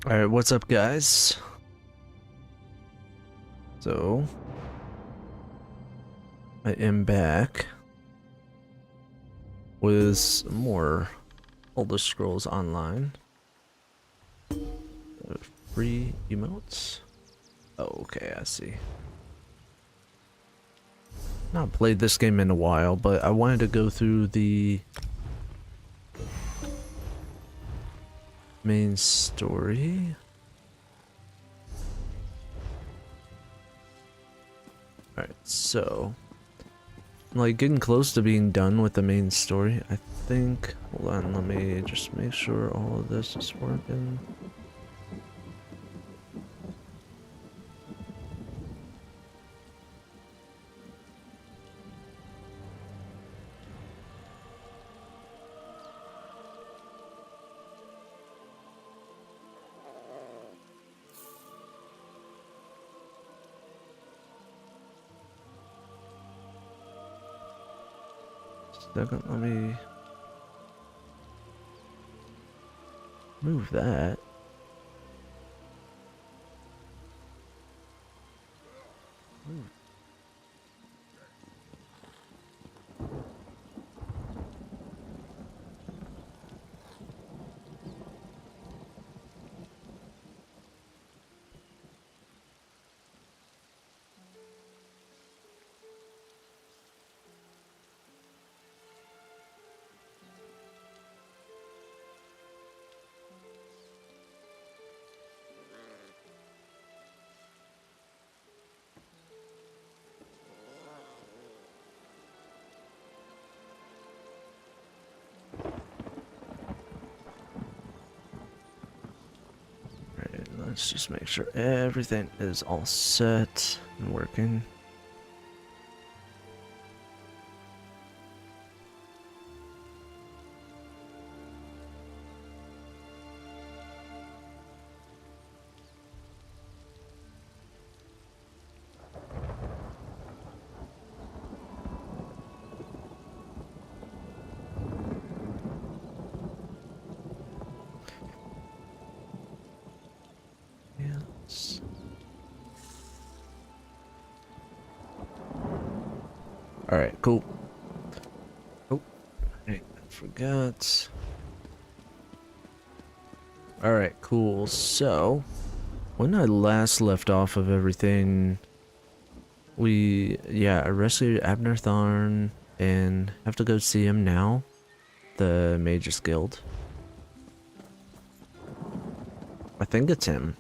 Alright, what's up, guys? So, I am back with some more Elder Scrolls Online. Free emotes? Oh, okay, I see. Not played this game in a while, but I wanted to go through the main story. Alright, so I'm like getting close to being done with the main story. I think, hold on, let me just make sure all of this is working. Second, let me move that. Alright, let's just make sure everything is all set and working. Yes. Alright, cool. Oh, hey, I forgot. Alright, cool. So, when I last left off of everything, I rescued Abner Tharn and have to go see him now. The Mages Guild. I think it's him.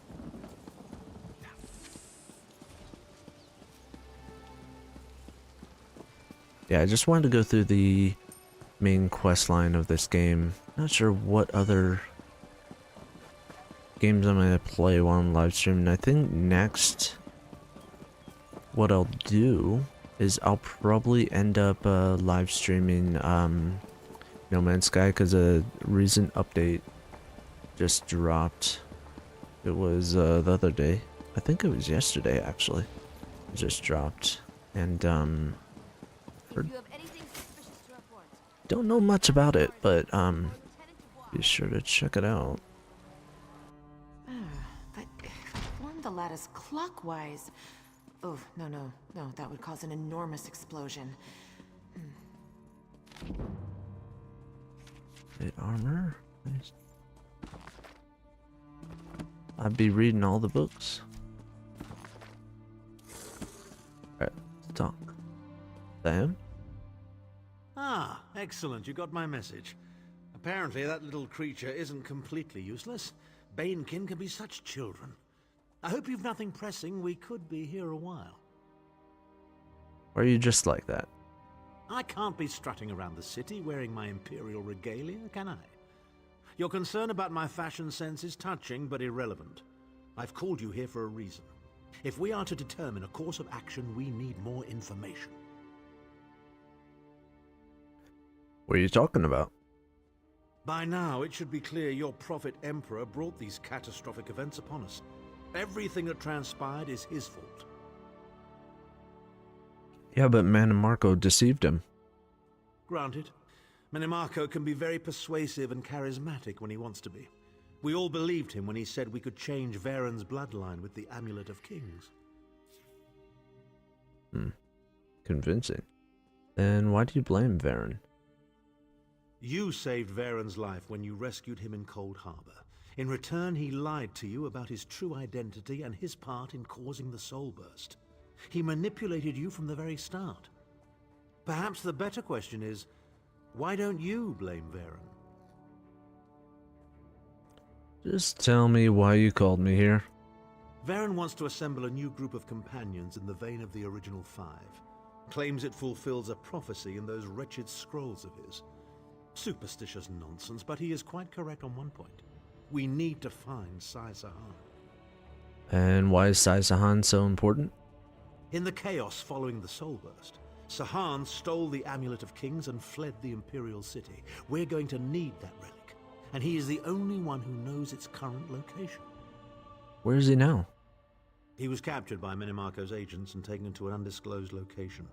Yeah, I just wanted to go through the main quest line of this game. Not sure what other games I'm gonna play while I'm live streaming. I think next what I'll do is I'll probably end up live streaming No Man's Sky because a recent update just dropped. It was the other day. I think it was yesterday actually. It just dropped. And don't know much about it, but be sure to check it out. But if I form the lattice clockwise... Oh, no, that would cause an enormous explosion. Plate armor. Nice. I'd be reading all the books. Alright, let's talk. Sam? Ah, excellent. You got my message. Apparently that little creature isn't completely useless. Banekin can be such children. I hope you've nothing pressing. We could be here a while. Or are you just like that? I can't be strutting around the city wearing my imperial regalia, can I? Your concern about my fashion sense is touching but irrelevant. I've called you here for a reason. If we are to determine a course of action, we need more information. What are you talking about? By now, it should be clear your prophet Emperor brought these catastrophic events upon us. Everything that transpired is his fault. Yeah, but Mannimarco deceived him. Granted. Mannimarco can be very persuasive and charismatic when he wants to be. We all believed him when he said we could change Varen's bloodline with the Amulet of Kings. Convincing. Then why do you blame Varen? You saved Varen's life when you rescued him in Cold Harbor. In return, he lied to you about his true identity and his part in causing the Soul Burst. He manipulated you from the very start. Perhaps the better question is, why don't you blame Varen? Just tell me why you called me here. Varen wants to assemble a new group of companions in the vein of the original 5. Claims it fulfills a prophecy in those wretched scrolls of his. Superstitious nonsense, but he is quite correct on one point. We need to find Sai Sahan. And why is Sai Sahan so important? In the chaos following the Soul Burst, Sahan stole the Amulet of Kings and fled the Imperial City. We're going to need that relic, and he is the only one who knows its current location. Where is he now? He was captured by Minimarco's agents and taken to an undisclosed location.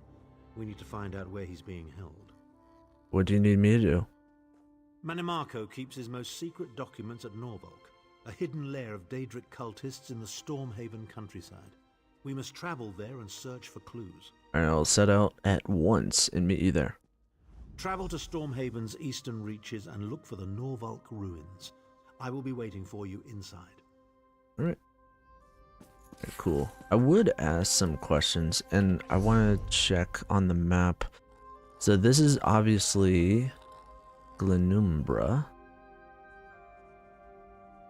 We need to find out where he's being held. What do you need me to do? Minimarco keeps his most secret documents at Norvalk, a hidden lair of Daedric cultists in the Stormhaven countryside. We must travel there and search for clues. Alright, I'll set out at once and meet you there. Travel to Stormhaven's eastern reaches and look for the Norvalk ruins. I will be waiting for you inside. Alright. Okay, cool. I would ask some questions, and I want to check on the map. So this is obviously Glenumbra.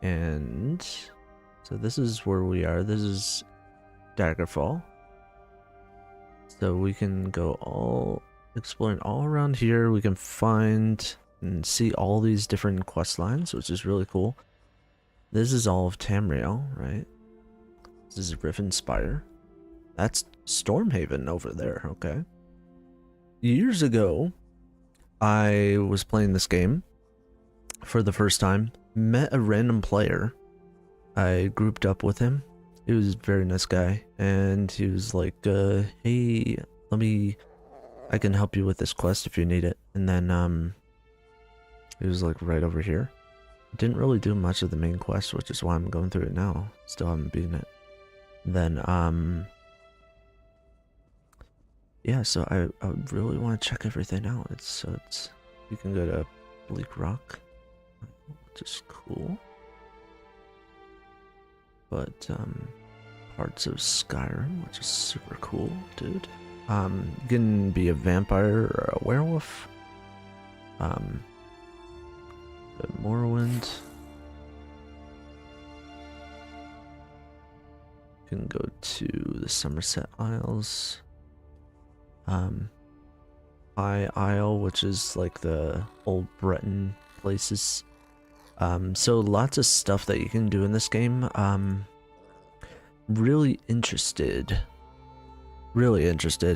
And so this is where we are. This is Daggerfall. So we can go exploring all around here. We can find and see all these different quest lines, which is really cool. This is all of Tamriel, right? This is Riven Spire. That's Stormhaven over there, okay? Years ago, I was playing this game for the first time, met a random player. I grouped up with him. He was a very nice guy, and he was like, hey, I can help you with this quest if you need it. And then, he was like right over here. Didn't really do much of the main quest, which is why I'm going through it now. Still haven't beaten it. Then, yeah, so I would really want to check everything out. You can go to Bleak Rock, which is cool. But, parts of Skyrim, which is super cool, dude. You can be a vampire or a werewolf. Morrowind. You can go to the Somerset Isles. High Isle, which is like the old Breton places. So lots of stuff that you can do in this game. Really interested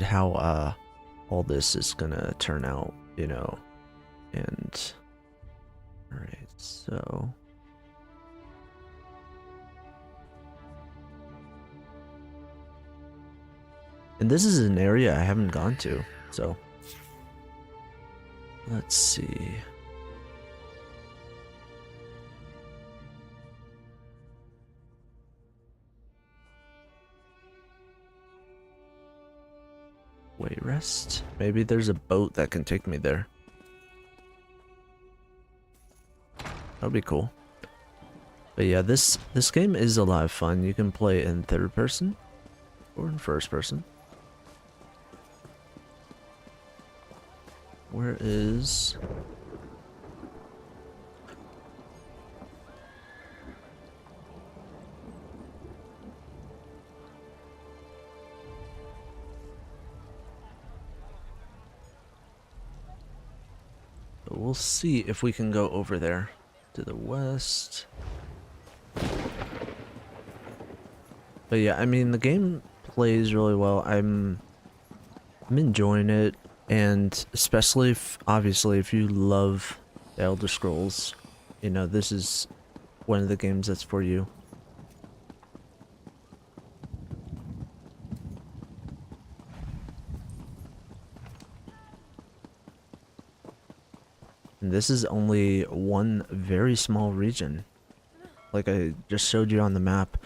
how all this is gonna turn out, you know. And alright, so and this is an area I haven't gone to, so let's see. Wayrest? Maybe there's a boat that can take me there. That'd be cool. But yeah, this game is a lot of fun. You can play in third person or in first person. Where is... We'll see if we can go over there to the west. But yeah, I mean, the game plays really well. I'm enjoying it, and especially obviously if you love the Elder Scrolls, you know, this is one of the games that's for you. And this is only one very small region. like I just showed you on the map,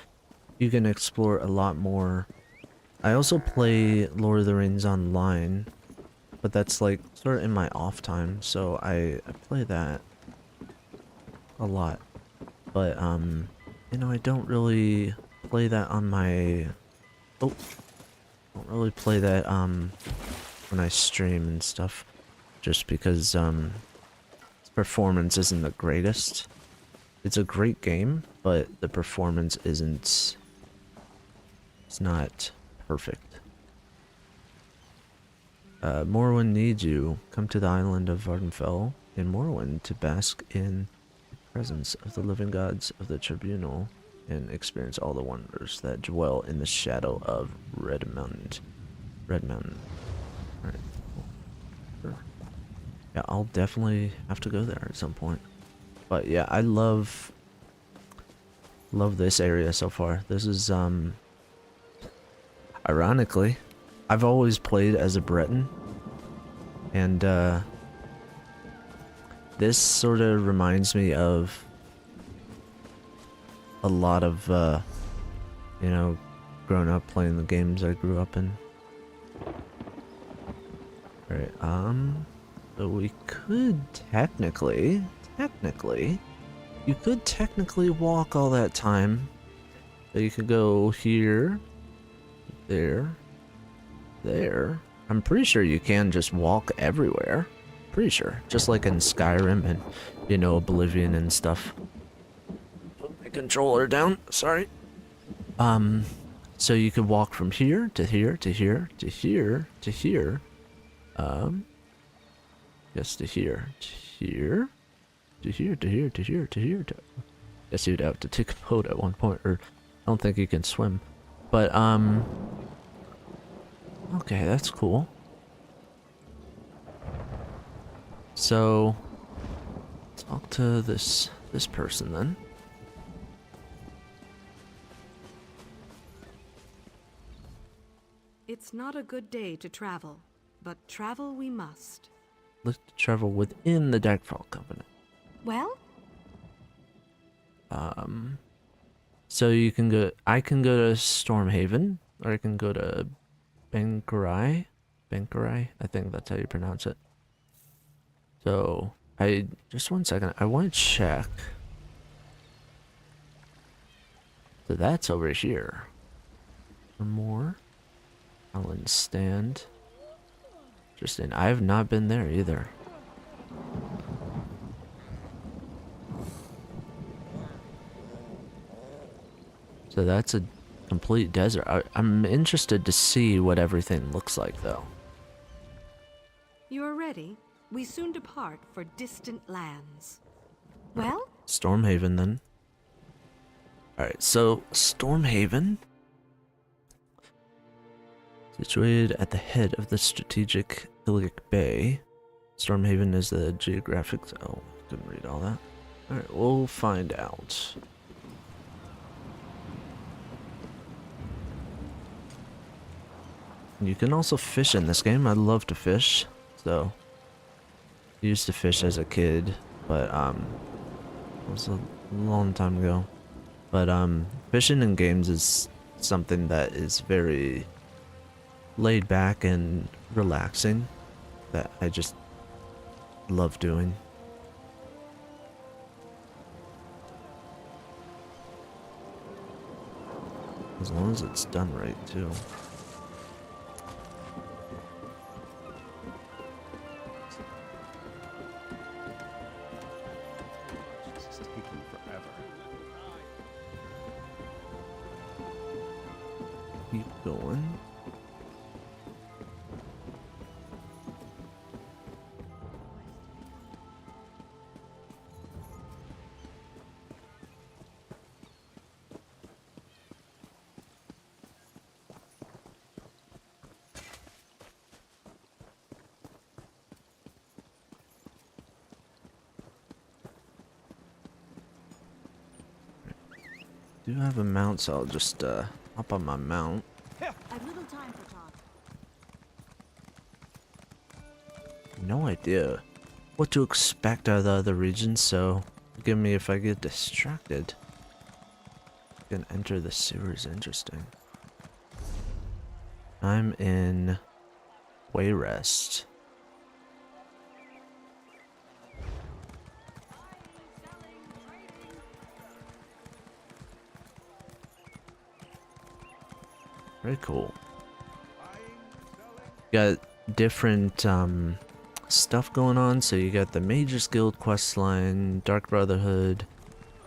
you can explore a lot more. I also play Lord of the Rings online, but that's like sort of in my off time, so I play that a lot. But you know, I don't really play that on my don't really play that when I stream and stuff, just because its performance isn't the greatest. It's a great game, but the performance isn't, it's not perfect. Morrowind needs you. Come to the island of Vardenfell in Morrowind to bask in the presence of the living gods of the Tribunal and experience all the wonders that dwell in the shadow of Red Mountain. Red Mountain. Alright, cool. Sure. Yeah, I'll definitely have to go there at some point. But yeah, I love this area so far. This is ironically, I've always played as a Breton, and this sort of reminds me of a lot of you know, growing up playing the games I grew up in. Alright, so we could technically, you could technically walk all that time. So you could go here, there, there. I'm pretty sure you can just walk everywhere. Pretty sure. Just like in Skyrim and, you know, Oblivion and stuff. Put my controller down, sorry. So you could walk from here to here to here to here to here. Yes, to here, to here, to here, to here, to here, to here, to... Guess you'd have to take a boat at one point, or I don't think you can swim. But, okay, that's cool. So, talk to this person then. It's not a good day to travel, but travel we must. Let's travel within the Darkfall Covenant. Well? So you can go, I can go to Stormhaven, or I can go to Bankarai, I think that's how you pronounce it. So, just one second, I want to check. So that's over here. For more. Island Stand. Interesting, I have not been there either. So that's a complete desert. I'm interested to see what everything looks like, though. You are ready? We soon depart for distant lands. Well? Stormhaven, then. Alright, so Stormhaven, situated at the head of the strategic Ilic Bay. Stormhaven is the geographic... Oh, couldn't read all that. Alright, we'll find out. You can also fish in this game. I love to fish, so... I used to fish as a kid, but, it was a long time ago. But, fishing in games is something that is very laid back and relaxing, that I just love doing. As long as it's done right, too. This is taking forever. Keep going. Do have a mount, so I'll just hop on my mount. I've little time for talk. No idea what to expect out of the other regions, so forgive me if I get distracted. can enter the sewers. Interesting. I'm in Wayrest. Very cool. Got different stuff going on. So you got the Mages Guild questline, Dark Brotherhood,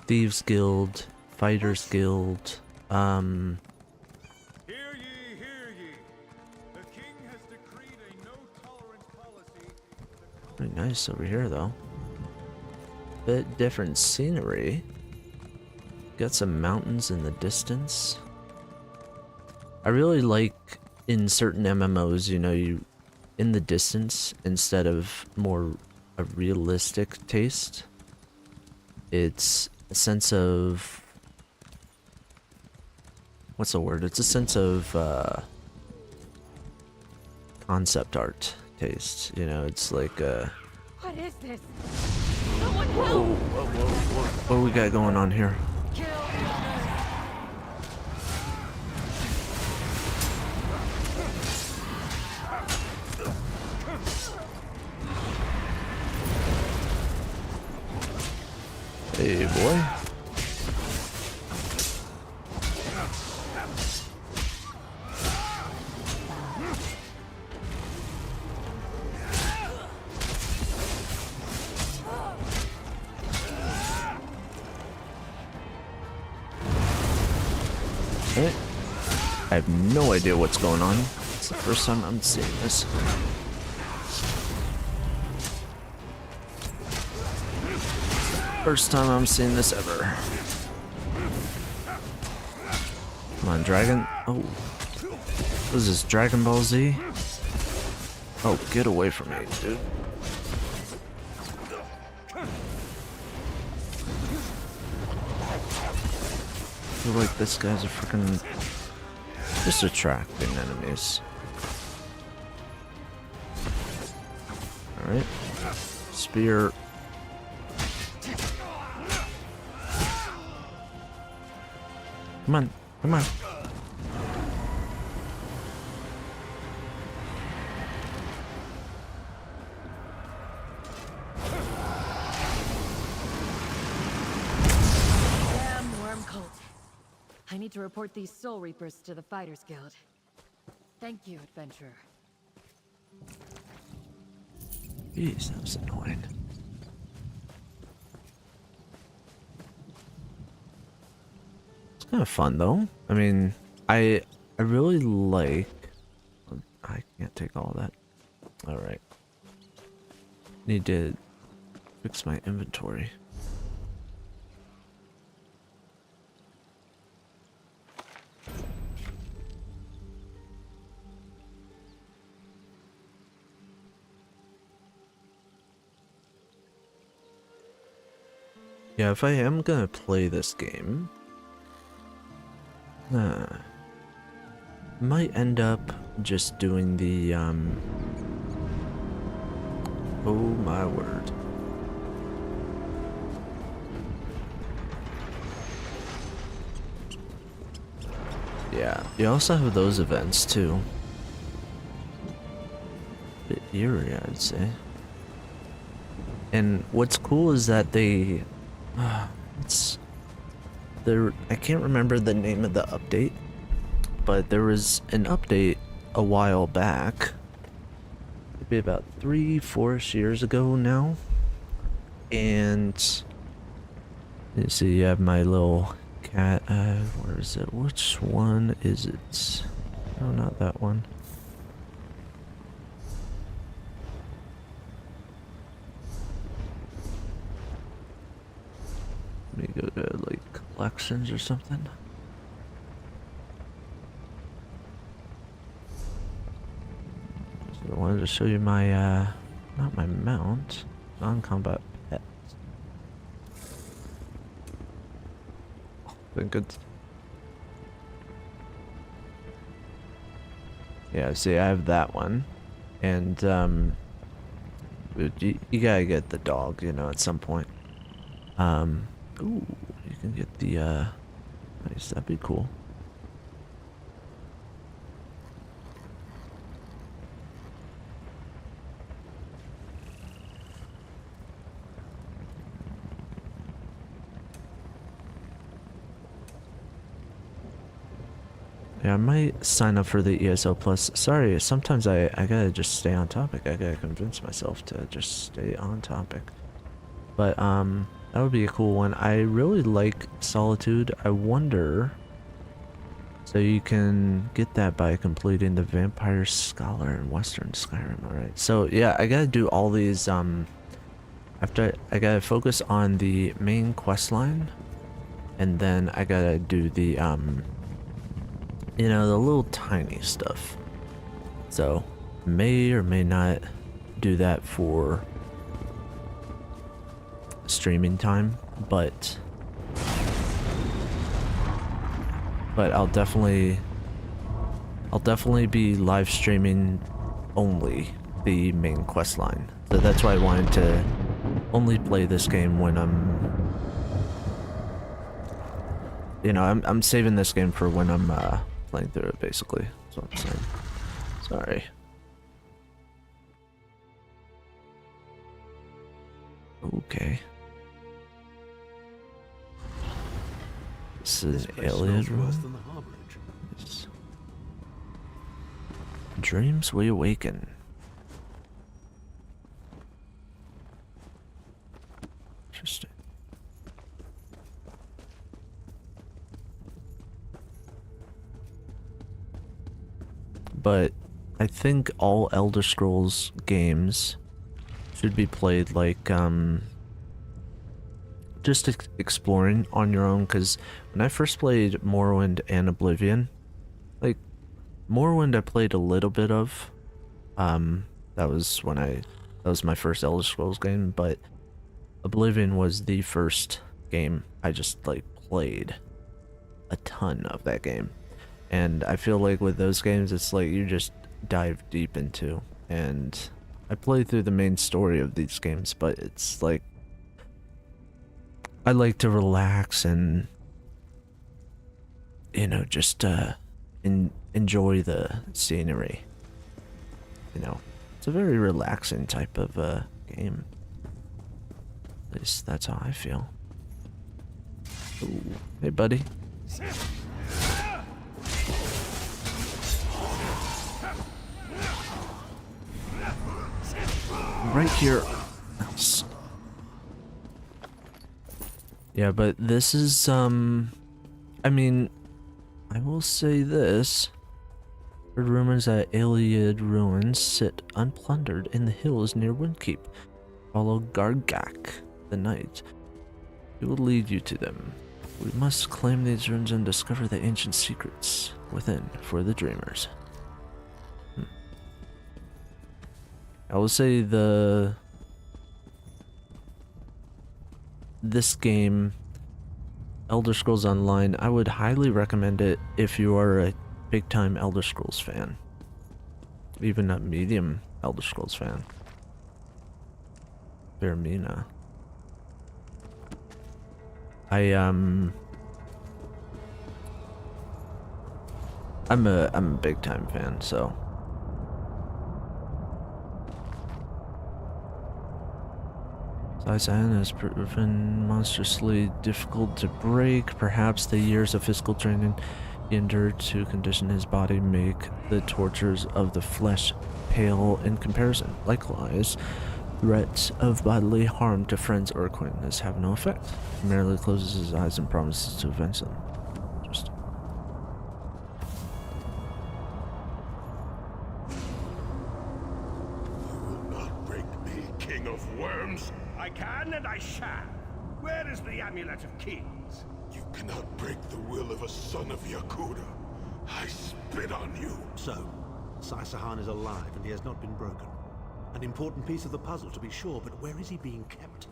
Thieves Guild, Fighters Guild. Hear ye, hear ye. The king has decreed a no-tolerance policy. Pretty nice over here, though. Bit different scenery. Got some mountains in the distance. I really like in certain MMOs, you know, you in the distance instead of more a realistic taste. It's a sense of what's the word? It's a sense of concept art taste. You know, it's like What is this? Someone help! what we got going on here? Kill the Hey, boy. Hey. I have no idea what's going on. It's the first time I'm seeing this. First time I'm seeing this ever. Come on, dragon. Oh. What is this, Dragon Ball Z? Oh, get away from me, dude. I feel like this guy's a freaking just attracting enemies. Alright. Spear. Come on, come on. damn worm cult. I need to report these Soul Reapers to the Fighters Guild. Thank you, adventurer. Jeez, that was annoying. It's kind of fun though. I mean, I really like. I can't take all that. All right. Need to fix my inventory. Yeah, if I am gonna play this game, might end up just doing the, oh my word. Yeah, you also have those events too. Bit eerie, I'd say. And what's cool is that they, it's there. I can't remember the name of the update, but there was an update a while back, maybe about 3-4 years ago now. And you see, you have my little cat. Where is it? Which one is it? No, not that one. Let me go to like collections or something. So I wanted to show you my not my mount, non-combat pet. Oh, been good. Yeah, see, I have that one, and you gotta get the dog, you know, at some point. Ooh, you can get the Nice, that'd be cool. Yeah, I might sign up for the ESO Plus. Sorry, sometimes I gotta just stay on topic. I gotta convince myself to just stay on topic. But, that would be a cool one. I really like Solitude. I wonder... So you can get that by completing the Vampire Scholar in Western Skyrim, alright. So, yeah, I gotta do all these, after I gotta focus on the main quest line, and then I gotta do the, you know, the little tiny stuff. So, may or may not do that for streaming time, but I'll definitely be live streaming only the main quest line. So that's why I wanted to only play this game when I'm saving this game for when I'm playing through it, basically. That's what I'm saying. Sorry. Okay. This is an alien room. Worse than the harborage. Yes. Dreams we awaken. Interesting. But I think all Elder Scrolls games should be played like just exploring on your own, because when I first played Morrowind and Oblivion, like Morrowind I played a little bit of, that was my first Elder Scrolls game, but Oblivion was the first game I just like played a ton of that game. And I feel like with those games it's like you just dive deep into, and I played through the main story of these games, but it's like I like to relax and, you know, just enjoy the scenery. You know, it's a very relaxing type of game. At least that's how I feel. Ooh. Hey, buddy. Right here. Nice. Yeah, but this is, I mean, I will say this. Heard rumors that Iliad ruins sit unplundered in the hills near Windkeep. Follow Gargak, the knight. He will lead you to them. We must claim these ruins and discover the ancient secrets within for the dreamers. I will say this game, Elder Scrolls Online, I would highly recommend it if you are a big time Elder Scrolls fan. Even a medium Elder Scrolls fan. Vermina. I'm a big time fan, so Isaiah has proven monstrously difficult to break. Perhaps the years of physical training he endured to condition his body make the tortures of the flesh pale in comparison. Likewise, threats of bodily harm to friends or acquaintances have no effect. He merely closes his eyes and promises to avenge them. Just You will not break me, king of worms. I can and I shall. Where is the Amulet of Kings? You cannot break the will of a son of Yakuda. I spit on you. So, Saisahan is alive and he has not been broken. An important piece of the puzzle to be sure, but where is he being kept?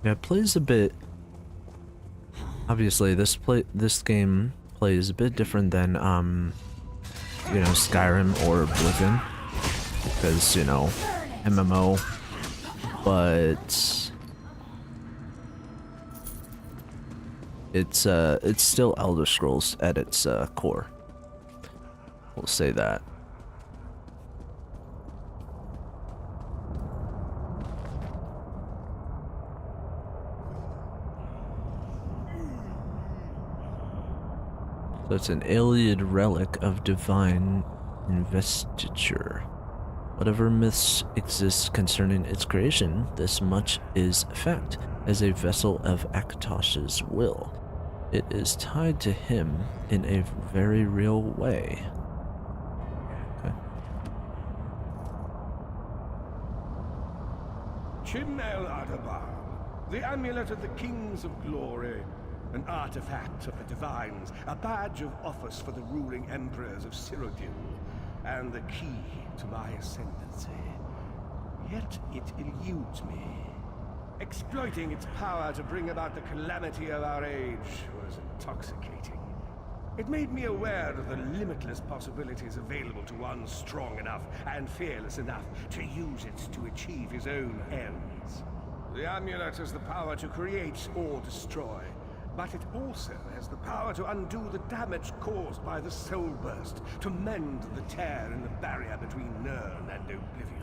yeah, it plays a bit. Obviously, this game plays a bit different than you know, Skyrim or Oblivion, because, you know, MMO, but it's still Elder Scrolls at its core. We'll say that. So it's an alien relic of divine investiture. Whatever myths exist concerning its creation, this much is fact. As a vessel of Akatosh's will, it is tied to him in a very real way. Okay. Chimnel Adabar, the amulet of the kings of glory, an artifact of the divines, a badge of office for the ruling emperors of Cyrodiil, and the key to my ascendancy. Yet it eludes me. Exploiting its power to bring about the calamity of our age was intoxicating. It made me aware of the limitless possibilities available to one strong enough and fearless enough to use it to achieve his own ends. The amulet has the power to create or destroy, but it also has the power to undo the damage caused by the soul burst, to mend the tear in the barrier between Nirn and Oblivion.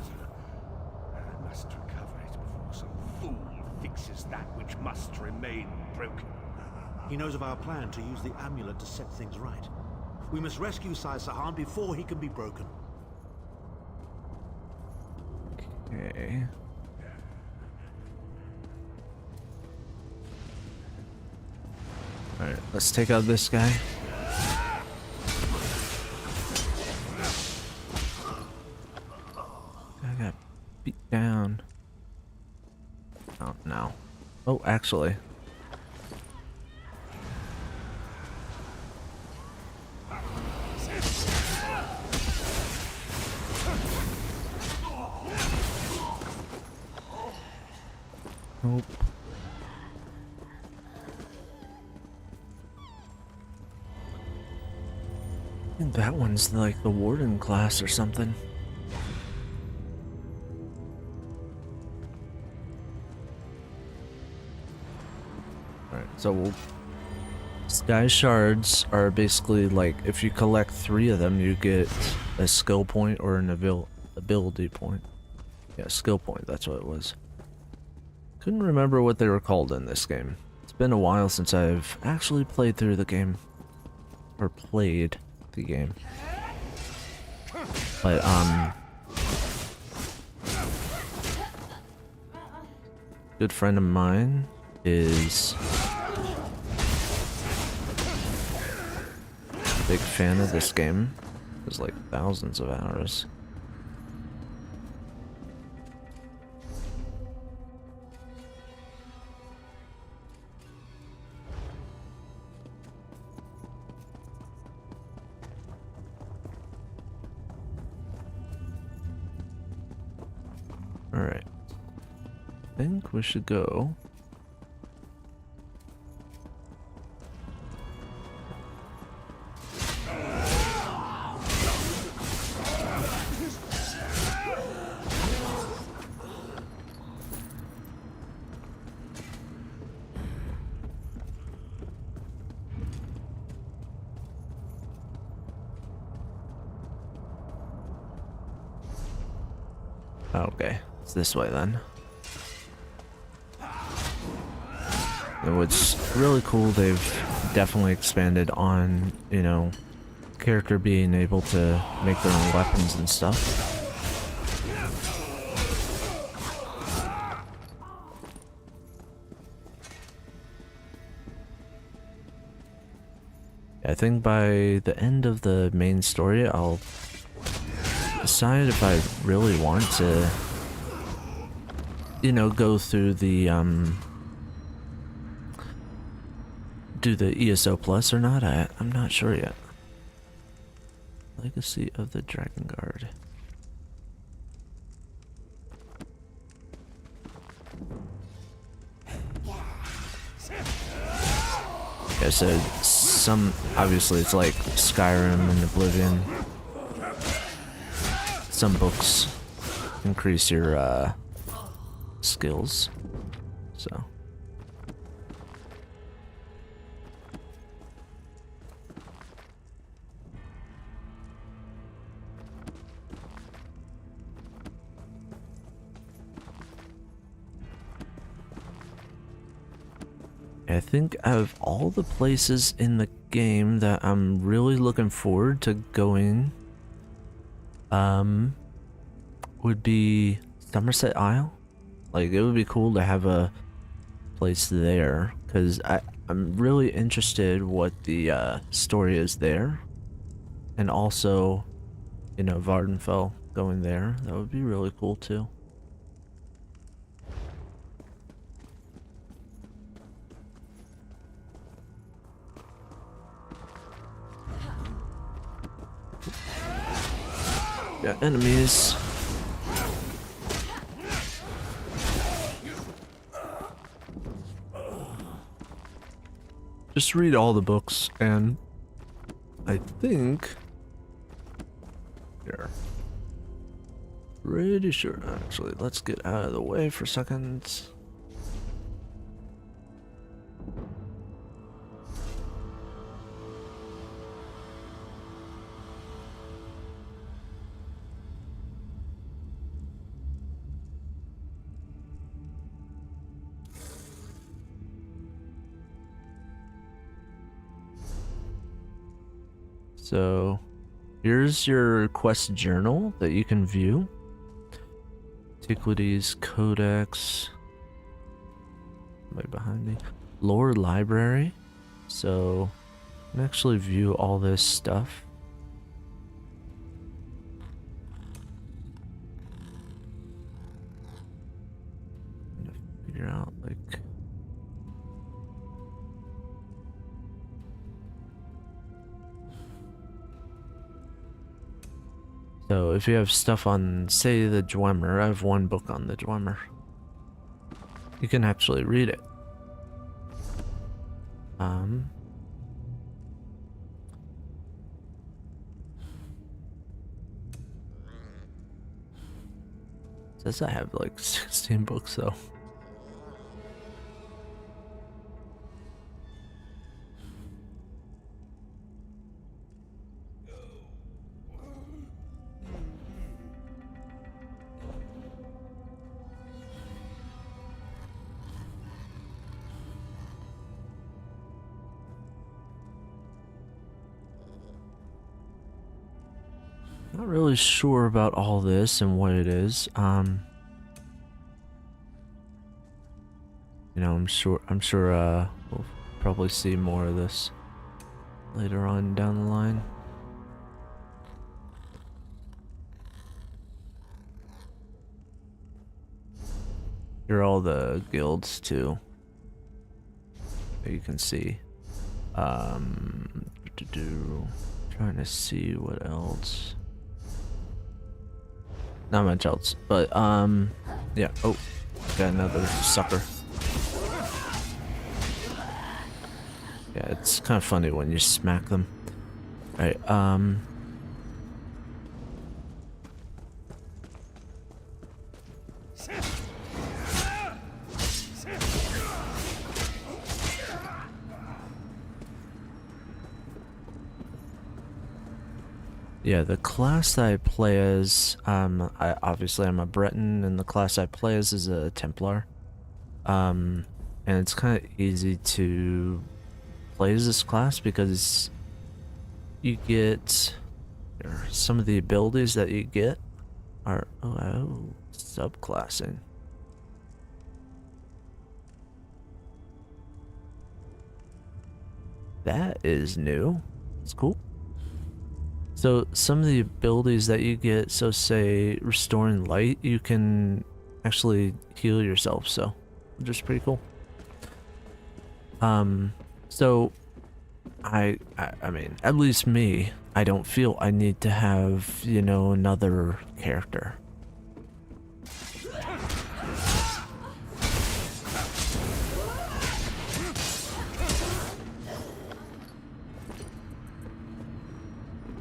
I must recover it before some fool fixes that which must remain broken. He knows of our plan to use the amulet to set things right. We must rescue Sai Sahan before he can be broken. Okay. Alright, let's take out this guy. I got beat down. Oh, no. Oh, actually. Nope. I think that one's like the warden class or something. Alright, so Sky Shards are basically like, if you collect 3 of them, you get a skill point or an ability point. Yeah, skill point, that's what it was. Couldn't remember what they were called in this game. It's been a while since I've actually played through the game. Or played the game. But, good friend of mine is a big fan of this game. There's like thousands of hours. Alright. I think we should go. Okay, it's this way then. And what's really cool, they've definitely expanded on, you know, character being able to make their own weapons and stuff. I think by the end of the main story, I'll decide if I really want to, you know, go through the, do the ESO Plus or not. I'm not sure yet. Legacy of the Dragon Guard. Yeah, so some, obviously it's like Skyrim and Oblivion. some books increase your skills. So. I think out of all the places in the game that I'm really looking forward to going, would be Somerset Isle. Like, it would be cool to have a place there, because I'm really interested what the story is there, and also, you know, Vardenfell, going there. That would be really cool too. Got enemies. Just read all the books, and I think here. Pretty sure. Actually, let's get out of the way for a second. So, here's your quest journal that you can view. Antiquities, Codex. Right behind me. Lore library. So, you can actually view all this stuff. I'm gonna figure out, like. So if you have stuff on, say, the Dwemer, I have one book on the Dwemer. You can actually read it. Says I have like 16 books though. Not really sure about all this and what it is. You know, I'm sure we'll probably see more of this later on down the line. Here are all the guilds too that you can see. Trying to see what else. Not much else, but yeah. Oh, got another sucker. Yeah, it's kind of funny when you smack them. All right, yeah, the class that I play as, obviously I'm a Breton, and the class I play as is a Templar. And it's kind of easy to play as this class because you get, some of the abilities that you get are, subclassing. That is new. It's cool. So some of the abilities that you get, so say restoring light, you can actually heal yourself, so which is pretty cool. So I mean, at least me, I don't feel I need to have, you know, another character.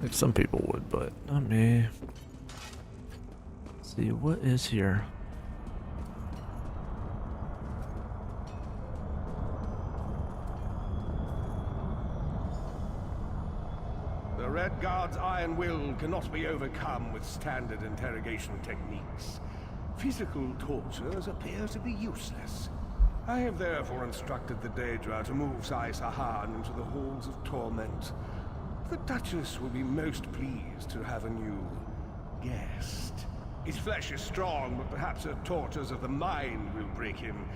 Like some people would, but not me. see what is here. The Red Guard's iron will cannot be overcome with standard interrogation techniques. Physical tortures appear to be useless. I have therefore instructed the Daedra to move Sai Sahan into the halls of torment. The Duchess will be most pleased to have a new guest. His flesh is strong, but perhaps her tortures of the mind will break him.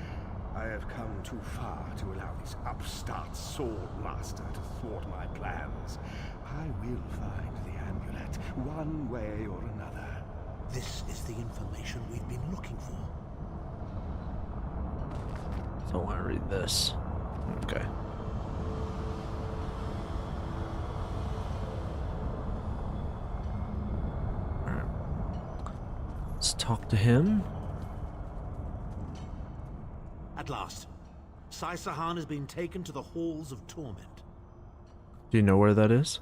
I have come too far to allow this upstart sword master to thwart my plans. I will find the amulet, one way or another. This is the information we've been looking for. So I want to read this. Okay. Alright. Let's talk to him. At last, Sai Sahan has been taken to the halls of torment. Do you know where that is?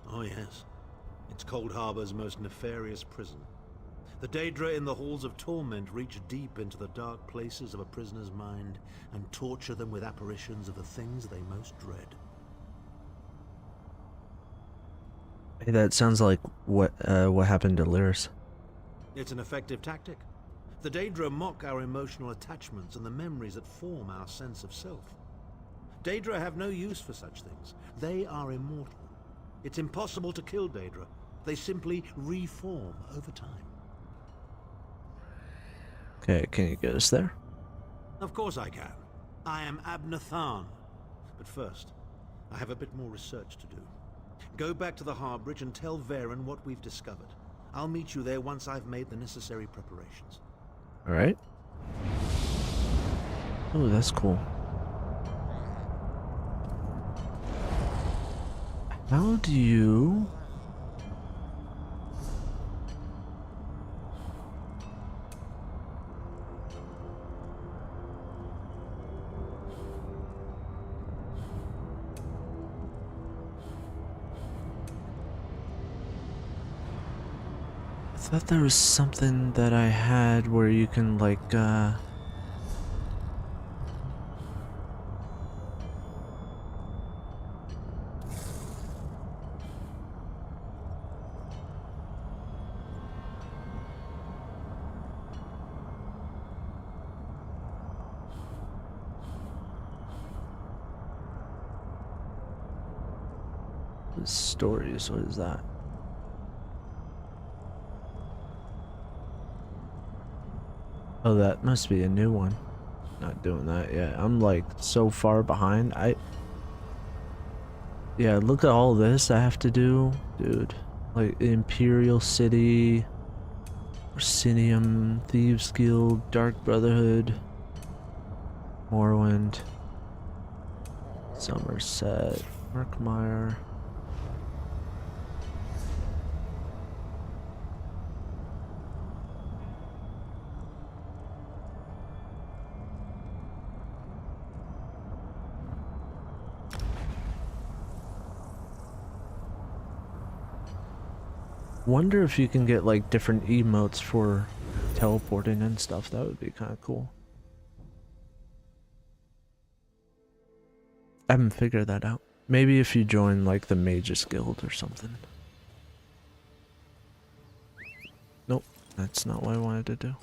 Oh yes, it's Cold Harbor's most nefarious prison. The Daedra in the halls of torment reach deep into the dark places of a prisoner's mind and torture them with apparitions of the things they most dread. Hey, that sounds like what happened to Lyris. It's an effective tactic. The Daedra mock our emotional attachments and the memories that form our sense of self. Daedra have no use for such things. They are immortal. It's impossible to kill Daedra. They simply reform over time. Okay, can you get us there? Of course I can. I am Abnathan. But first, I have a bit more research to do. Go back to the Harbridge and tell Varen what we've discovered. I'll meet you there once I've made the necessary preparations. Alright. Oh, that's cool. How do you... I thought there was something that I had where you can like stories, what is that? Oh, that must be a new one. Not doing that yet. I'm like so far behind. Yeah, look at all this I have to do. Dude. Like Imperial City, Orsinium, Thieves Guild, Dark Brotherhood, Morrowind, Somerset, Murkmire. Wonder if you can get like different emotes for teleporting and stuff. That would be kind of cool. I haven't figured that out. Maybe if you join like the Mages Guild or something. Nope, that's not what I wanted to do.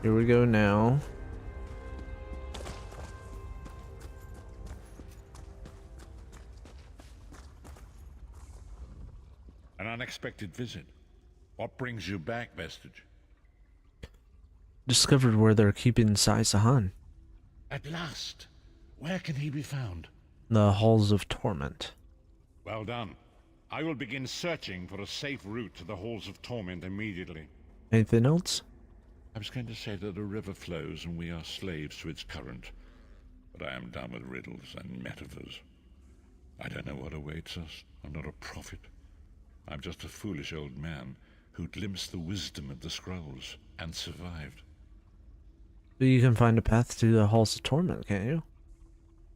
Here we go now. An unexpected visit. What brings you back, Vestige? Discovered where they're keeping Sai Sahan. At last! Where can he be found? The Halls of Torment. Well done. I will begin searching for a safe route to the Halls of Torment immediately. Anything else? I was going to say that a river flows and we are slaves to its current. But I am done with riddles and metaphors. I don't know what awaits us. I'm not a prophet. I'm just a foolish old man who glimpsed the wisdom of the scrolls and survived. But you can find a path to the Halls of Torment, can't you?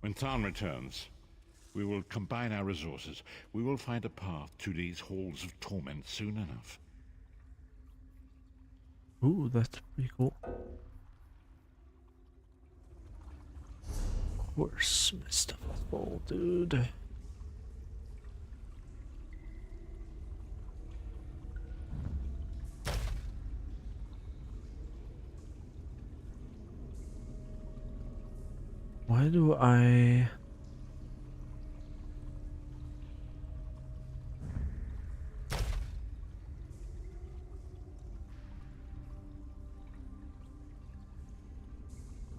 When Tarn returns, we will combine our resources. We will find a path to these Halls of Torment soon enough. Ooh, that's pretty cool. Of course, my stuff is full, dude. Why do I...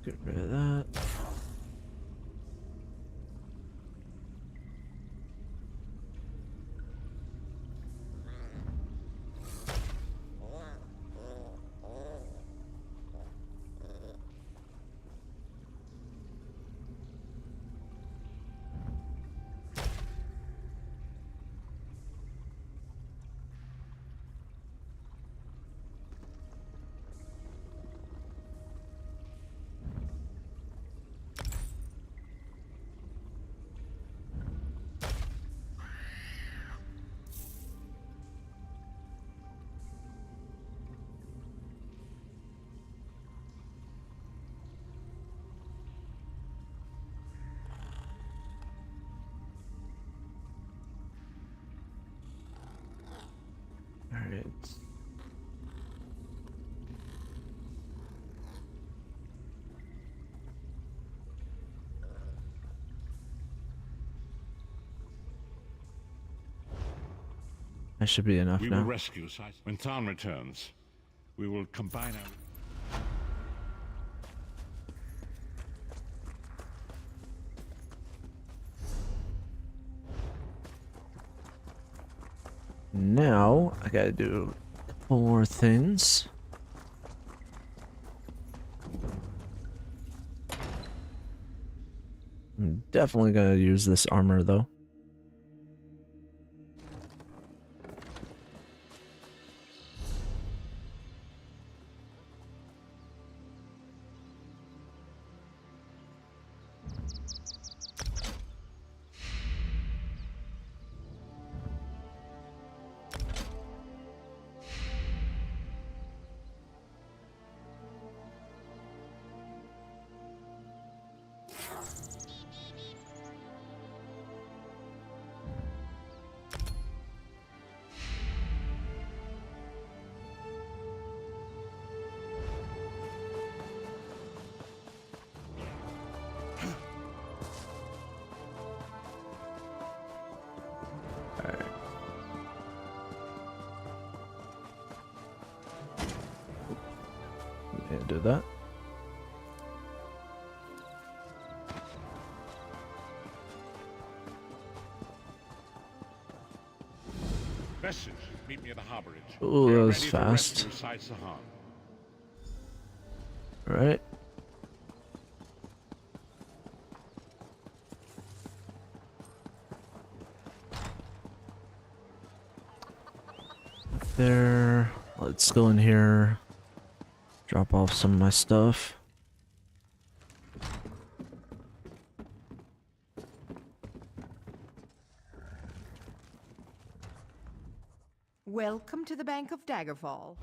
Get rid of that. Alright. That should be enough We now. will rescue Sai. When Tarn returns, we will combine our... Now, I gotta do a couple more things. I'm definitely gonna use this armor though. Yeah, do that. Message. Meet me at the harborage. Ooh, We that are was ready to fast. rescue Sai Sahan. Right. There. Let's go in here. Drop off some of my stuff. Welcome to the Bank of Daggerfall.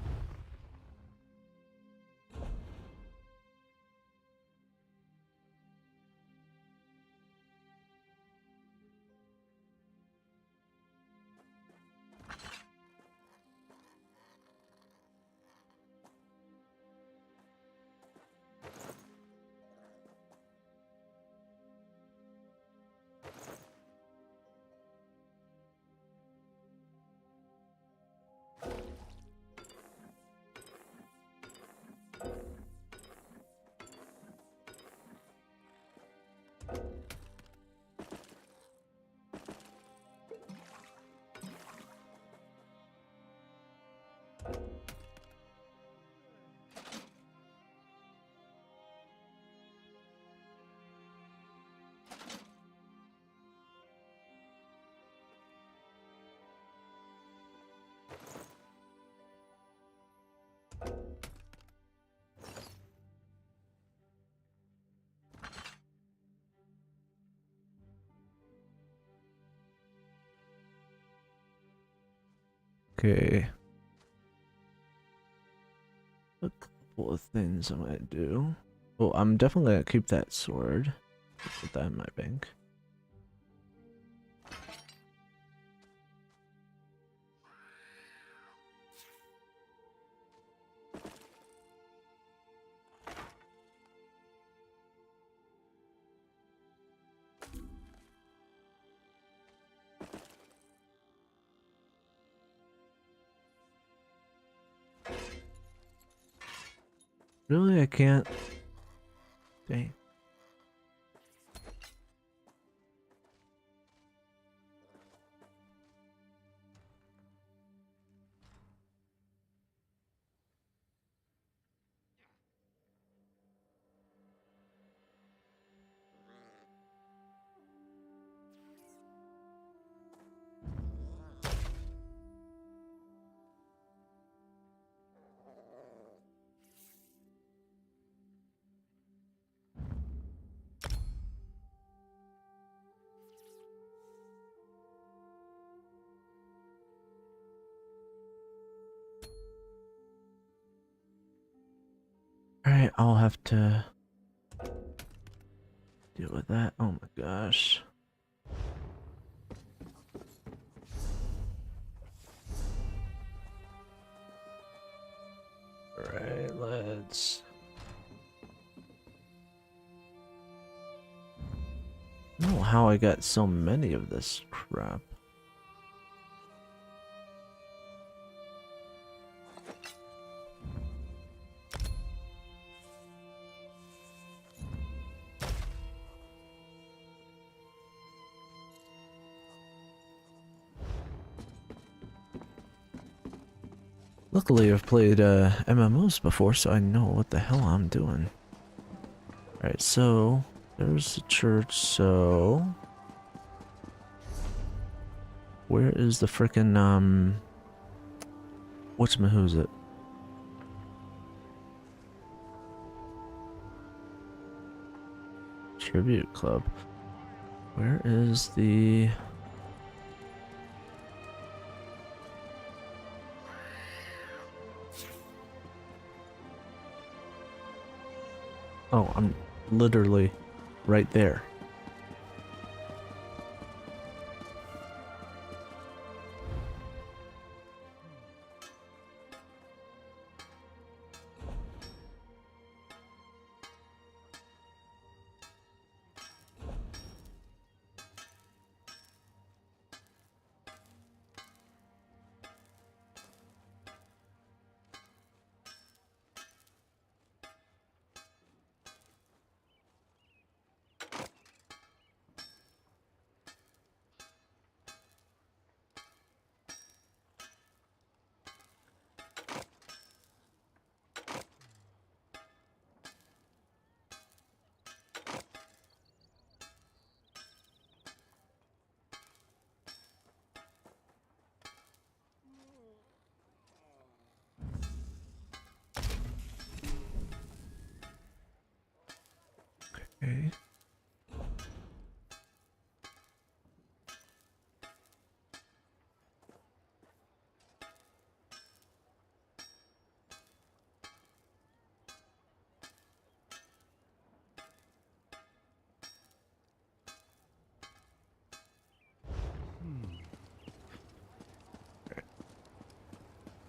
Okay. A couple of things I might do. Well, I'm definitely gonna keep that sword. Put that in my bank. Really, I can't. Dang. Alright, I'll have to deal with that. Oh my gosh. Alright, let's... I don't know how I got so many of this crap. Luckily, I've played MMOs before, so I know what the hell I'm doing. Alright, so there's the church, so where is the frickin' who's it? Tribute Club. Where is the... Oh, I'm literally right there. Okay.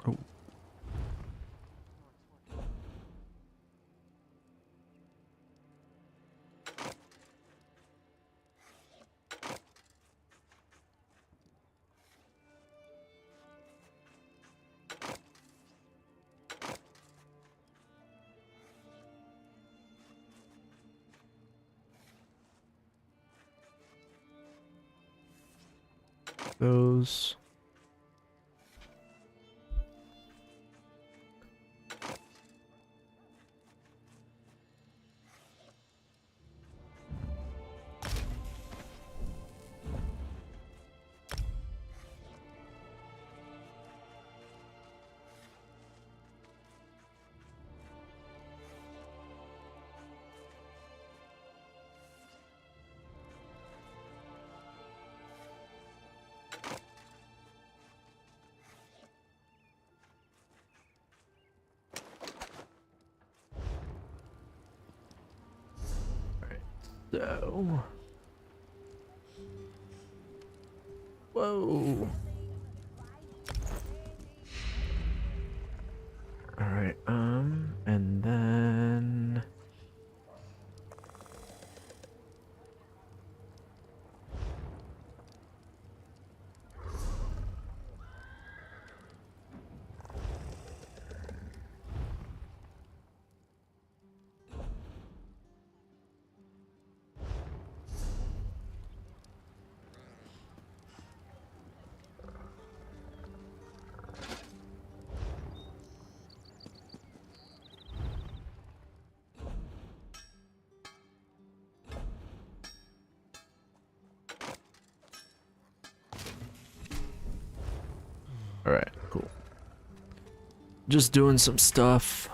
Oh. Those. So. Whoa. Alright, and then... Alright, cool. Just doing some stuff.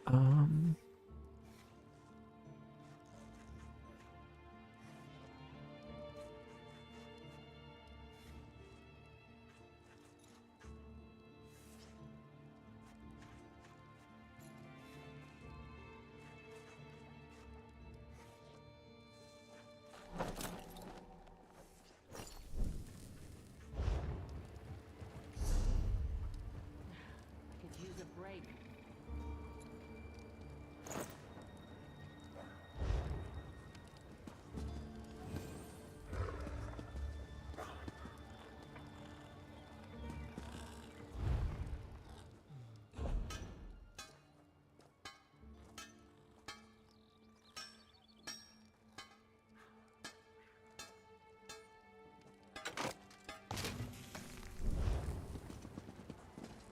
Um... Could use a break.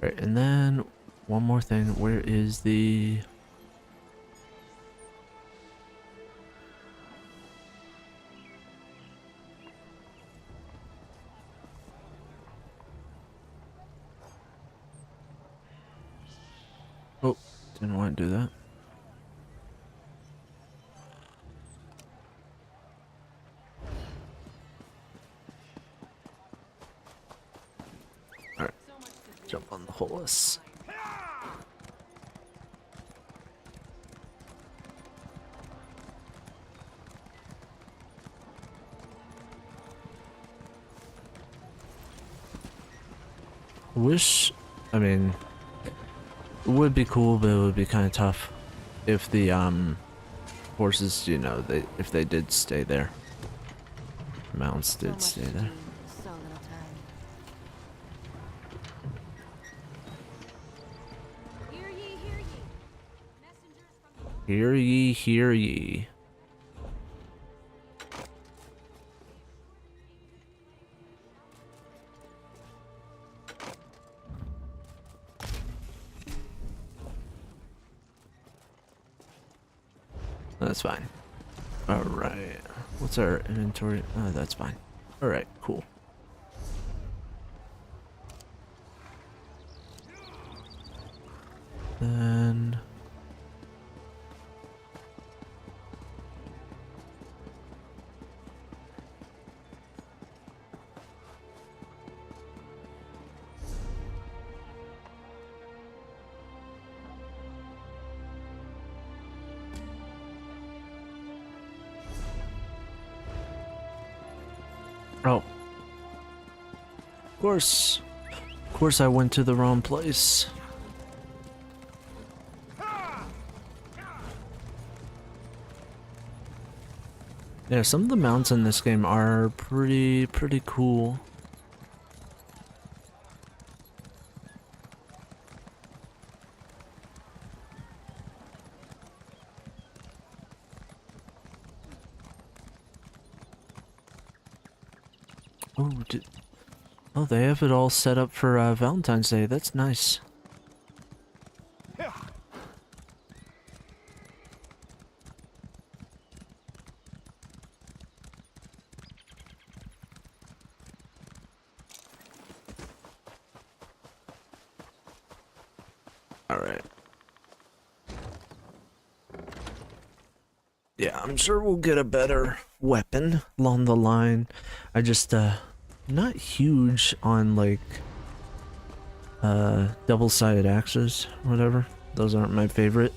Right, and then one more thing. Where is the... Oh, didn't want to do that. Alright, jump on the horse. Wish, I mean, it would be cool, but it would be kind of tough if the horses, you know, if they did stay there. Mounts So did much stay to there. do, so little time. Hear ye, hear ye. Messengers from the Hear ye, hear ye. That's fine. Alright. What's our inventory? Oh, that's fine. Alright, cool. Then... Oh. Of course. Of course I went to the wrong place. Yeah, some of the mounts in this game are pretty cool. Oh, they have it all set up for Valentine's Day. That's nice. Alright. Yeah, I'm sure we'll get a better weapon along the line. I just, not huge on, like, double-sided axes, whatever. Those aren't my favorite.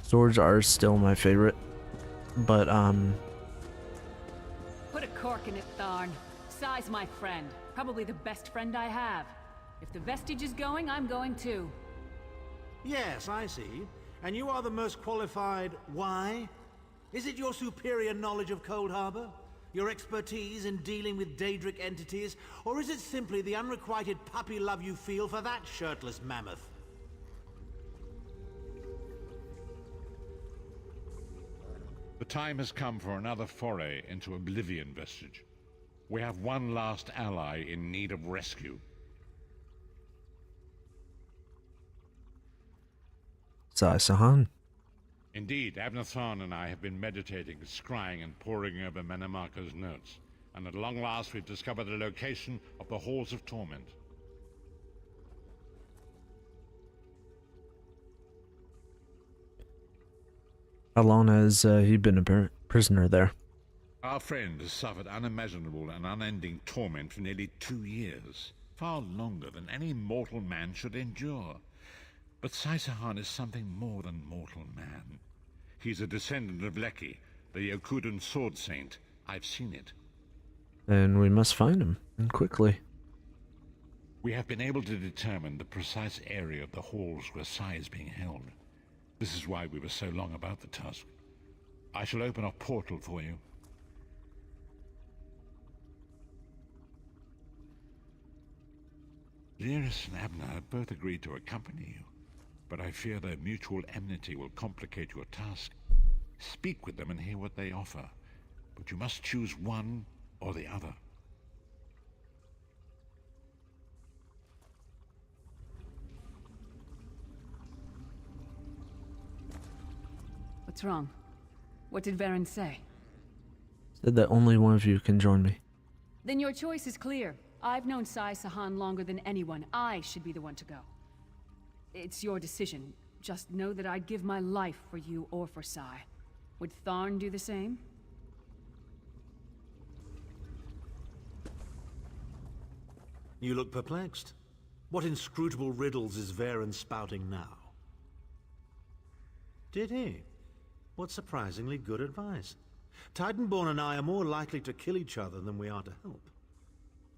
Swords are still my favorite. But, Put a cork in it, Tharn. Sai's my friend. Probably the best friend I have. If the vestige is going, I'm going too. Yes, I see. And you are the most qualified. Why? Is it your superior knowledge of Cold Harbor? Your expertise in dealing with Daedric entities? Or is it simply the unrequited puppy love you feel for that shirtless mammoth? The time has come for another foray into Oblivion, Vestige. We have one last ally in need of rescue. Sai-Sahan. Indeed, Abnathan and I have been meditating, scrying, and poring over Manamaka's notes. And at long last we've discovered the location of the Halls of Torment. How long has he been a prisoner there? Our friend has suffered unimaginable and unending torment for nearly 2 years. Far longer than any mortal man should endure. But Sai-Sahan is something more than mortal man. He's a descendant of Leki, the Yokudan sword saint. I've seen it. Then we must find him, and quickly. We have been able to determine the precise area of the halls where Sai is being held. This is why we were so long about the task. I shall open a portal for you. Lyris and Abner have both agreed to accompany you, but I fear their mutual enmity will complicate your task. Speak with them and hear what they offer, but you must choose one or the other. What's wrong? What did Varen say? Said that only one of you can join me. Then your choice is clear. I've known Sai-Sahan longer than anyone. I should be the one to go. It's your decision. Just know that I'd give my life for you or for Sai. Would Tharn do the same? You look perplexed. What inscrutable riddles is Varen spouting now? Did he? What surprisingly good advice. Titanborn and I are more likely to kill each other than we are to help.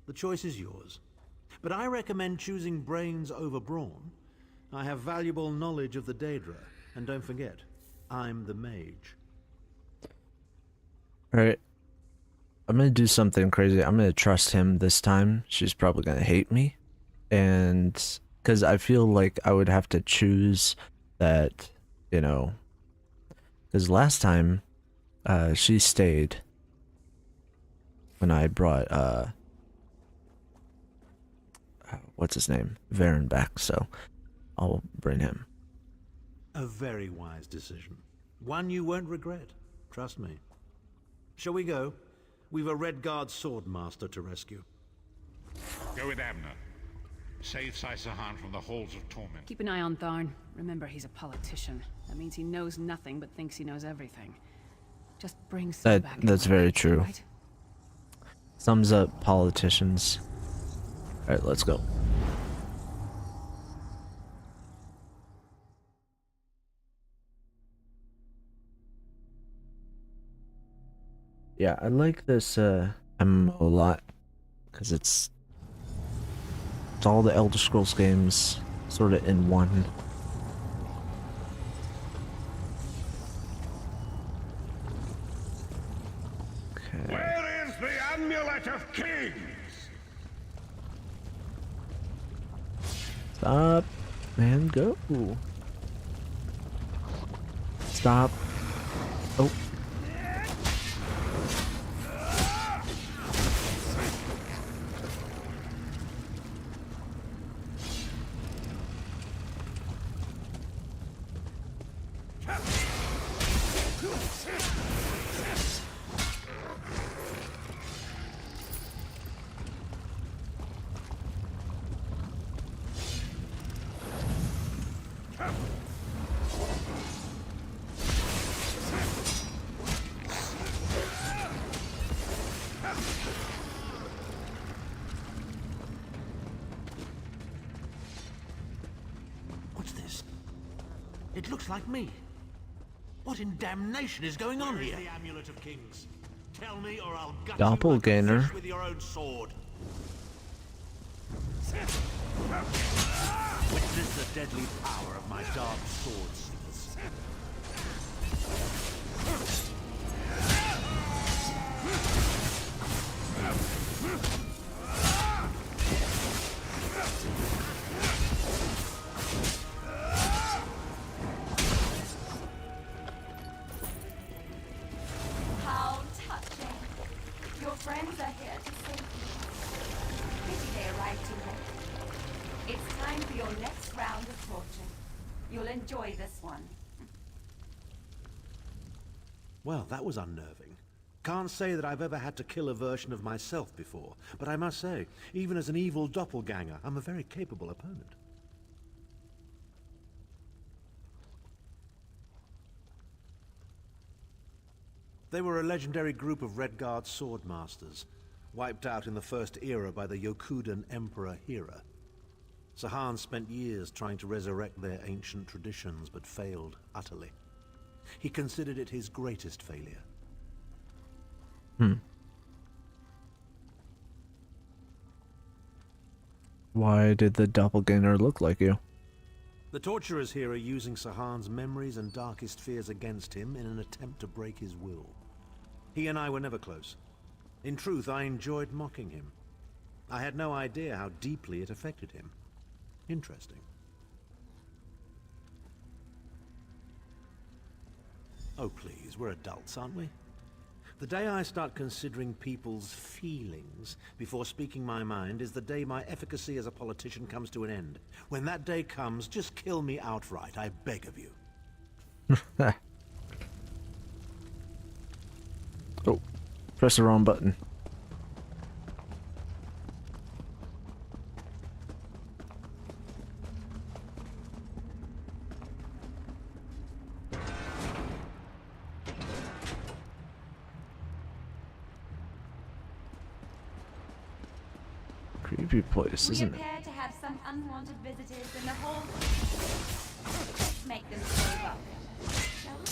The choice is yours. But I recommend choosing brains over brawn. I have valuable knowledge of the Daedra, and don't forget, I'm the mage. Alright. I'm gonna do something crazy. I'm gonna trust him this time. She's probably gonna hate me. And because I feel like I would have to choose that, you know, because last time she stayed when I brought what's his name, Varen back, so I'll bring him. A very wise decision. One you won't regret. Trust me. Shall we go? We've a Redguard swordmaster to rescue. Go with Abner. Save Sai-Sahan from the Halls of Torment. Keep an eye on Tharn. Remember, he's a politician. That means he knows nothing but thinks he knows everything. Just bring Sai back. That's very true. Right? Thumbs up, politicians. Alright, let's go. Yeah, I like this MMO a lot because it's all the Elder Scrolls games sort of in one. Okay. Where is the Amulet of Kings? Stop and go. Stop. Oh. It looks like me. What in damnation is going on here? Where is the Amulet of Kings? Tell me or I'll gut Doppelganger. you like a fish with your own sword. Witness the deadly power of my dark sword singers. How touching. Your friends are here to save you. Pity they arrived too late. It's time for your next round of torture. You'll enjoy this one. Well, that was unnerving. Can't say that I've ever had to kill a version of myself before, but I must say, even as an evil doppelganger, I'm a very capable opponent. They were a legendary group of Redguard swordmasters, wiped out in the First Era by the Yokudan Emperor Hera. Sahan spent years trying to resurrect their ancient traditions, but failed utterly. He considered it his greatest failure. Why did the doppelganger look like you? The torturers here are using Sahan's memories and darkest fears against him in an attempt to break his will. He and I were never close. In truth, I enjoyed mocking him. I had no idea how deeply it affected him. Interesting. Oh please, we're adults, aren't we? The day I start considering people's feelings before speaking my mind is the day my efficacy as a politician comes to an end. When that day comes, just kill me outright, I beg of you. Oh, press the wrong button. Creepy place, We isn't it? appear to have some unwanted visitors in the hall. Let's make them feel welcome, shall we?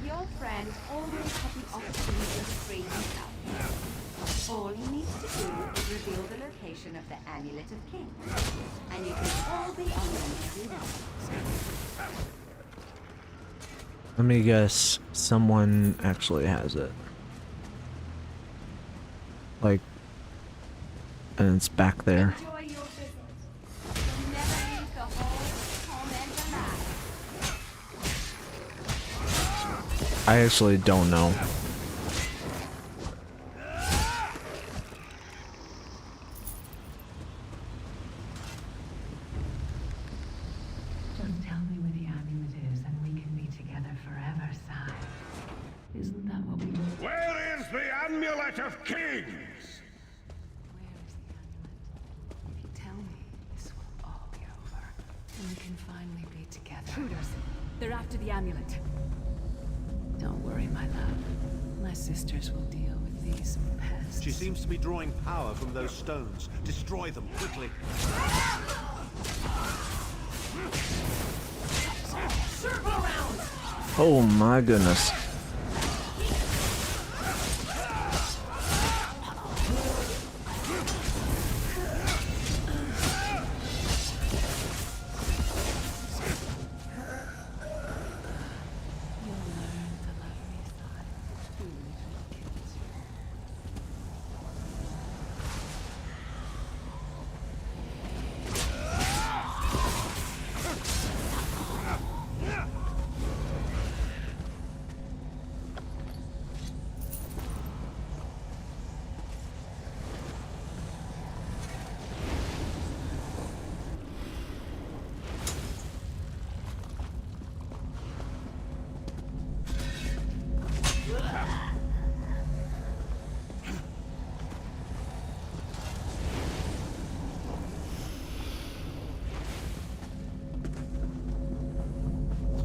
Your friend always had the opportunity to free himself. All he needs to do is reveal the location of the Amulet of Kings, and you can all be on them to do that. Let me guess, someone actually has it. Like, and it's back there. Enjoy your visit. You'll never leave the hall torment alive. I actually don't know. Just tell me where the amulet is and we can be together forever, Sai. Isn't that what we want? Where is the Amulet of Kings? Where is the amulet? If you tell me, this will all be over. And we can finally be together. Intruders! They're after the amulet. Don't worry, my love. My sisters will deal with these pests. She seems to be drawing power from those stones. Destroy them, quickly. Circle around! Oh my goodness. You'll learn to love me, Sai. Who literally kills you.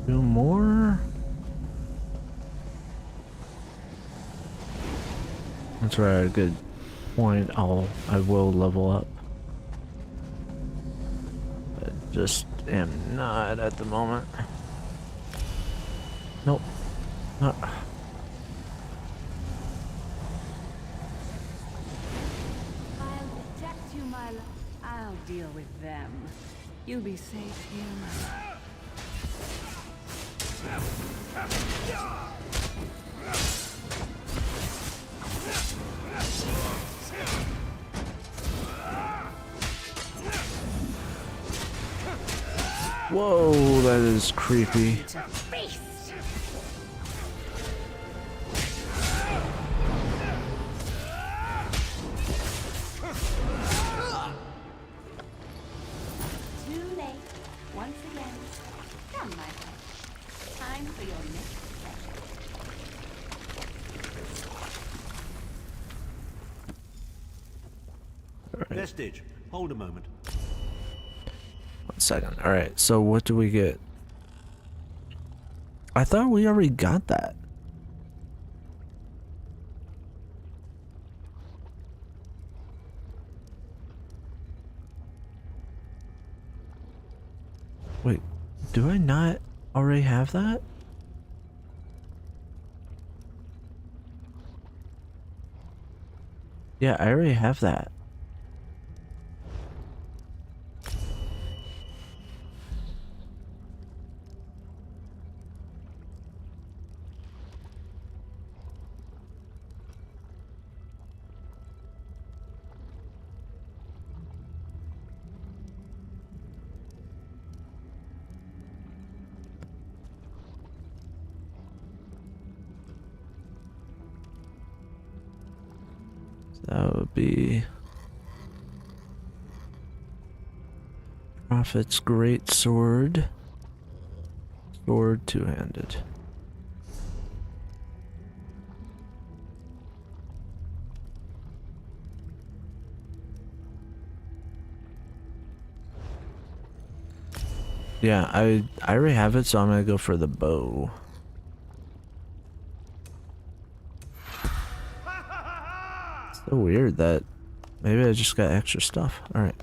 Two more? That's right, at a good point. I will level up. Just am not at the moment. Nope. Not. I'll protect you, my love. I'll deal with them. You'll be safe here, my love. Whoa, that is creepy. Too late. Once again. Come, my friend. Time for your next session. Vestige, hold a moment. 1 second. Alright, so what do we get? I thought we already got that. Wait, do I not already have that? Yeah, I already have that. That would be Prophet's Great Sword. Sword two-handed. Yeah, I already have it, so I'm gonna go for the bow. So weird that maybe I just got extra stuff. Alright.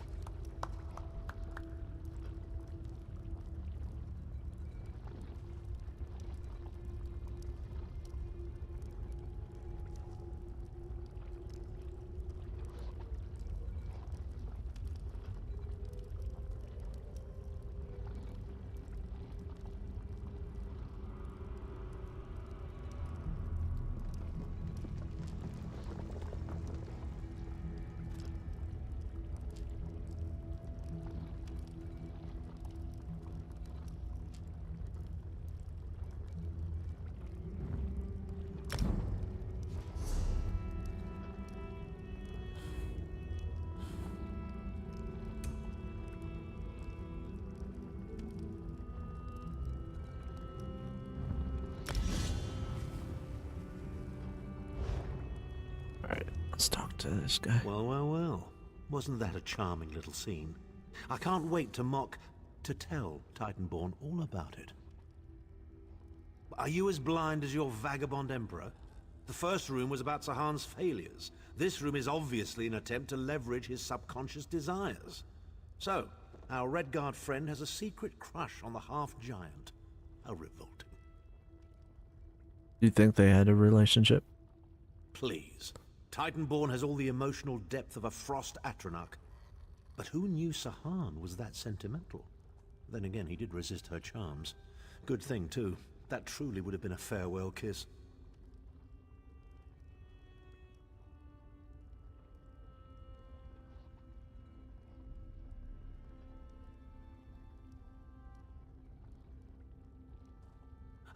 Let's talk to this guy. Well, well, well. Wasn't that a charming little scene? I can't wait to tell Titanborn all about it. Are you as blind as your vagabond emperor? The first room was about Sahan's failures. This room is obviously an attempt to leverage his subconscious desires. So, our Redguard friend has a secret crush on the half-giant. How revolting. Do you think they had a relationship? Please. Titanborn has all the emotional depth of a Frost Atronach. But who knew Sahan was that sentimental? Then again, he did resist her charms. Good thing, too. That truly would have been a farewell kiss.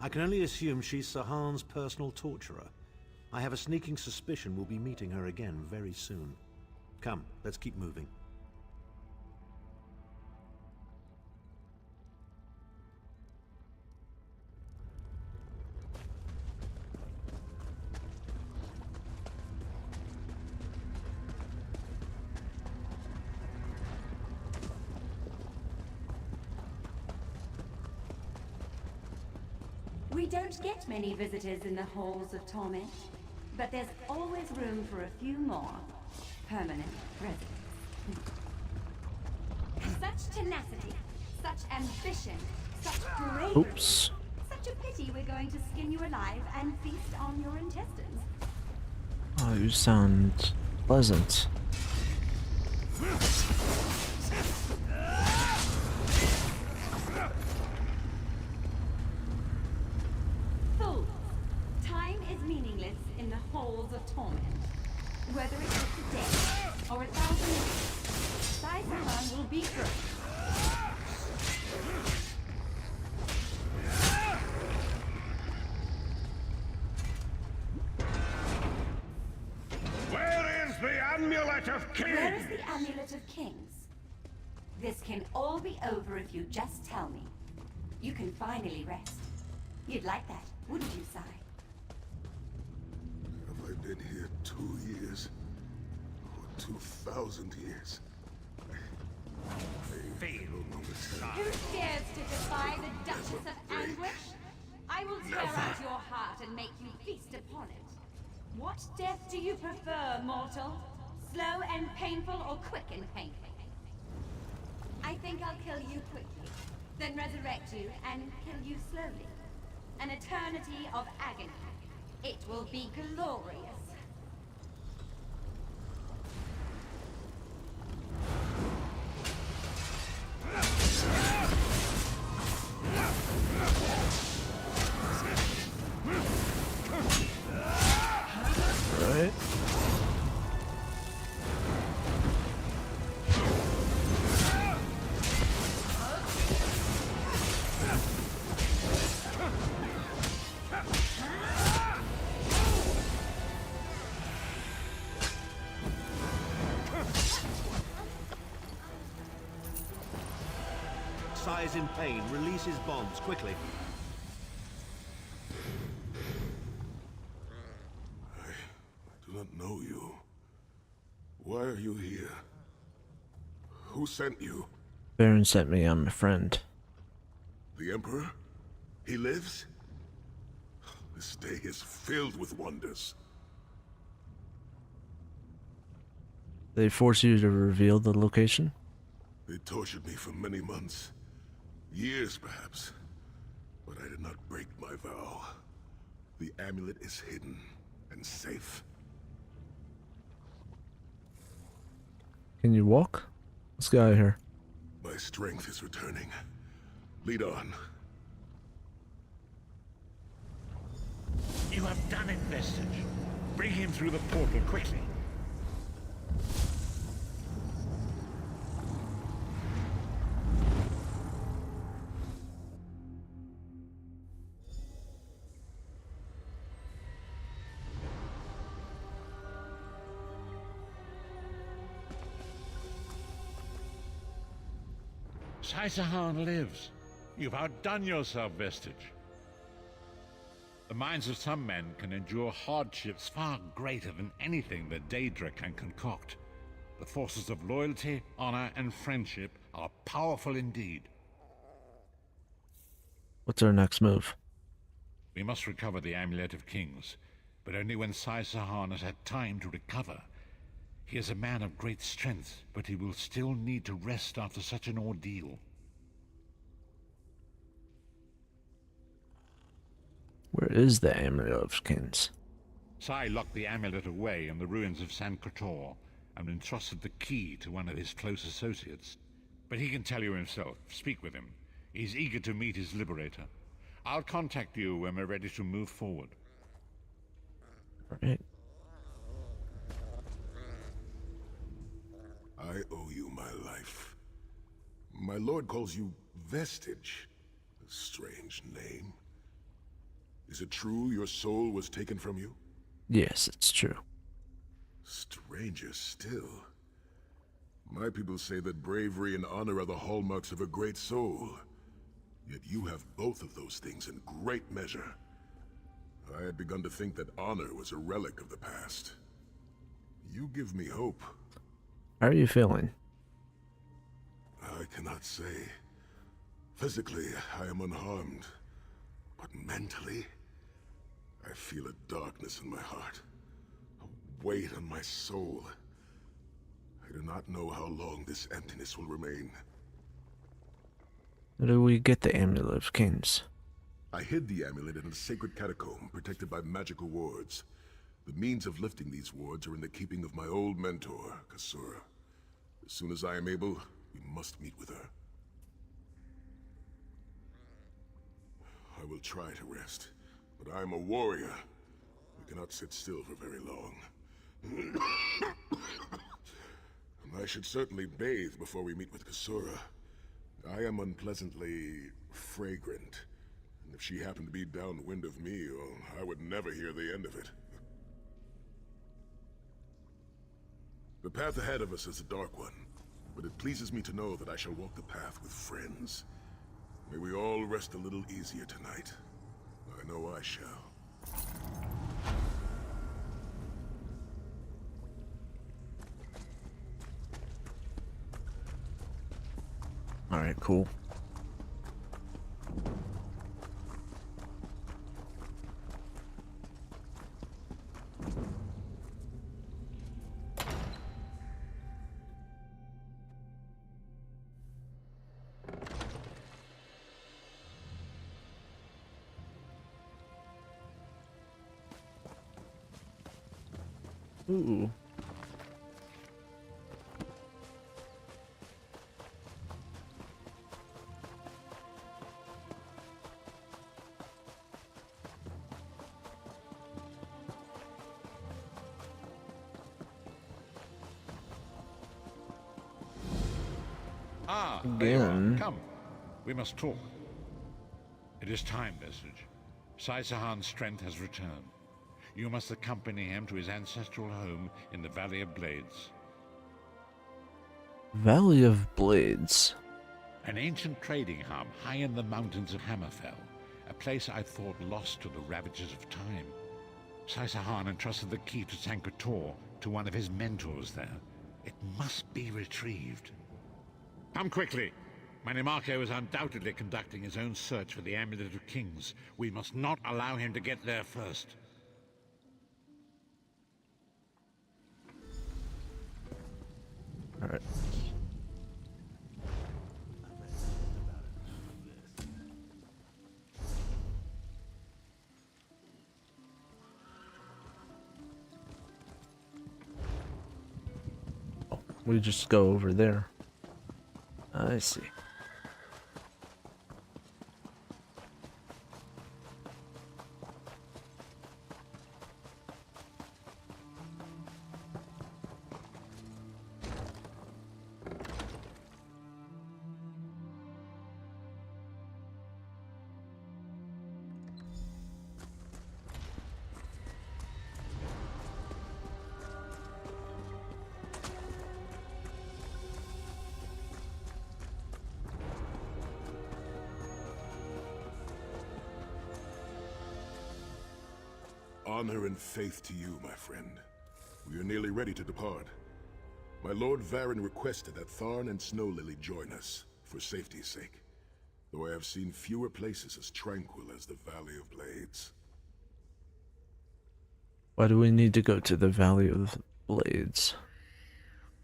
I can only assume she's Sahan's personal torturer. I have a sneaking suspicion we'll be meeting her again very soon. Come, let's keep moving. We don't get many visitors in the halls of torment, but there's always room for a few more permanent residents. Such tenacity, Such ambition, such bravery. Oops. Such a pity we're going to skin you alive and feast on your intestines. Oh, you sound pleasant. Fools! Time is meaningless in the halls of torment. Whether it takes a day or 1,000 years, Sai will be through. Where is the Amulet of Kings? Where is the Amulet of Kings? This can all be over if you just tell me. You can finally rest. You'd like that, wouldn't you, Sai? Have I been here 2 years? Or 2,000 years? Who dares to defy the Duchess of Anguish? I will tear out your heart and make you feast upon it. What death do you prefer, mortal? Slow and painful or quick and painful? I think I'll kill you quickly, then resurrect you and kill you slowly. An eternity of agony. It will be glorious. Right. Sai's in pain. Release his bonds, quickly. I do not know you. Why are you here? Who sent you? Baron sent me. I'm a friend. The Emperor? He lives? This day is filled with wonders. They force you to reveal the location? They tortured me for many months. Years, perhaps. But I did not break my vow. The amulet is hidden and safe. Can you walk? Let's get out of here. My strength is returning. Lead on. You have done it, Vestige. Bring him through the portal quickly. Sai lives. You've outdone yourself, Vestige. The minds of some men can endure hardships far greater than anything that Daedra can concoct. The forces of loyalty, honor, and friendship are powerful indeed. What's our next move? We must recover the Amulet of Kings, but only when Sai Sahan has had time to recover. He is a man of great strength, but he will still need to rest after such an ordeal. Where is the Amulet of Kings? Sai locked the amulet away in the ruins of San Kotor and entrusted the key to one of his close associates. But he can tell you himself. Speak with him. He's eager to meet his liberator. I'll contact you when we're ready to move forward. Right. I owe you my life. My lord calls you Vestige. A strange name. Is it true your soul was taken from you? Yes, it's true. Stranger still. My people say that bravery and honor are the hallmarks of a great soul. Yet you have both of those things in great measure. I had begun to think that honor was a relic of the past. You give me hope. How are you feeling? I cannot say. Physically, I am unharmed. But mentally, I feel a darkness in my heart. A weight on my soul. I do not know how long this emptiness will remain. How do we get the Amulet of Kings? I hid the amulet in a sacred catacomb protected by magical wards. The means of lifting these wards are in the keeping of my old mentor, Kasura. As soon as I am able, we must meet with her. I will try to rest, but I am a warrior. We cannot sit still for very long. I should certainly bathe before we meet with Kasura. I am unpleasantly fragrant, and if she happened to be downwind of me, well, I would never hear the end of it. The path ahead of us is a dark one, but it pleases me to know that I shall walk the path with friends. May we all rest a little easier tonight. I know I shall. Alright, cool. Ooh. Ah, there you are. Again. Come, we must talk. It is time, Vestige. Sai Sahan's strength has returned. You must accompany him to his ancestral home in the Valley of Blades. Valley of Blades. An ancient trading hub high in the mountains of Hammerfell. A place I thought lost to the ravages of time. Sai Sahan entrusted the key to Sankator to one of his mentors there. It must be retrieved. Come quickly! My Nimarcho is undoubtedly conducting his own search for the Amulet of Kings. We must not allow him to get there first. Alright. Oh, we just go over there. I see. Honor and faith to you, my friend. We are nearly ready to depart. My Lord Varen requested that Tharn and Snow Lily join us, for safety's sake. Though I have seen fewer places as tranquil as the Valley of Blades. Why do we need to go to the Valley of Blades?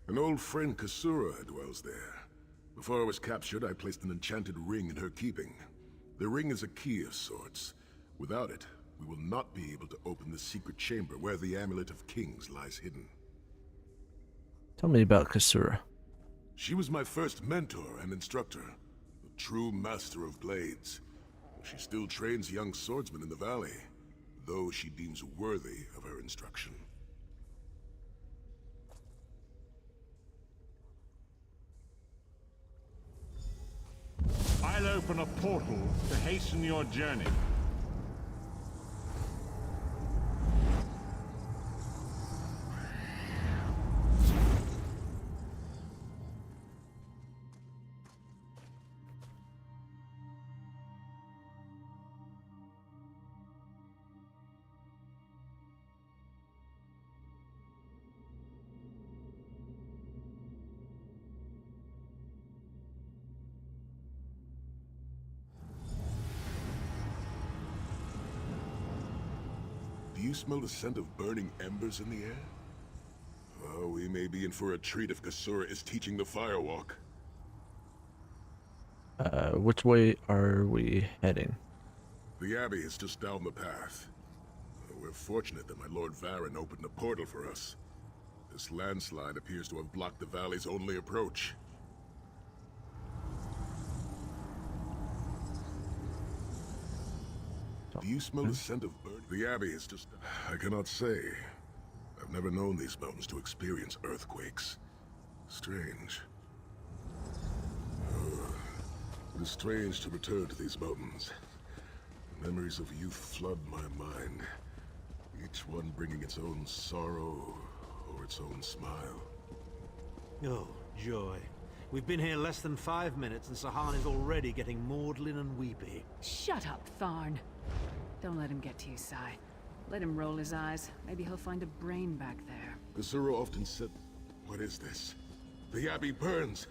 An old friend, Kasura, dwells there. Before I was captured, I placed an enchanted ring in her keeping. The ring is a key of sorts. Without it, we will not be able to open the secret chamber where the Amulet of Kings lies hidden. Tell me about Kasura. She was my first mentor and instructor, a true master of blades. She still trains young swordsmen in the valley, though she deems worthy of her instruction. I'll open a portal to hasten your journey. Do you smell the scent of burning embers in the air? Oh, we may be in for a treat if Kasura is teaching the firewalk. Which way are we heading? The Abbey is just down the path. We're fortunate that my Lord Varen opened a portal for us. This landslide appears to have blocked the valley's only approach. Do you smell the scent of burning? The Abbey is just... I cannot say. I've never known these mountains to experience earthquakes. Strange. It is strange to return to these mountains. Memories of youth flood my mind. Each one bringing its own sorrow or its own smile. Oh, joy. We've been here less than 5 minutes and Sahan is already getting maudlin and weepy. Shut up, Tharn. Don't let him get to you, Sai. Let him roll his eyes. Maybe he'll find a brain back there. Kasura often said... What is this? The Abbey burns!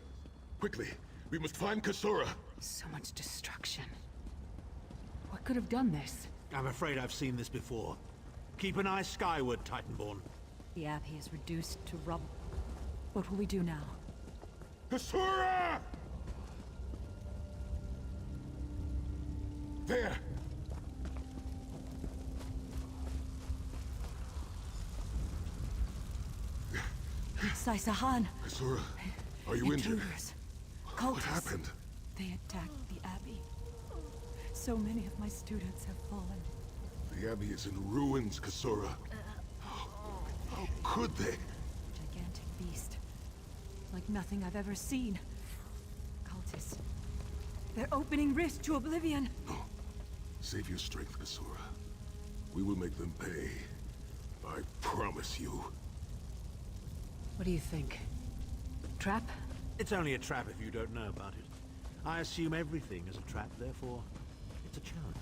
Quickly, we must find Kasura! So much destruction. What could have done this? I'm afraid I've seen this before. Keep an eye skyward, Titanborn. The Abbey is reduced to rubble. What will we do now? Kasura! There! Sai Sahan. Kasura, are you injured? Intruders. What Cultists. happened? They attacked the Abbey. So many of my students have fallen. The Abbey is in ruins, Kasura. How could they? Gigantic beast. Like nothing I've ever seen. Cultists. They're opening rifts to oblivion. No. Save your strength, Kasura. We will make them pay. I promise you. What do you think? Trap? It's only a trap if you don't know about it. I assume everything is a trap, therefore it's a challenge.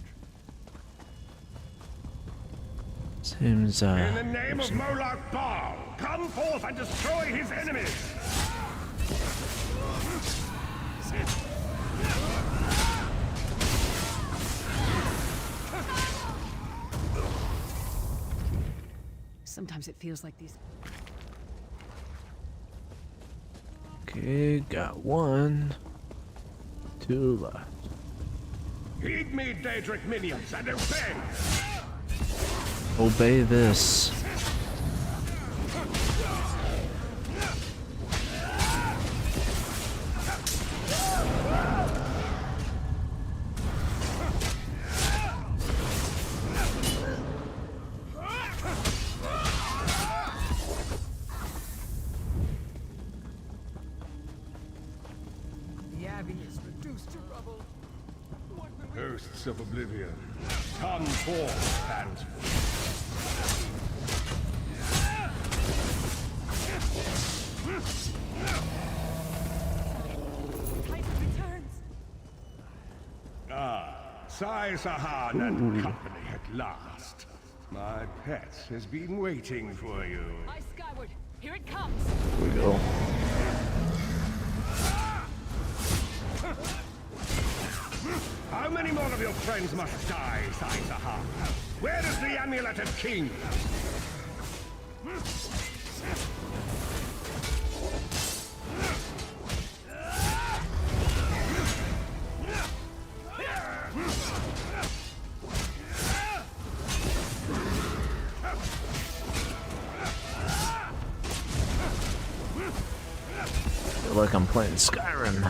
Seems, In the name of Molak Baal, come forth and destroy his enemies! Sometimes it feels like these... Okay, got 1. 2 left. Heed me, Daedric minions, and obey! Obey this. The Abbey is reduced to rubble. Hosts of oblivion, come forth and... Sai Sahan and company at last. My pet has been waiting for you. Eye skyward! Here it comes! Here we go. How many more of your friends must die, Sai Sahan? Where is the amulet of King? Feel like I'm playing Skyrim.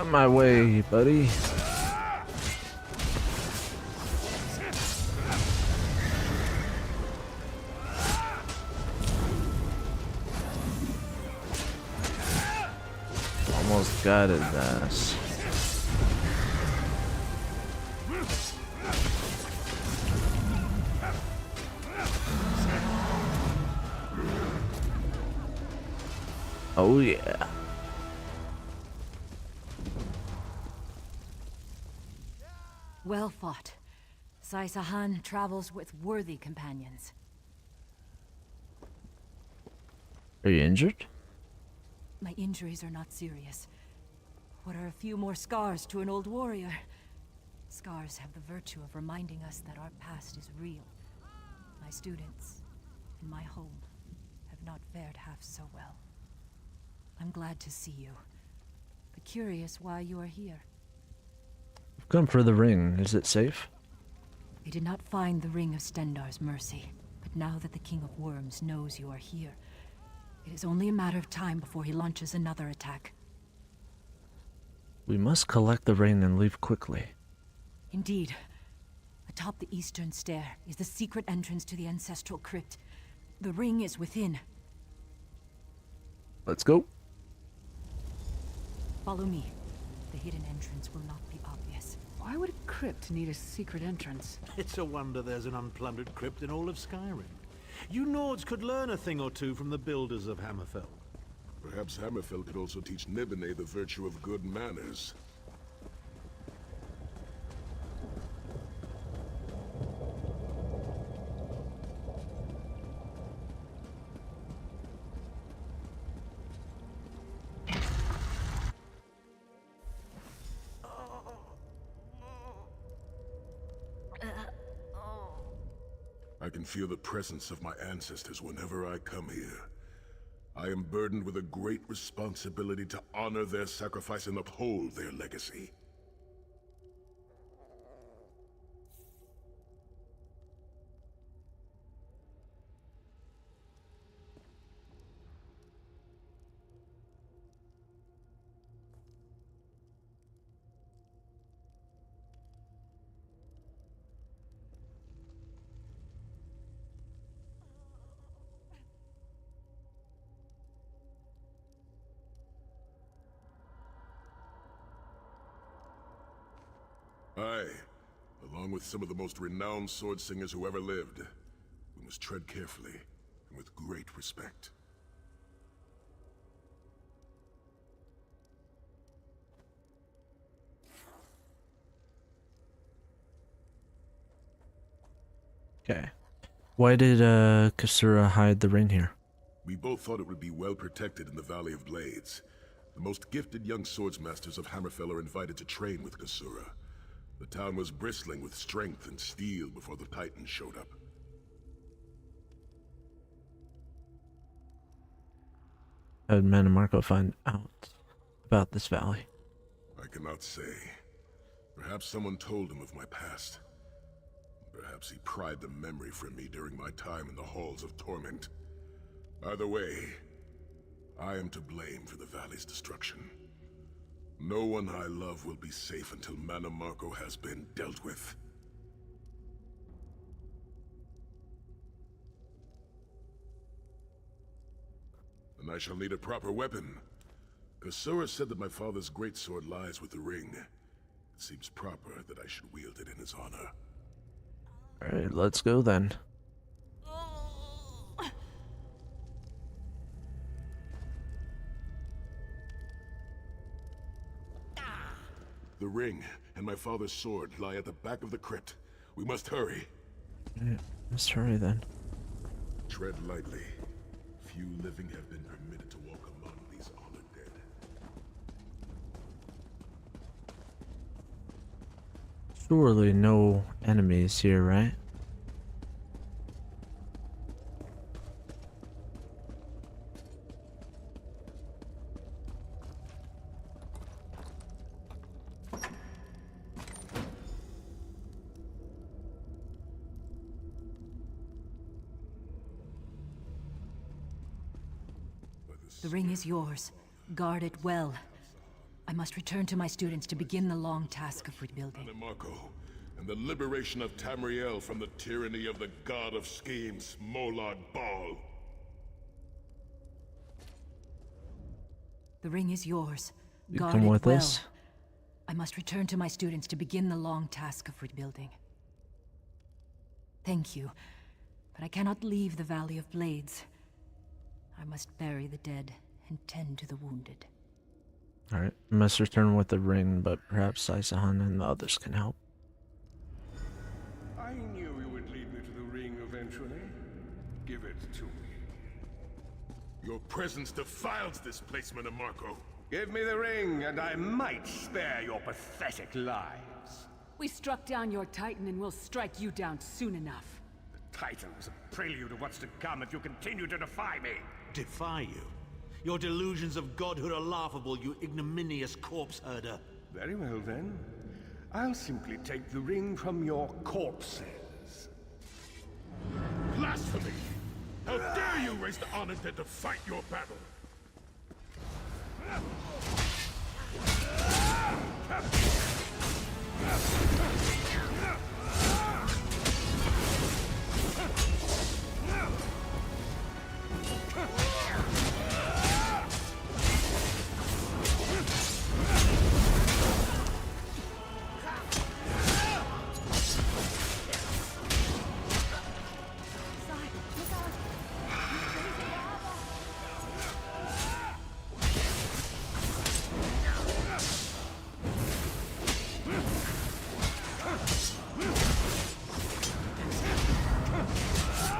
Out of my way, buddy. Almost got his ass. Oh yeah. Well fought. Sai-Sahan travels with worthy companions. Are you injured? My injuries are not serious. What are a few more scars to an old warrior? Scars have the virtue of reminding us that our past is real. My students, and my home, have not fared half so well. I'm glad to see you, but curious why you are here. I've come for the ring. Is it safe? I did not find the Ring of Stendarr's mercy, but now that the King of Worms knows you are here, it is only a matter of time before he launches another attack. We must collect the ring and leave quickly. Indeed. Atop the eastern stair is the secret entrance to the ancestral crypt. The ring is within. Let's go. Follow me. The hidden entrance will not be obvious. Why would a crypt need a secret entrance? It's a wonder there's an unplundered crypt in all of Skyrim. You Nords could learn a thing or two from the builders of Hammerfell. Perhaps Hammerfell could also teach Nibene the virtue of good manners. I can feel the presence of my ancestors whenever I come here. I am burdened with a great responsibility to honor their sacrifice and uphold their legacy. I, along with some of the most renowned sword singers who ever lived, we must tread carefully and with great respect. Okay. Why did Kasura hide the ring here? We both thought it would be well protected in the Valley of Blades. The most gifted young swordsmasters of Hammerfell are invited to train with Kasura. The town was bristling with strength and steel before the Titans showed up. How did Manamarco find out about this valley? I cannot say. Perhaps someone told him of my past. Perhaps he pried the memory from me during my time in the Halls of Torment. Either way, I am to blame for the valley's destruction. No one I love will be safe until Manamarco has been dealt with. And I shall need a proper weapon. Kasura said that my father's greatsword lies with the ring. It seems proper that I should wield it in his honor. Alright, let's go then. The ring and my father's sword lie at the back of the crypt. We must hurry. Yeah, let's hurry then. Tread lightly. Few living have been permitted to walk among these honored dead. Surely no enemies here, right? The ring is yours. Guard it well. I must return to my students to begin the long task of rebuilding. Marco, and the liberation of Tamriel from the tyranny of the god of schemes, Molad Bal. The ring is yours. You Guard come it with well. us? I must return to my students to begin the long task of rebuilding. Thank you, but I cannot leave the Valley of Blades. I must bury the dead and tend to the wounded. Alright, I must return with the ring, but perhaps Saisahan and the others can help. I knew you would lead me to the ring eventually. Give it to me. Your presence defiles this place, Marco. Give me the ring, and I might spare your pathetic lives. We struck down your Titan and we'll strike you down soon enough. The Titan is a prelude of what's to come if you continue to defy me. Defy you? Your delusions of godhood are laughable, you ignominious corpse herder. Very well then. I'll simply take the ring from your corpses. Blasphemy! How dare you raise the honor dead to fight your battle?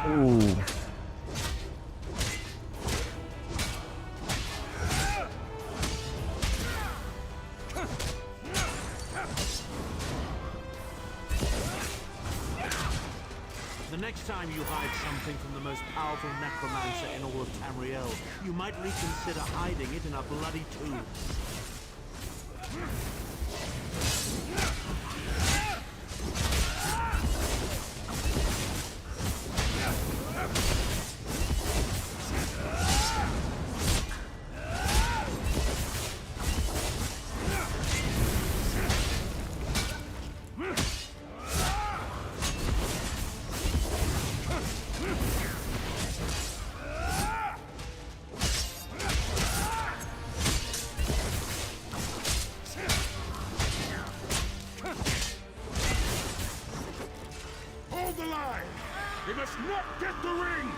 Ooh. The next time you hide something from the most powerful necromancer in all of Tamriel, you might reconsider hiding it in a bloody tomb. Hold the line! He must not get the ring!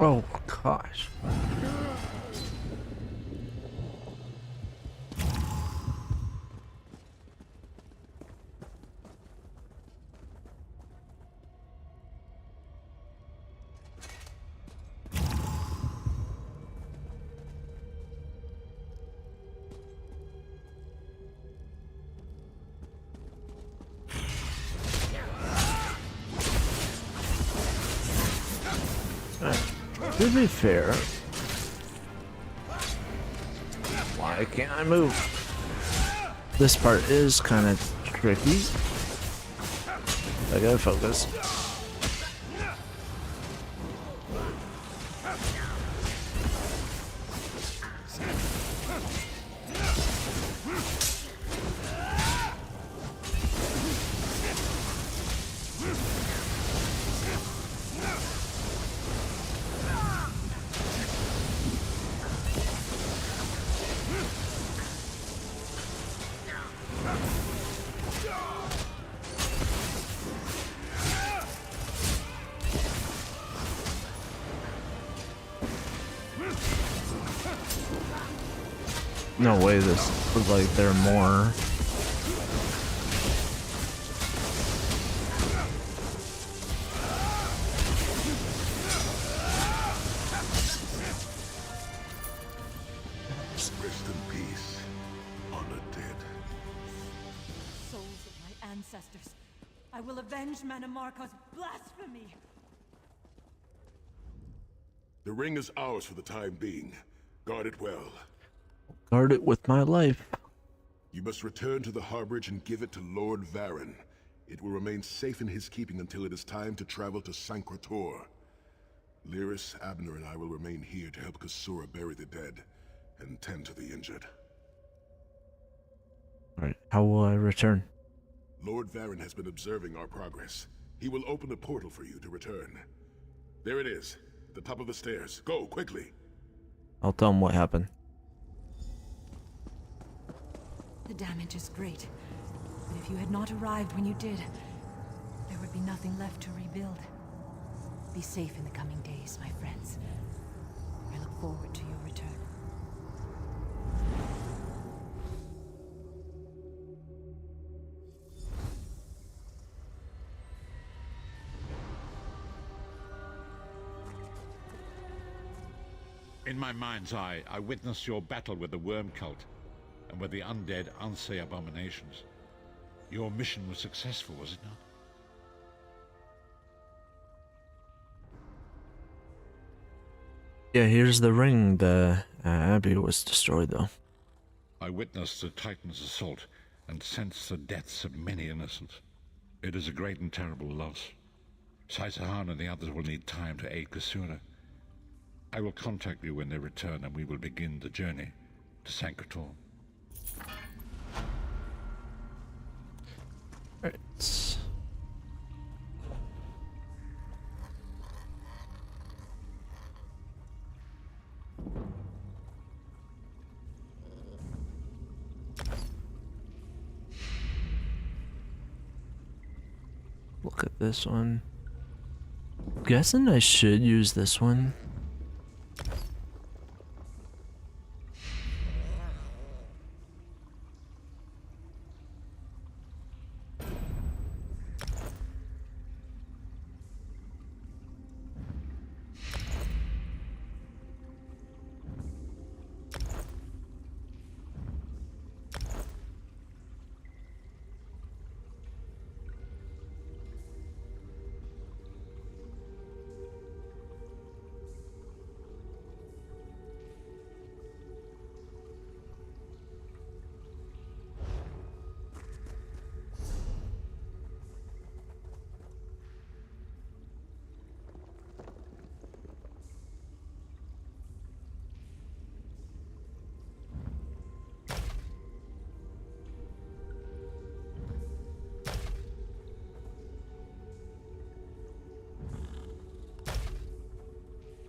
Oh gosh. To be fair, why can't I move? This part is kind of tricky. I gotta focus. No way this looks like there are more. Rest in peace, honor dead. Souls of my ancestors, I will avenge avenge Manamarco's blasphemy! The ring is ours for the time being. Guard it well. Guard it with my life. You must return to the harborage and give it to Lord Varen. It will remain safe in his keeping until it is time to travel to Sancrator. Lyris, Abner, and I will remain here to help Kasura bury the dead and tend to the injured. Alright, how will I return? Lord Varen has been observing our progress. He will open a portal for you to return. There it is, at the top of the stairs. Go, quickly! I'll tell him what happened. The damage is great, but if you had not arrived when you did, there would be nothing left to rebuild. Be safe in the coming days, my friends. I look forward to your return. In my mind's eye, I witnessed your battle with the worm cult and with the undead Unsay abominations. Your mission was successful, was it not? Yeah, here's the ring. The Abbey was destroyed, though. I witnessed the Titan's assault and sensed the deaths of many innocents. It is a great and terrible loss. Saisahan and the others will need time to aid Kasura. I will contact you when they return and we will begin the journey to Sancrator. Alright. Look at this one. Guessing I should use this one.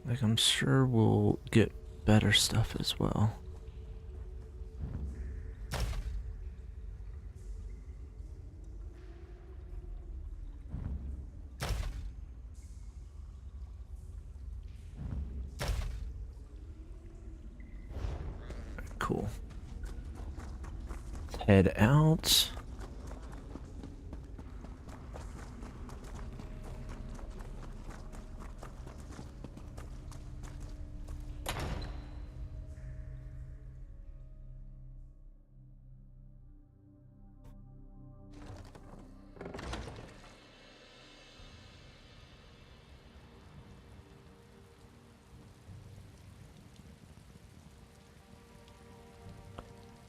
Like, I'm sure we'll get better stuff as well. Cool. Let's head out.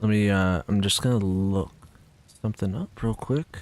Let me, I'm just gonna look something up real quick.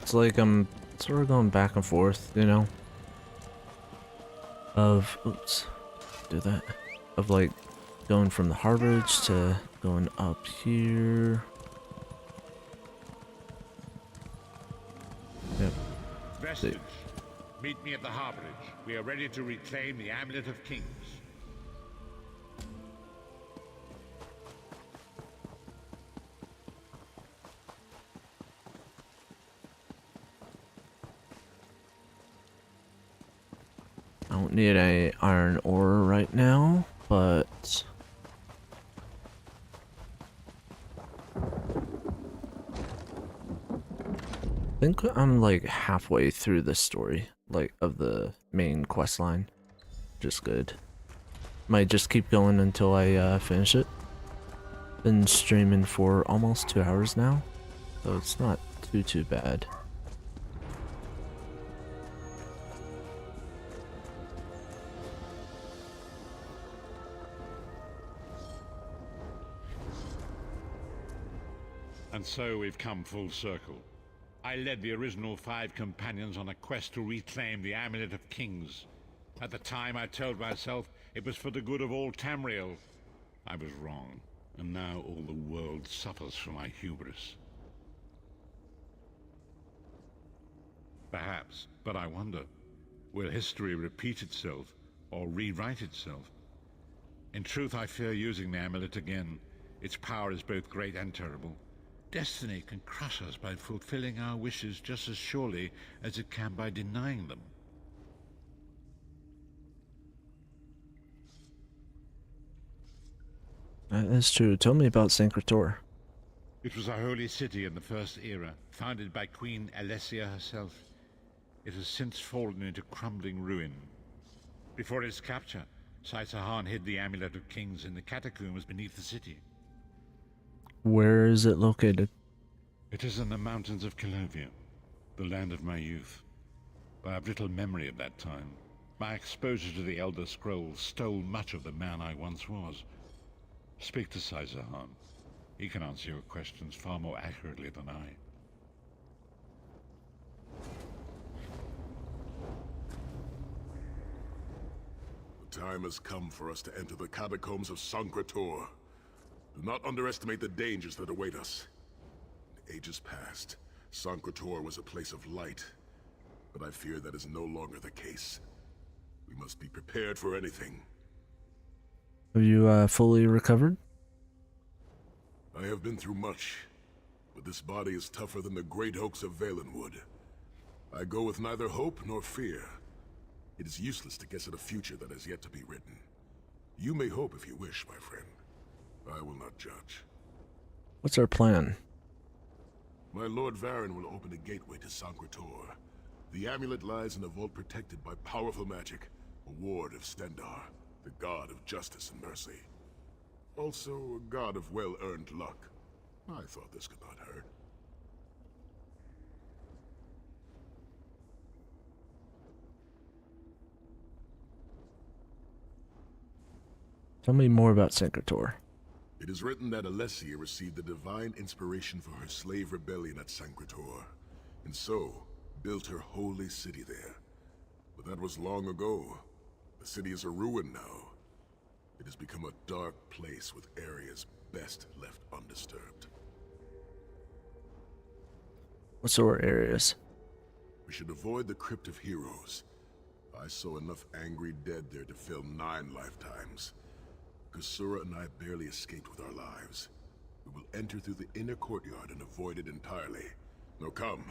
It's like I'm sort of going back and forth, you know, of, oops, do that, of like going from the harborage to going up here. Yep. Vestige, meet me at the harborage. We are ready to reclaim the Amulet of Kings. I don't need a iron ore right now. but I think I'm like halfway through the story, like of the main quest line. Just good. Might just keep going until I finish it. Been streaming for almost 2 hours now, so it's not too bad. And so we've come full circle. I led the original 5 companions on a quest to reclaim the Amulet of Kings. At the time, I told myself it was for the good of all Tamriel. I was wrong, and now all the world suffers from my hubris. Perhaps, but I wonder, will history repeat itself, or rewrite itself? In truth, I fear using the amulet again. Its power is both great and terrible. Destiny can crush us by fulfilling our wishes just as surely as it can by denying them. That is true. Tell me about Sancretor. It was a holy city in the First Era, founded by Queen Alessia herself. It has since fallen into crumbling ruin. Before its capture, Sahan hid the Amulet of Kings in the catacombs beneath the city. Where is it located? It is in the mountains of Kilovia, the land of my youth. I have little memory of that time. My exposure to the Elder Scrolls stole much of the man I once was. Speak to Sahan. He can answer your questions far more accurately than I. The time has come for us to enter the catacombs of Sancretor. Do not underestimate the dangers that await us. In ages past, Sancretor was a place of light, but I fear that is no longer the case. We must be prepared for anything. Have you fully recovered? I have been through much, but this body is tougher than the great oaks of Valenwood. I go with neither hope nor fear. It is useless to guess at a future that has yet to be written. You may hope if you wish, my friend. I will not judge. What's our plan? My Lord Varen will open a gateway to Sancretor. The amulet lies in a vault protected by powerful magic, a ward of Stendarr, the god of justice and mercy. Also, a god of well-earned luck. I thought this could not hurt. Tell me more about Sancretor. It is written that Alessia received the divine inspiration for her slave rebellion at Sancretor, and so built her holy city there. But that was long ago. The city is a ruin now. It has become a dark place with areas best left undisturbed. What sort of areas? We should avoid the Crypt of Heroes. I saw enough angry dead there to fill 9 lifetimes. Kasura and I barely escaped with our lives. We will enter through the inner courtyard and avoid it entirely. Now come.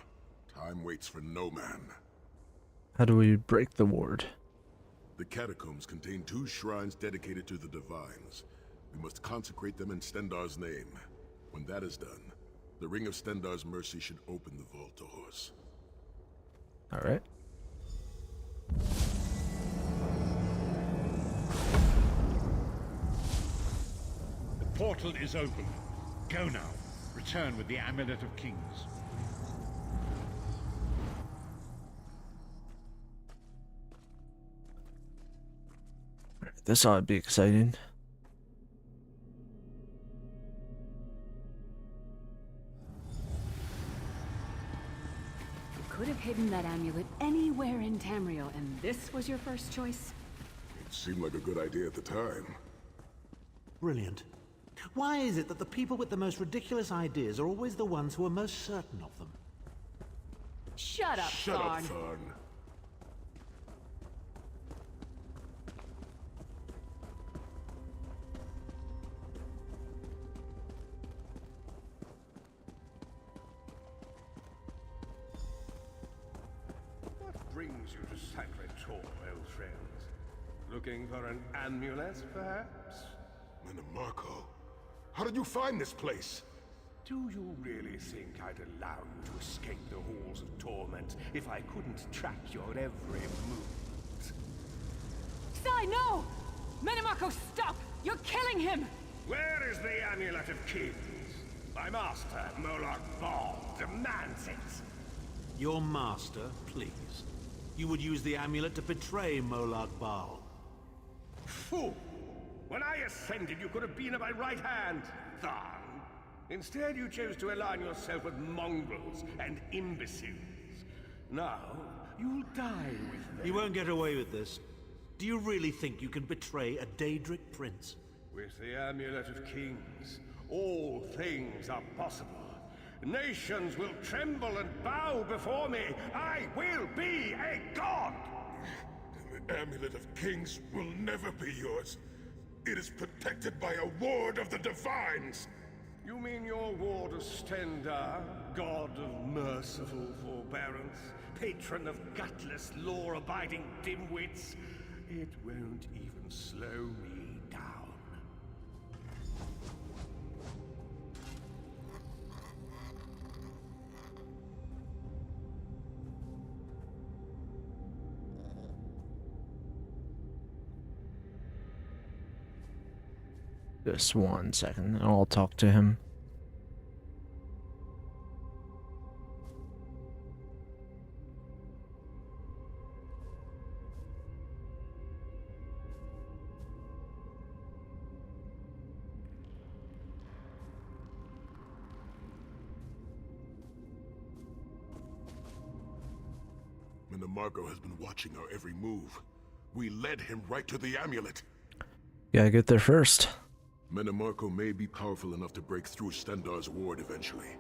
Time waits for no man. How do we break the ward? The catacombs contain 2 shrines dedicated to the divines. We must consecrate them in Stendarr's name. When that is done, the Ring of Stendarr's mercy should open the vault doors. Alright. The portal is open. Go now. Return with the Amulet of Kings. This ought to be exciting. You could have hidden that amulet anywhere in Tamriel, and this was your first choice? It seemed like a good idea at the time. Brilliant. Why is it that the people with the most ridiculous ideas are always the ones who are most certain of them? Shut up, Shut up, Tharn. Tharn. What brings you to Sancretor, old friends? Looking for an amulet, perhaps? Minimarco, how did you find this place? Do you really think I'd allow you to escape the halls of torment if I couldn't track your every move? Sai, no! Menimarco, stop! You're killing him! Where is the Amulet of Kings? My master, Molag Bal, demands it. Your master, please. You would use the amulet to betray Molag Bal. Fool! When I ascended, you could have been at my right hand, Tharn. Instead, you chose to align yourself with mongrels and imbeciles. Now, you'll die with them. You won't get away with this. Do you really think you can betray a Daedric prince? With the Amulet of Kings, all things are possible. Nations will tremble and bow before me. I will be a god! The Amulet of Kings will never be yours. It is protected by a ward of the Divines. You mean your ward of Stendar, god of merciful forbearance, patron of gutless, law-abiding dimwits? It won't even slow me down. Just 1 second, and I'll talk to him. Minimarco has been watching our every move. We led him right to the amulet. Gotta get there first. Minimarco may be powerful enough to break through Stendar's ward eventually.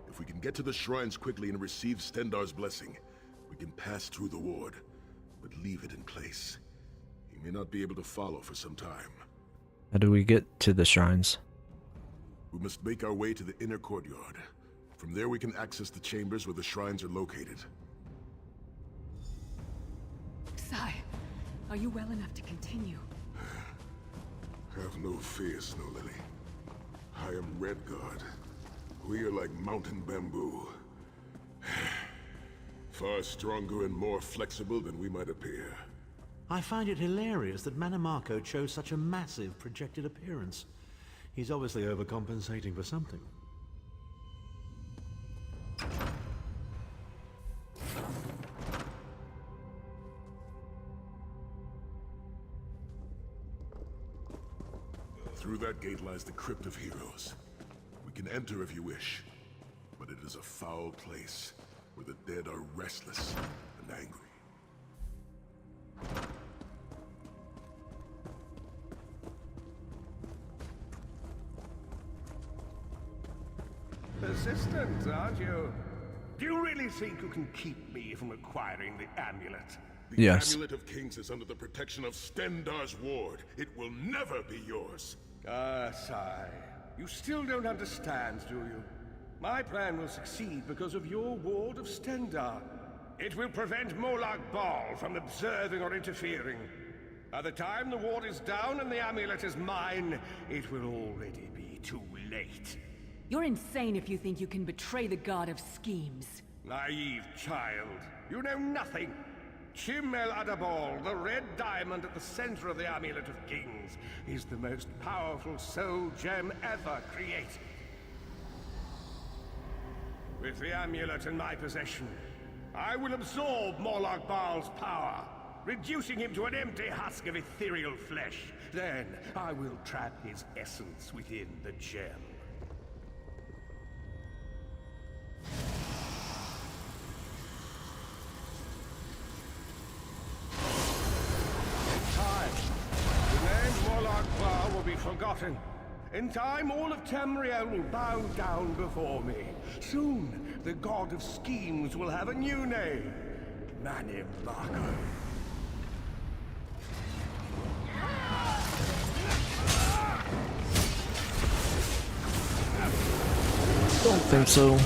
If we can get to the shrines quickly and receive Stendar's blessing, we can pass through the ward, but leave it in place. He may not be able to follow for some time. How do we get to the shrines? We must make our way to the inner courtyard. From there we can access the chambers where the shrines are located. Sai, are you well enough to continue? Have no fear, Snow Lily. I am Redguard. We are like mountain bamboo. Far stronger and more flexible than we might appear. I find it hilarious that Minimarco chose such a massive projected appearance. He's obviously overcompensating for something. Through that gate lies the Crypt of Heroes. We can enter if you wish, but it is a foul place where the dead are restless and angry. Persistent, aren't you? Do you really think you can keep me from acquiring the amulet? The Yes. Amulet of Kings is under the protection of Stendar's ward. It will never be yours. Ah, Sai. You still don't understand, do you? My plan will succeed because of your ward of Stendar. It will prevent Molag Bal from observing or interfering. By the time the ward is down and the amulet is mine, it will already be too late. You're insane if you think you can betray the god of schemes. Naive child. You know nothing. Chim El Adabal, the red diamond at the center of the Amulet of Kings, is the most powerful soul gem ever created. With the amulet in my possession, I will absorb Molag Bal's power, reducing him to an empty husk of ethereal flesh. Then I will trap his essence within the gem. Will be forgotten. In time, all of Tamriel will bow down before me. Soon, the god of schemes will have a new name. Minimarco. Don't think so.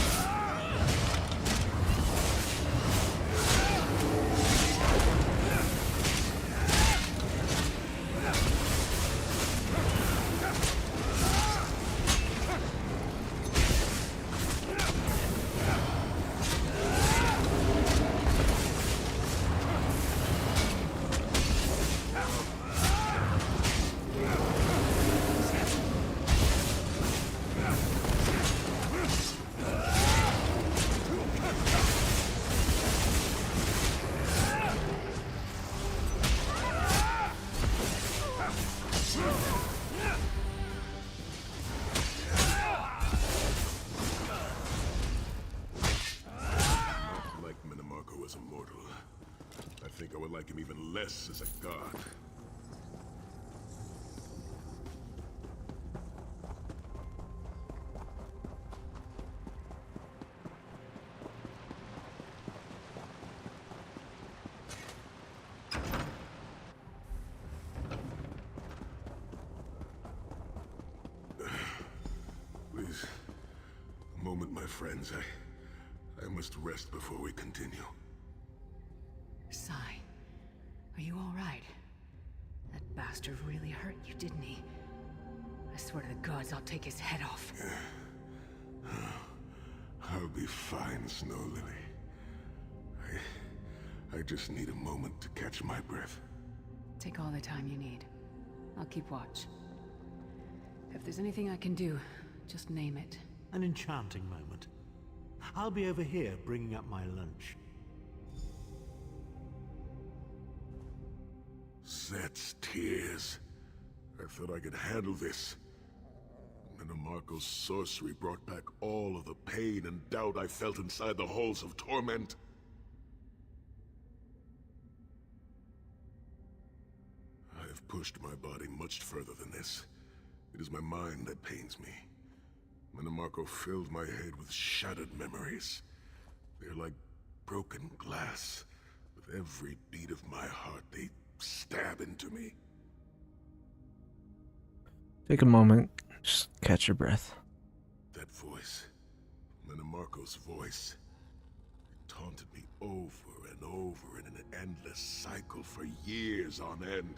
possess as a god. Please, a moment, my friends. I must rest before we continue. Sai, are you all right? That bastard really hurt you, didn't he? I swear to the gods, I'll take his head off. I'll be fine, Snow Lily. I just need a moment to catch my breath. Take all the time you need. I'll keep watch. If there's anything I can do, just name it. An enchanting moment. I'll be over here bringing up my lunch. Set's tears. I thought I could handle this. Minimarco's sorcery brought back all of the pain and doubt I felt inside the halls of torment. I have pushed my body much further than this. It is my mind that pains me. Minimarco filled my head with shattered memories. They're like broken glass. With every beat of my heart, they stab into me. Take a moment, just catch your breath. That voice, Minimarco's voice, it taunted me over and over in an endless cycle for years on end.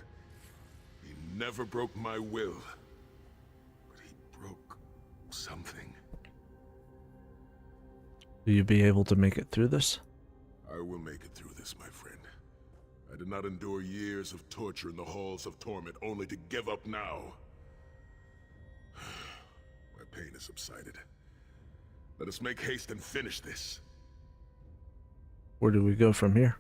He never broke my will, but he broke something. Will you be able to make it through this? I will make it through this, my friend. I did not endure years of torture in the halls of torment only to give up now. My pain has subsided. Let us make haste and finish this. Where do we go from here?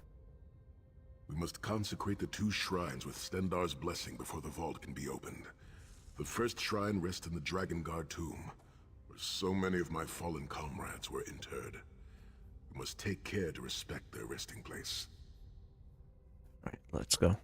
We must consecrate the 2 shrines with Stendarr's blessing before the vault can be opened. The first shrine rests in the Dragon Guard tomb, where so many of my fallen comrades were interred. We must take care to respect their resting place. Alright, let's go.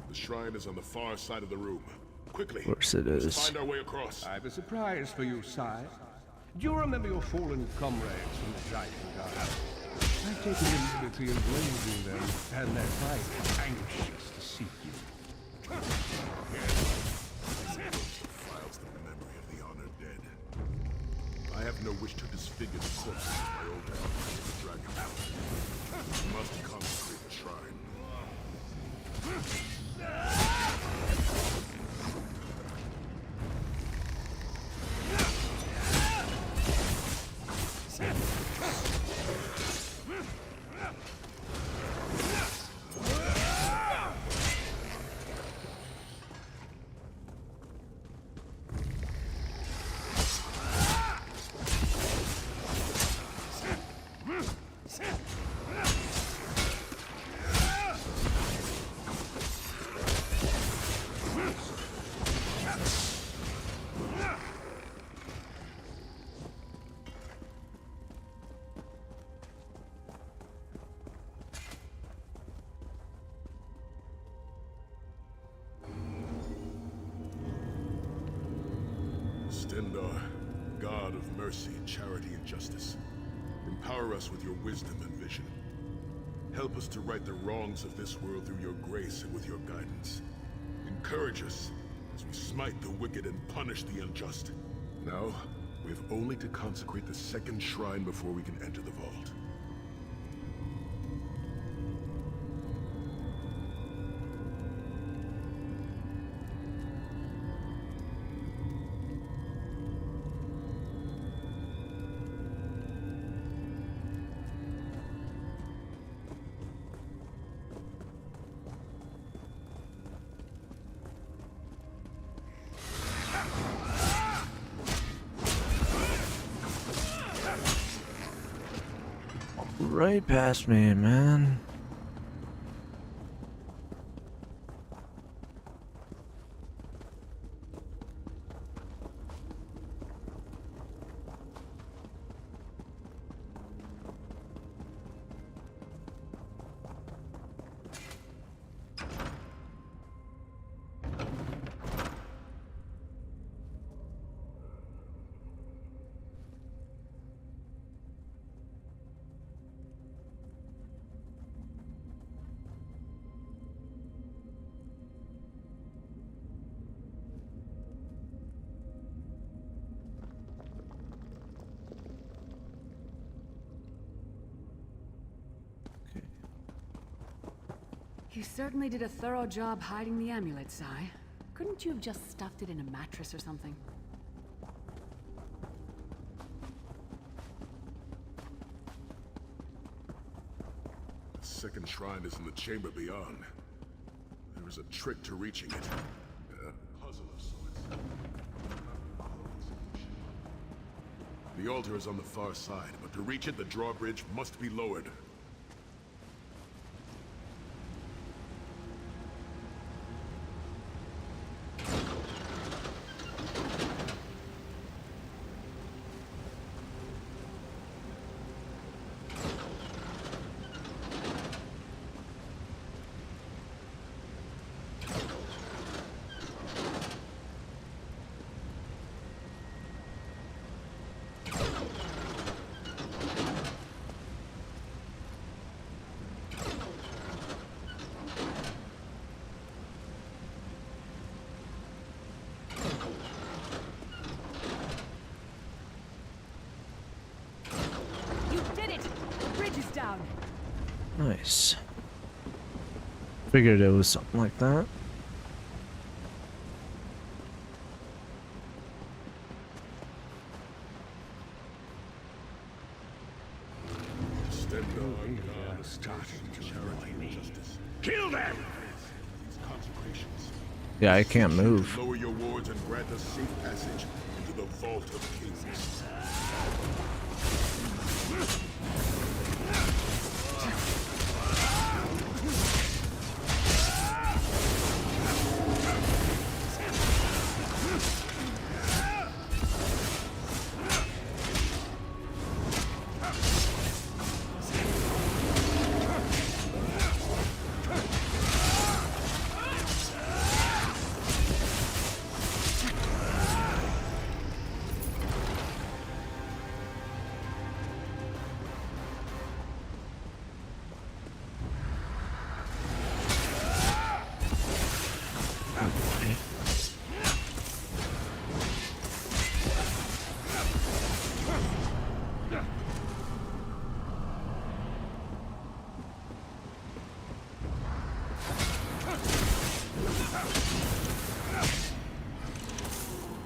The shrine is on the far side of the room. Quickly, Of course it let's is. find our way across. I have a surprise for you, Sai. Do you remember your fallen comrades from the Dragon Guard? I've taken the liberty of raising them, and they're quite anxious to see you. Files the memory of the honored dead. I have no wish to disfigure the corpses of my old allies of the Dragon Guard. We must consecrate the shrine. Stendarr, God of mercy, charity, and justice, empower us with your wisdom and vision. Help us to right the wrongs of this world through your grace and with your guidance. Encourage us as we smite the wicked and punish the unjust. Now, we have only to consecrate the second shrine before we can enter the vault. right past me, man. You certainly did a thorough job hiding the amulet, Sai. Couldn't you have just stuffed it in a mattress or something? The second shrine is in the chamber beyond. There is a trick to reaching it. A puzzle of sorts. The altar is on the far side, but to reach it, the drawbridge must be lowered. Down. Nice. Figured it was something like that. Kill them! Yeah, I can't move. Lower your wards and grant us safe passage into the Vault of Kings.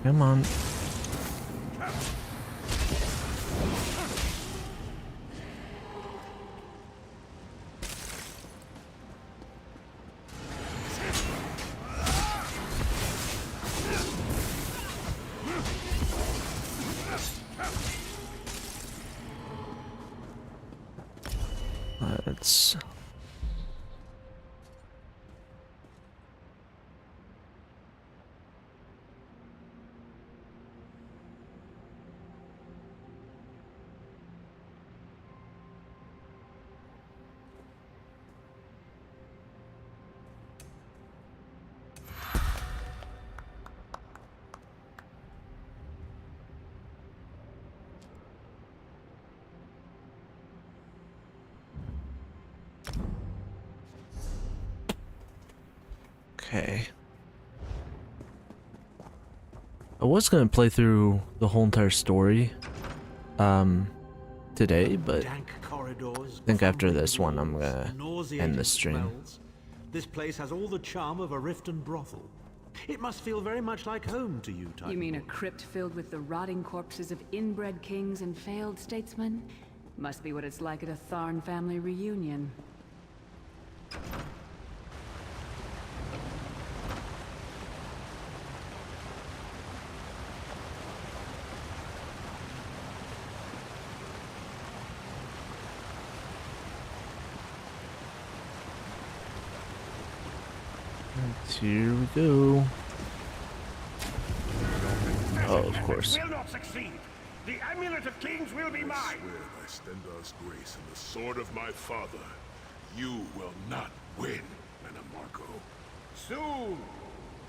Come on. Let's... Okay. I was gonna play through the whole entire story today, but Dank corridors, I think after this one crumbling I'm walls, gonna nauseating end the stream. smells. This place has all the charm of a Riften brothel. It must feel very much like home to you, Titanborn. You mean a crypt filled with the rotting corpses of inbred kings and failed statesmen? Must be what it's like at a Tharn family reunion. Here we go. Oh, of course. Will not succeed. The Amulet of Kings will be I mine. swear by Stendar's grace and the sword of my father, you will not win, Anamarco. Soon,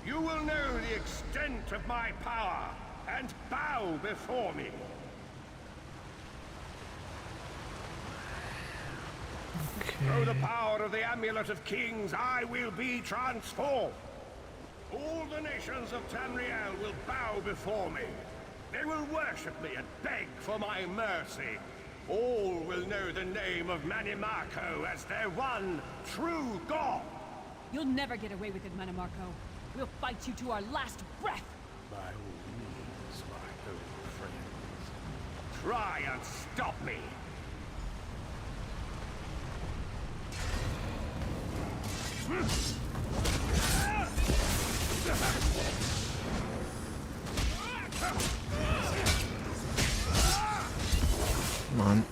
you will know the extent of my power and bow before me. Through the power of the Amulet of Kings, I will be transformed. All the nations of Tamriel will bow before me. They will worship me and beg for my mercy. All will know the name of Manimarco as their one true god. You'll never get away with it, Manimarco. We'll fight you to our last breath. By all means, my old friends. Try and stop me. Come on.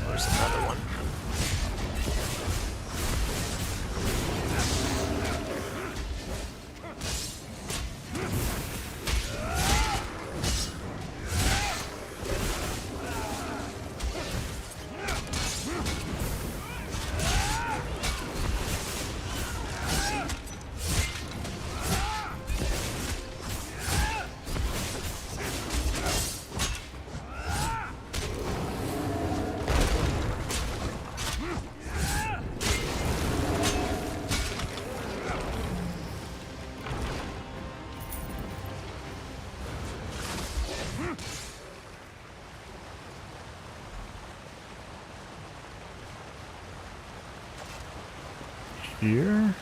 Where's another one? Here?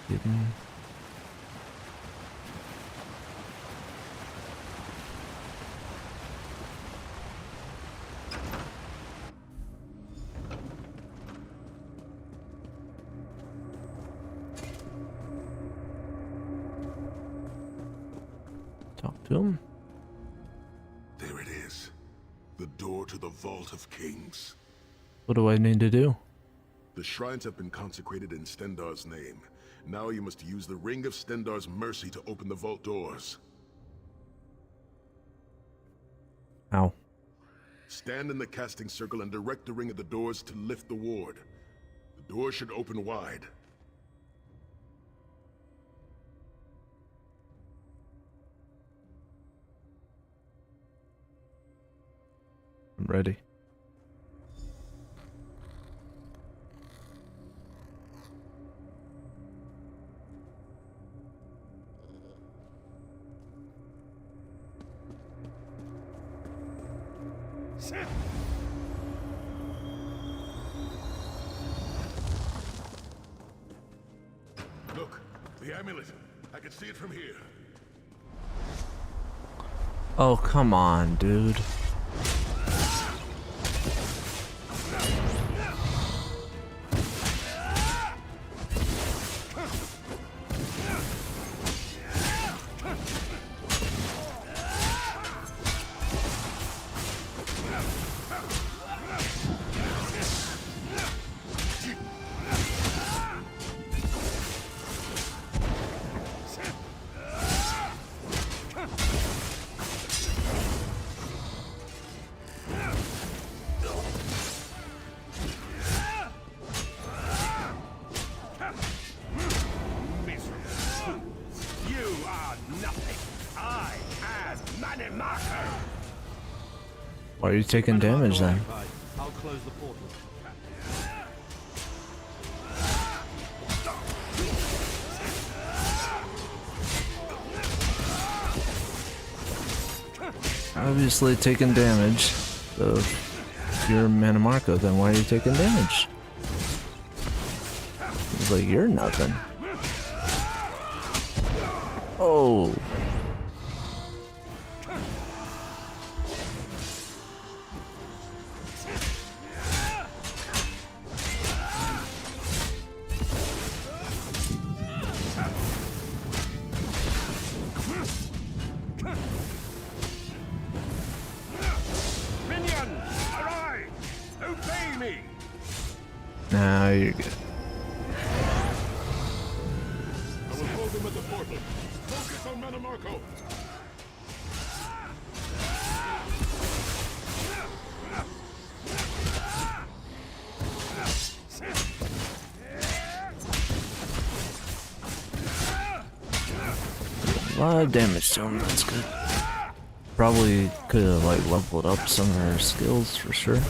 Hidden. Talk to him. There it is. The door to the Vault of Kings. What do I need to do? The shrines have been consecrated in Stendar's name. Now you must use the Ring of Stendar's mercy to open the vault doors. Ow. Stand in the casting circle and direct the ring at the doors to lift the ward. The door should open wide. I'm ready. Look, the amulet. I can see it from here. Oh, come on, dude. Why are you taking damage then? I'll close the portal. obviously taking damage. So if you're Manamarco, then why are you taking damage? It's like you're nothing. Oh. Minion, arise! Obey me! Now you're good. I will hold them at the portal. Focus on Manamarco. A lot of damage to him, that's good. Probably could have like leveled up some of her skills for sure.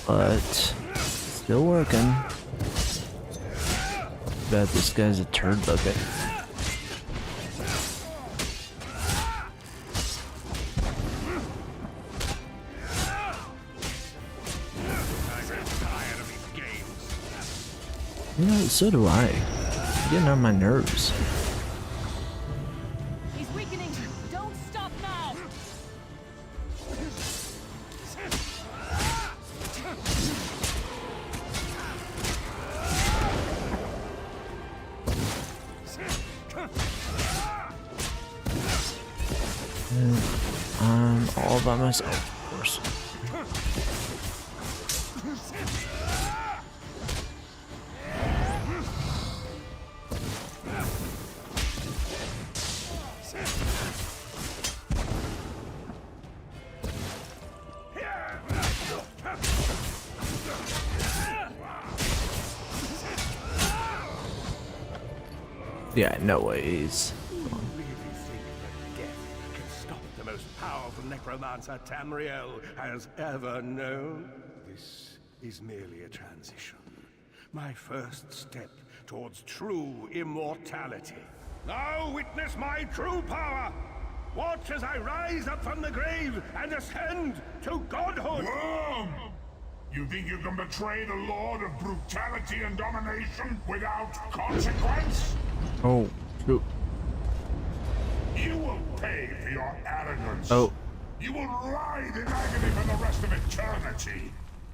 But still working. Bet this guy's a turd bucket. You know, so do I. You're getting on my nerves. He's weakening. Don't stop now. And I'm all by myself, of course. Yeah, no ways. You really think that death can stop the most powerful necromancer Tamriel has ever known? This is merely a transition. My first step towards true immortality. Now witness my true power! Watch as I rise up from the grave and ascend to godhood! Worm! You think you can betray the Lord of brutality and domination without consequence? Oh, shoot. You will pay for your arrogance. Oh. You will writhe in agony for the rest of eternity.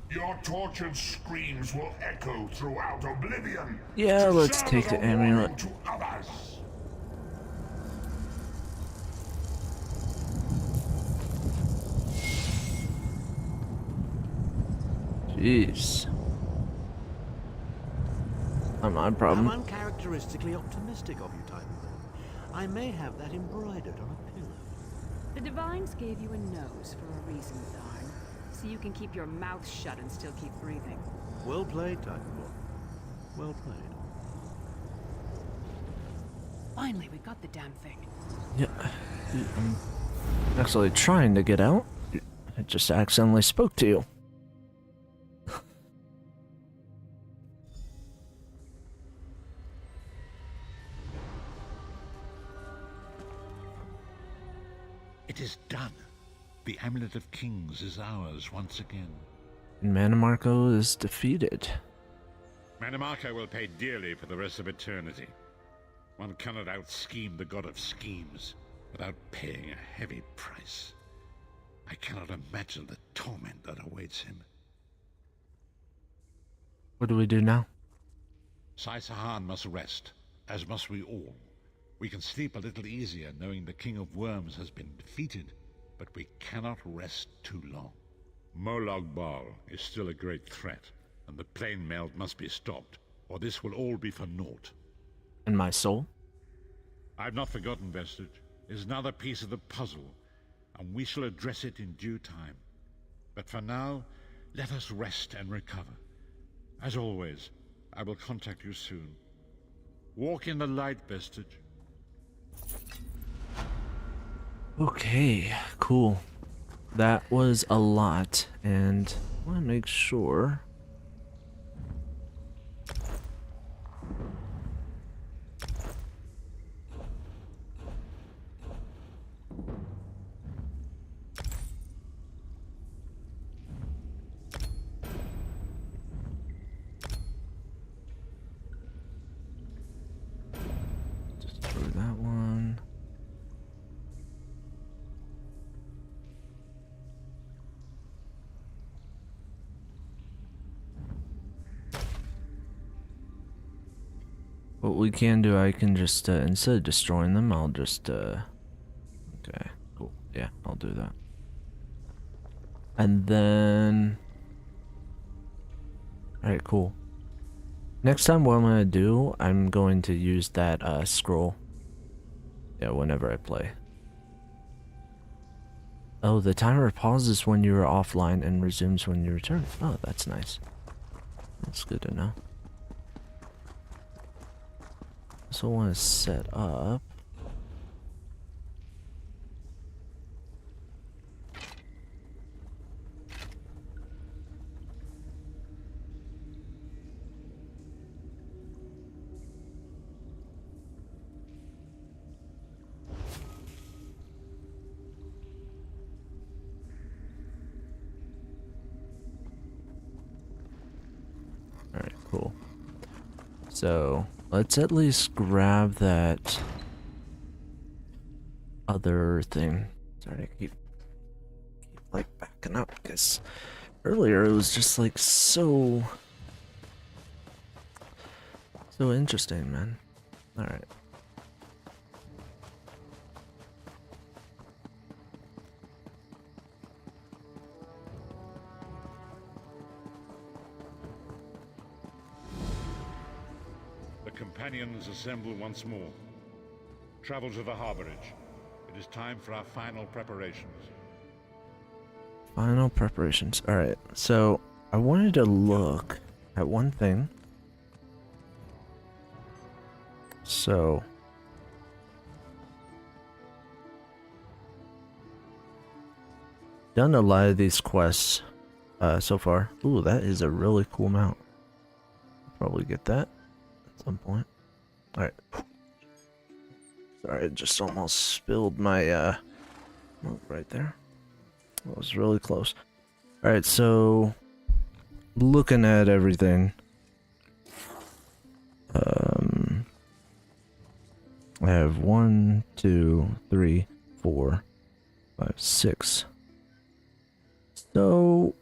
Your tortured screams will echo throughout oblivion. Yeah, to let's serve take as the a warning amulet. to others. Jeez. Not my problem. I'm uncharacteristically optimistic of you, Titanfall. I may have that embroidered on a pillow. The Divines gave you a nose for a reason, Tharn. So you can keep your mouth shut and still keep breathing. Well played, Titanfall. Well played. Finally, we got the damn thing. Yeah. I'm actually trying to get out. I just accidentally spoke to you. It is done. The Amulet of Kings is ours once again. Manamarco is defeated. Manamarco will pay dearly for the rest of eternity. One cannot out-scheme the god of schemes without paying a heavy price. I cannot imagine the torment that awaits him. What do we do now? Sai-Sahan must rest, as must we all. We can sleep a little easier knowing the King of Worms has been defeated, but we cannot rest too long. Molag Bal is still a great threat, and the plane melt must be stopped, or this will all be for naught. And my soul? I've not forgotten, Vestige. It is another piece of the puzzle, and we shall address it in due time. But for now, let us rest and recover. As always, I will contact you soon. Walk in the light, Vestige. Okay, cool. That was a lot, and I want to make sure What we can do, I can just, instead of destroying them, I'll just, okay, cool. Yeah, I'll do that. And then... Alright, cool. Next time what I'm gonna do, I'm going to use that, scroll. Yeah, whenever I play. Oh, the timer pauses when you are offline and resumes when you return. Oh, that's nice. That's good to know. So I want to set up. Alright, cool. So let's at least grab that other thing. Sorry, I keep like backing up because earlier it was just like so interesting, man. All right. The companions assemble once more. Travel to the harborage. It is time for our final preparations. Final preparations. All right. So I wanted to look at one thing. So done a lot of these quests so far. Ooh, that is a really cool mount. Probably get that at some point. All right. Sorry, I just almost spilled my milk right there. That was really close. All right, so looking at everything, I have 1, 2, 3, 4, 5, 6. So,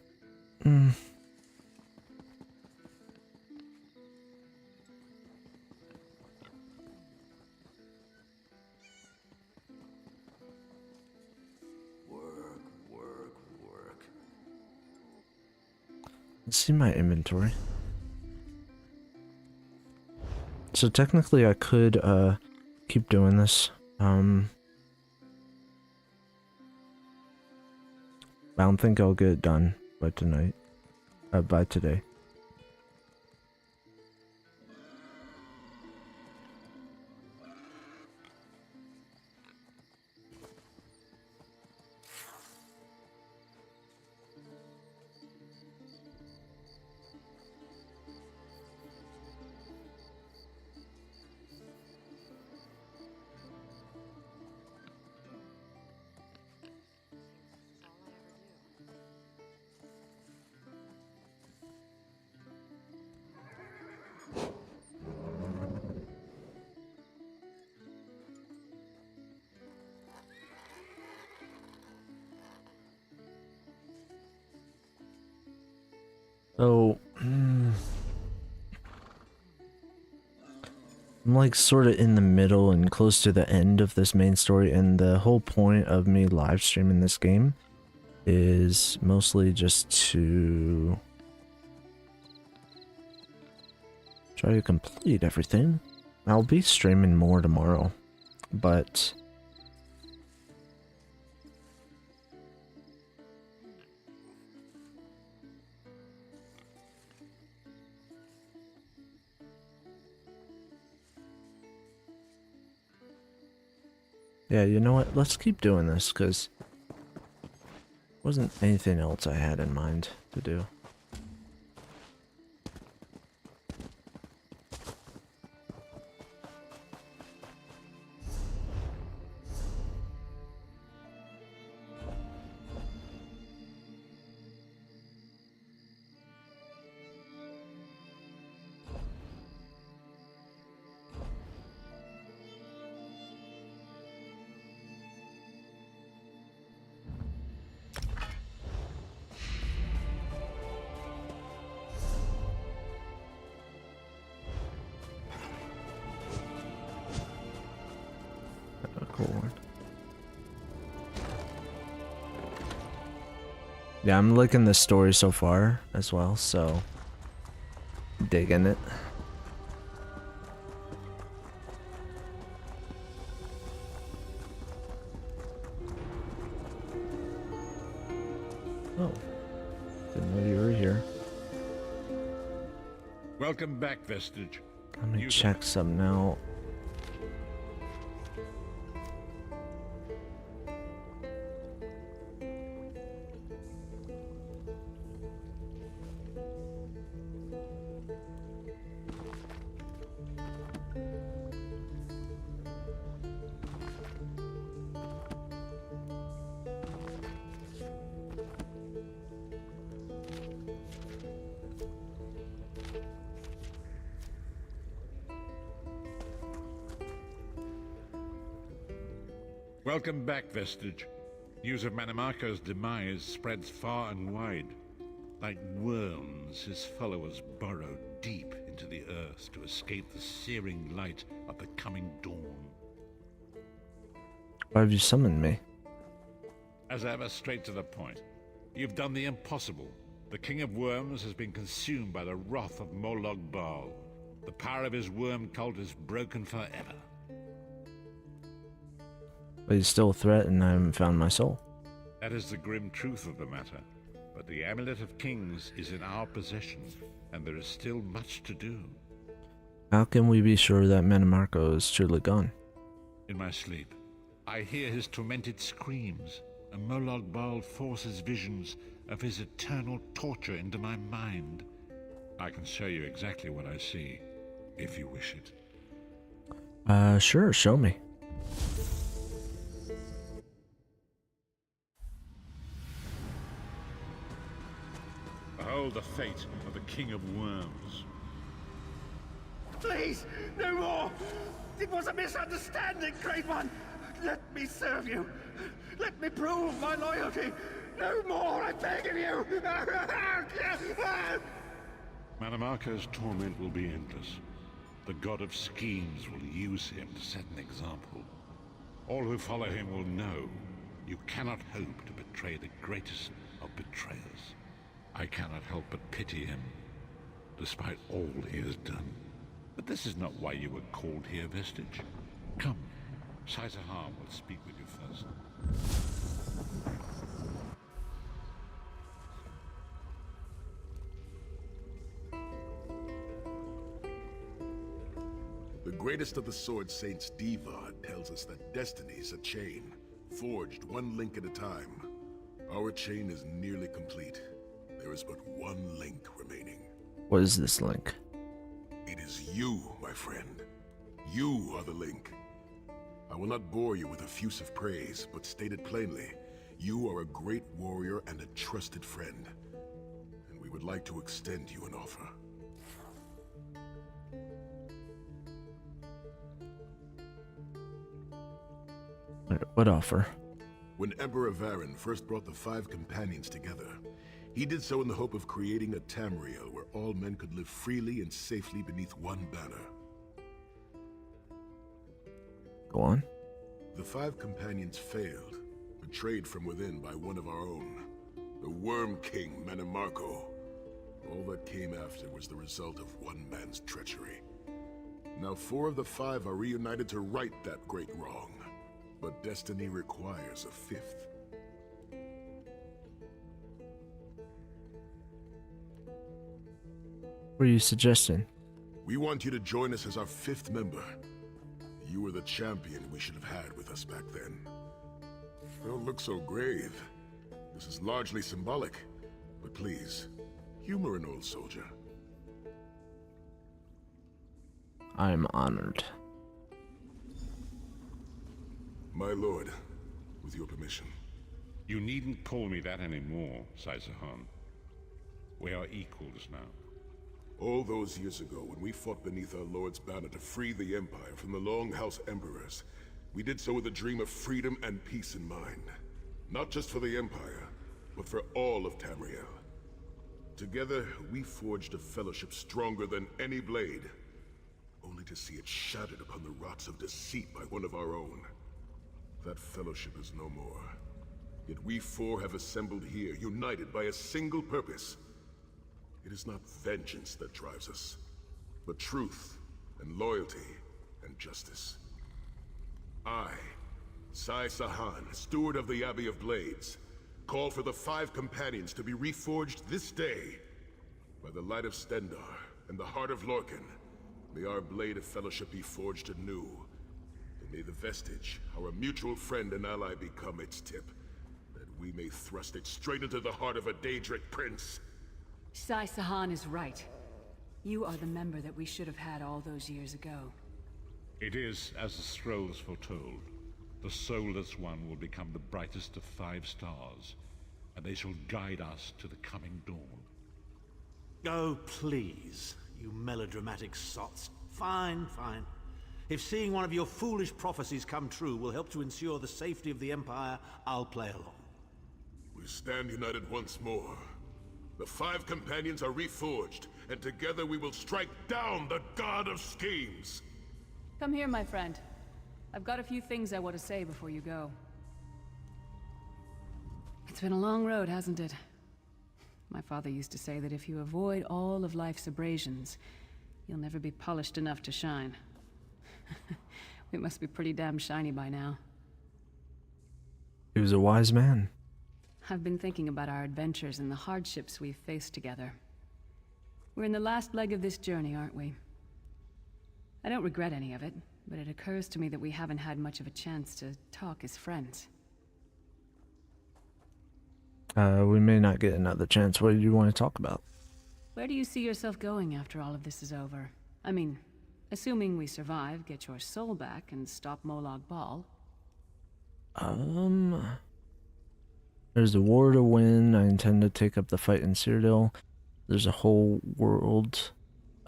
let's see my inventory. So technically I could keep doing this. I don't think I'll get it done by tonight. By today. So, I'm like sort of in the middle and close to the end of this main story, and the whole point of me live streaming this game is mostly just to try to complete everything. I'll be streaming more tomorrow, but yeah, you know what? Let's keep doing this, because wasn't anything else I had in mind to do. Yeah, I'm liking the story so far as well, so digging it. Oh, didn't know you were here. Welcome back, Vestige. Let me check something out. Welcome back, Vestige. News of Manimarco's demise spreads far and wide. Like worms, his followers burrow deep into the earth to escape the searing light of the coming dawn. Why have you summoned me? As ever, straight to the point. You've done the impossible. The King of Worms has been consumed by the wrath of Molog Baal. The power of his worm cult is broken forever. But he's still a threat and I haven't found my soul. That is the grim truth of the matter. But the Amulet of Kings is in our possession, and there is still much to do. How can we be sure that Manimarco is truly gone? In my sleep, I hear his tormented screams, and Molog Baal forces visions of his eternal torture into my mind. I can show you exactly what I see, if you wish it. Sure, show me. Behold the fate of the King of Worms. Please, no more! It was a misunderstanding, Great One! Let me serve you! Let me prove my loyalty! No more, I beg of you! Manimarco's torment will be endless. The god of schemes will use him to set an example. All who follow him will know you cannot hope to betray the greatest of betrayers. I cannot help but pity him, despite all he has done. But this is not why you were called here, Vestige. Come, Saisahar will speak with you first. The greatest of the Sword Saints, Divad, tells us that destiny's a chain, forged one link at a time. Our chain is nearly complete. There is but one link remaining. What is this link? It is you, my friend. You are the link. I will not bore you with effusive praise, but stated plainly, you are a great warrior and a trusted friend. And we would like to extend you an offer. What offer? When Emperor Varen first brought the 5 companions together, he did so in the hope of creating a Tamriel where all men could live freely and safely beneath one banner. Go on. The 5 companions failed, betrayed from within by one of our own, the Worm King Manimarco. All that came after was the result of one man's treachery. Now 4 of the 5 are reunited to right that great wrong, but destiny requires a 5th. What are you suggesting? We want you to join us as our 5th member. You were the champion we should have had with us back then. Don't look so grave. This is largely symbolic, but please, humor an old soldier. I am honored. My lord, with your permission. You needn't call me that anymore, Saisahar. We are equals now. All those years ago, when we fought beneath our Lord's banner to free the Empire from the Longhouse Emperors, we did so with a dream of freedom and peace in mind. Not just for the Empire, but for all of Tamriel. Together, we forged a fellowship stronger than any blade, only to see it shattered upon the rots of deceit by one of our own. That fellowship is no more. Yet we four have assembled here, united by a single purpose. It is not vengeance that drives us, but truth and loyalty and justice. I, Sai Sahan, steward of the Abbey of Blades, call for the 5 companions to be reforged this day. By the light of Stendarr and the heart of Lorcan, may our blade of fellowship be forged anew. And may the vestige, our mutual friend and ally, become its tip, that we may thrust it straight into the heart of a Daedric prince. Sai Sahan is right. You are the member that we should have had all those years ago. It is as the scrolls foretold. The soulless one will become the brightest of 5 stars, and they shall guide us to the coming dawn. Oh, please, you melodramatic sots. Fine, fine. If seeing one of your foolish prophecies come true will help to ensure the safety of the Empire, I'll play along. We stand united once more. The 5 companions are reforged, and together we will strike down the God of Schemes! Come here, my friend. I've got a few things I want to say before you go. It's been a long road, hasn't it? My father used to say that if you avoid all of life's abrasions, you'll never be polished enough to shine. We must be pretty damn shiny by now. He was a wise man. I've been thinking about our adventures and the hardships we've faced together. We're in the last leg of this journey, aren't we? I don't regret any of it, but it occurs to me that we haven't had much of a chance to talk as friends. We may not get another chance. What do you want to talk about? Where do you see yourself going after all of this is over? I mean, assuming we survive, get your soul back, and stop Molag Bal. There's a war to win. I intend to take up the fight in Cyrodiil. There's a whole world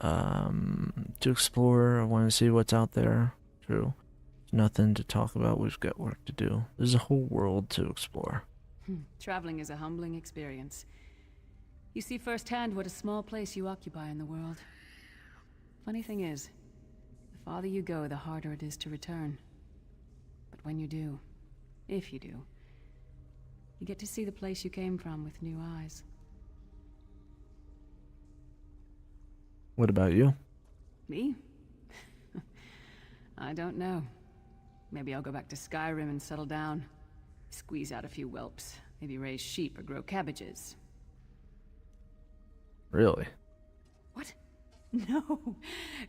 to explore. I want to see what's out there. True. Nothing to talk about. We've got work to do. There's a whole world to explore. Traveling is a humbling experience. You see firsthand what a small place you occupy in the world. Funny thing is, the farther you go, the harder it is to return. But when you do, if you do, you get to see the place you came from with new eyes. What about you? Me? I don't know. Maybe I'll go back to Skyrim and settle down. Squeeze out a few whelps. Maybe raise sheep or grow cabbages. Really? What? No.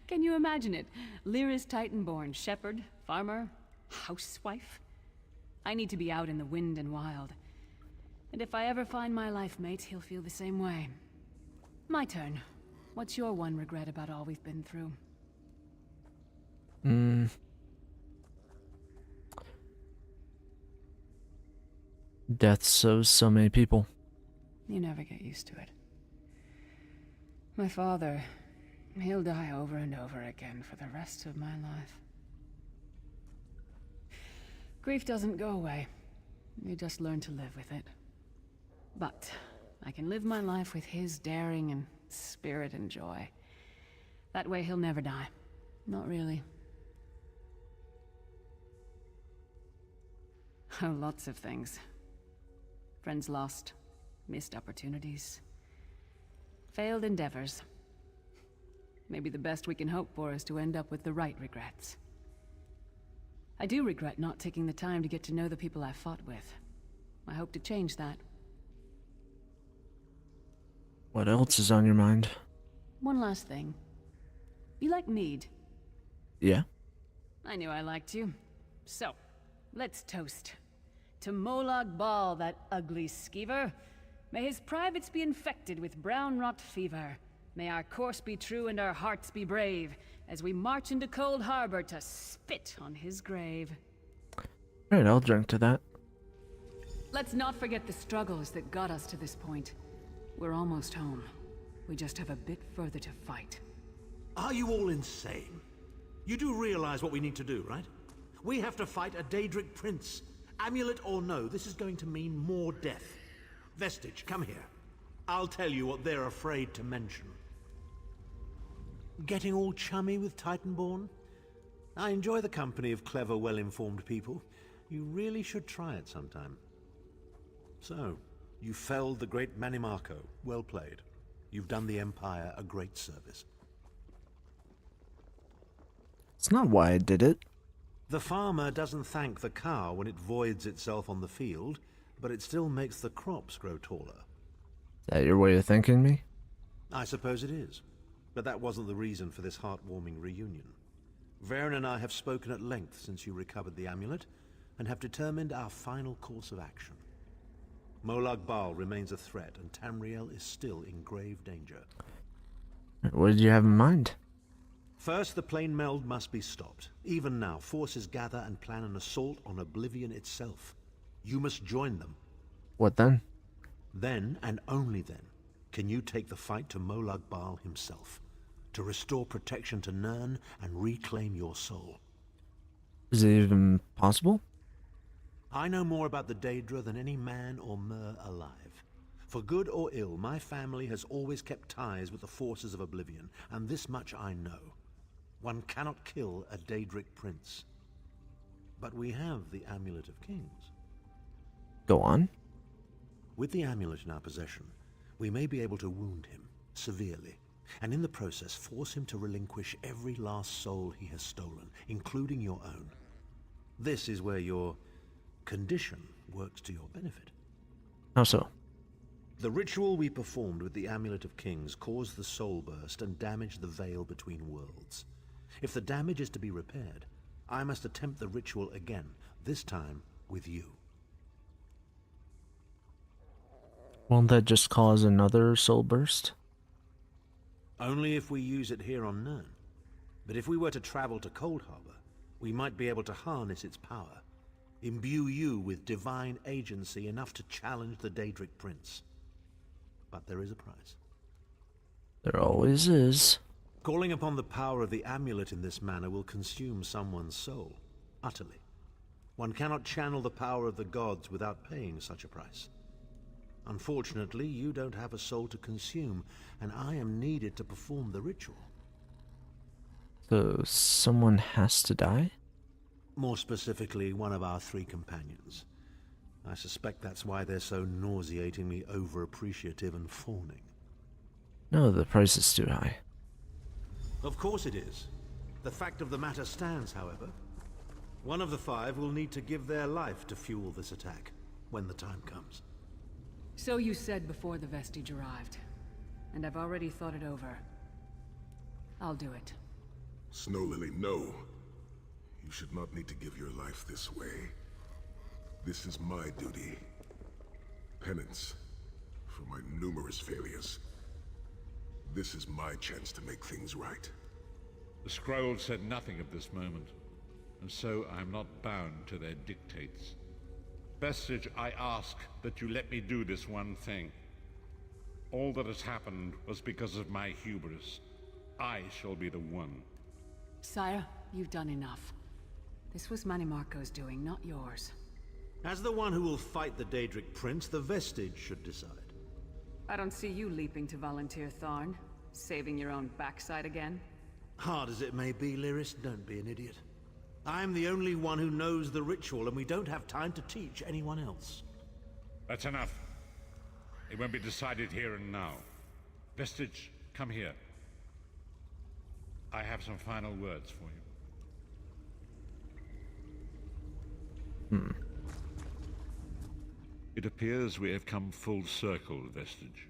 Can you imagine it? Lyra's Titan-born shepherd, farmer, housewife. I need to be out in the wind and wild. And if I ever find my life mate, he'll feel the same way. My turn. What's your one regret about all we've been through? Deaths of so many people. You never get used to it. My father, he'll die over and over again for the rest of my life. Grief doesn't go away. You just learn to live with it. But I can live my life with his daring and spirit and joy. That way he'll never die. Not really. Oh, lots of things. Friends lost, missed opportunities, failed endeavors. Maybe the best we can hope for is to end up with the right regrets. I do regret not taking the time to get to know the people I fought with. I hope to change that. What else is on your mind? One last thing. You like mead? Yeah? I knew I liked you. So, let's toast. To Molag Bal, that ugly skeever. May his privates be infected with brown rot fever. May our course be true and our hearts be brave, as we march into Cold Harbor to spit on his grave. Alright, I'll drink to that. Let's not forget the struggles that got us to this point. We're almost home. We just have a bit further to fight. Are you all insane? You do realize what we need to do, right? We have to fight a Daedric prince. Amulet or no, this is going to mean more death. Vestige, come here. I'll tell you what they're afraid to mention. Getting all chummy with Titanborn? I enjoy the company of clever, well-informed people. You really should try it sometime. So, you felled the great Manimarco. Well played. You've done the Empire a great service. It's not why I did it. The farmer doesn't thank the cow when it voids itself on the field, but it still makes the crops grow taller. Is that your way of thinking me? I suppose it is. But that wasn't the reason for this heartwarming reunion. Varen and I have spoken at length since you recovered the amulet, and have determined our final course of action. Molag Bal remains a threat, and Tamriel is still in grave danger. What did you have in mind? First, the plane meld must be stopped. Even now, forces gather and plan an assault on Oblivion itself. You must join them. What then? Then, and only then, can you take the fight to Molag Bal himself, to restore protection to Nirn and reclaim your soul. Is it even possible? I know more about the Daedra than any man or mer alive. For good or ill, my family has always kept ties with the forces of Oblivion, and this much I know. One cannot kill a Daedric prince. But we have the Amulet of Kings. Go on. With the amulet in our possession, we may be able to wound him severely, and in the process force him to relinquish every last soul he has stolen, including your own. This is where your condition works to your benefit. How so? The ritual we performed with the Amulet of Kings caused the soul burst and damaged the veil between worlds. If the damage is to be repaired, I must attempt the ritual again, this time with you. Won't that just cause another soul burst? Only if we use it here on Nirn. But if we were to travel to Cold Harbor, we might be able to harness its power, imbue you with divine agency enough to challenge the Daedric Prince. But there is a price. There always is. Calling upon the power of the amulet in this manner will consume someone's soul, utterly. One cannot channel the power of the gods without paying such a price. Unfortunately, you don't have a soul to consume, and I am needed to perform the ritual. So someone has to die? More specifically, one of our 3 companions. I suspect that's why they're so nauseatingly over-appreciative and fawning. No, the price is too high. Of course it is. The fact of the matter stands, however. One of the 5 will need to give their life to fuel this attack, when the time comes. So you said before the vestige arrived, and I've already thought it over. I'll do it. Snow Lily, no. You should not need to give your life this way. This is my duty. Penance for my numerous failures. This is my chance to make things right. The scroll said nothing of this moment, and so I am not bound to their dictates. Vestige, I ask that you let me do this one thing. All that has happened was because of my hubris. I shall be the one. Sire, you've done enough. This was Manimarco's doing, not yours. As the one who will fight the Daedric Prince, the Vestige should decide. I don't see you leaping to volunteer, Tharn. Saving your own backside again. Hard as it may be, Lyris, don't be an idiot. I'm the only one who knows the ritual, and we don't have time to teach anyone else. That's enough. It won't be decided here and now. Vestige, come here. I have some final words for you. It appears we have come full circle, Vestige.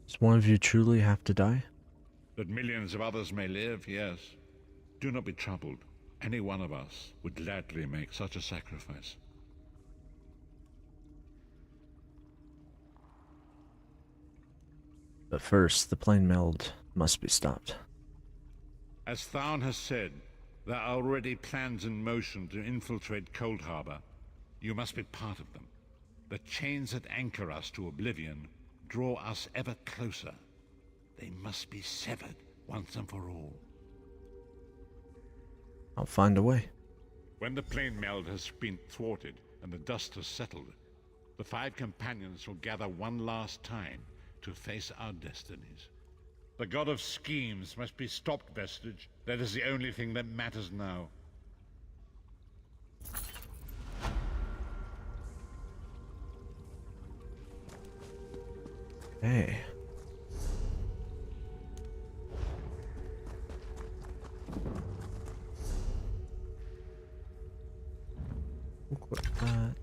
Does one of you truly have to die? That millions of others may live, yes. Do not be troubled. Any one of us would gladly make such a sacrifice. But first, the plane meld must be stopped. As Tharn has said, there are already plans in motion to infiltrate Cold Harbor. You must be part of them. The chains that anchor us to oblivion draw us ever closer. They must be severed once and for all. I'll find a way. When the plane meld has been thwarted and the dust has settled, the 5 companions will gather one last time to face our destinies. The god of schemes must be stopped, Vestige. That is the only thing that matters now. Hey. Equip that.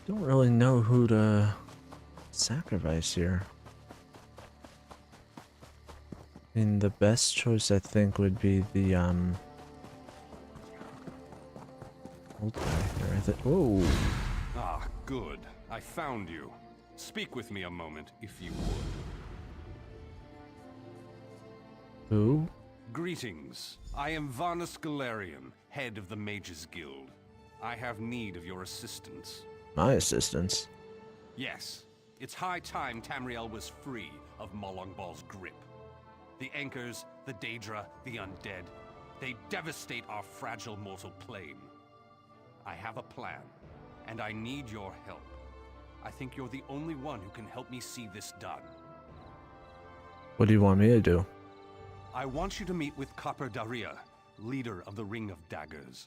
Don't really know who to sacrifice here. I mean, the best choice I think would be the old guy here. Whoa. Ah, good. I found you. Speak with me a moment, if you would. Who? Greetings. I am Varnus Galarian, head of the Mages Guild. I have need of your assistance. My assistance? Yes. It's high time Tamriel was free of Molongbal's grip. The Anchors, the Daedra, the Undead, they devastate our fragile mortal plane. I have a plan, and I need your help. I think you're the only one who can help me see this done. What do you want me to do? I want you to meet with Copper Daria, leader of the Ring of Daggers.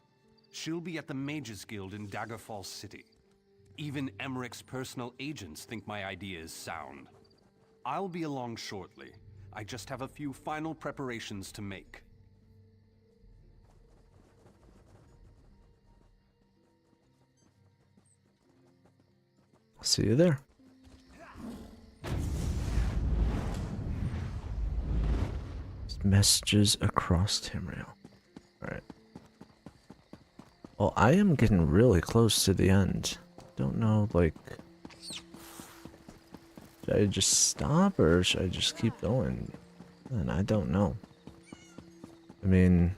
She'll be at the Mages Guild in Daggerfall City. Even Emmerich's personal agents think my idea is sound. I'll be along shortly. I just have a few final preparations to make. I'll see you there. Messages across Tamriel. Alright. Well, I am getting really close to the end. Don't know, like... Should I just stop or should I just keep going? And I don't know. I mean...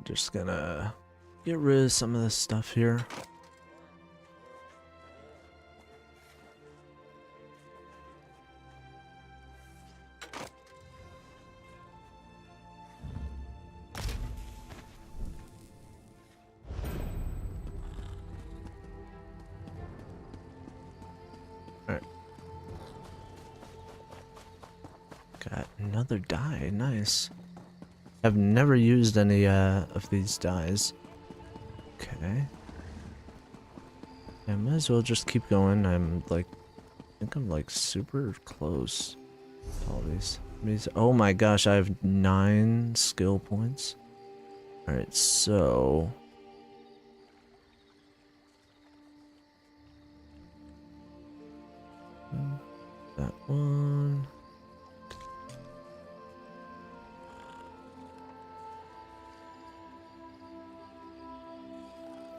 Just gonna get rid of some of this stuff here. Alright. Got another die, nice. I've never used any of these dyes. Okay. I might as well just keep going. I'm like, I think I'm like super close to all these. Oh my gosh, I have 9 skill points. Alright, so... that one...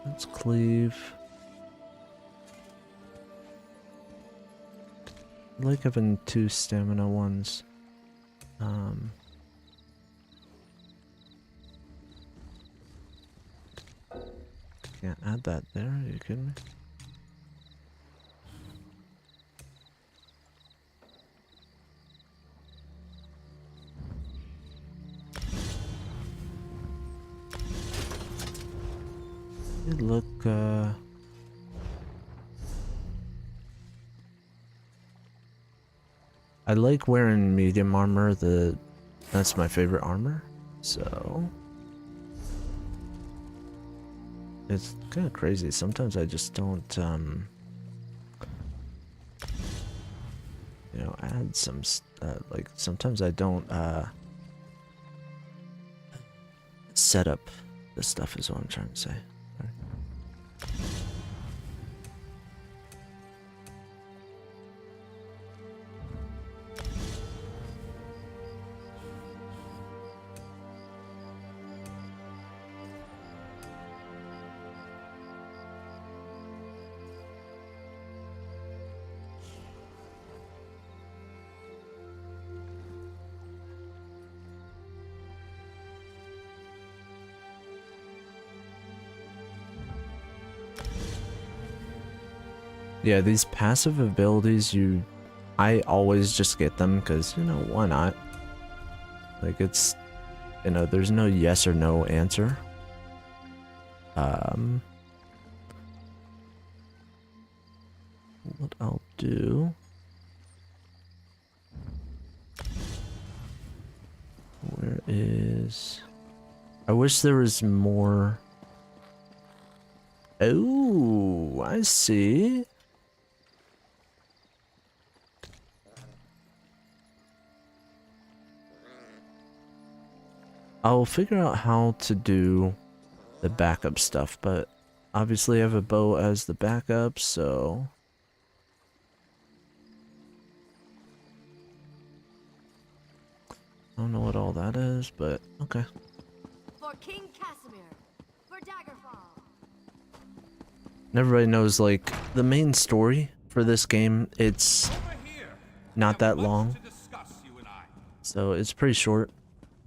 Let's cleave. I like having 2 stamina ones. Can't add that there, are you kidding me? It look I like wearing medium armor. That's my favorite armor. So It's kind of crazy. Sometimes I just don't, you know, add some, like, sometimes I don't, set up the stuff is what I'm trying to say. Yeah, these passive abilities, I always just get them because, you know, why not? Like, it's, you know, there's no yes or no answer. What I'll do... Where is... I wish there was more... Oh, I see. I'll figure out how to do the backup stuff, but obviously I have a bow as the backup, so... I don't know what all that is, but okay. For King Casimir, for Daggerfall. Everybody knows, like, the main story for this game, it's not that long. So it's pretty short.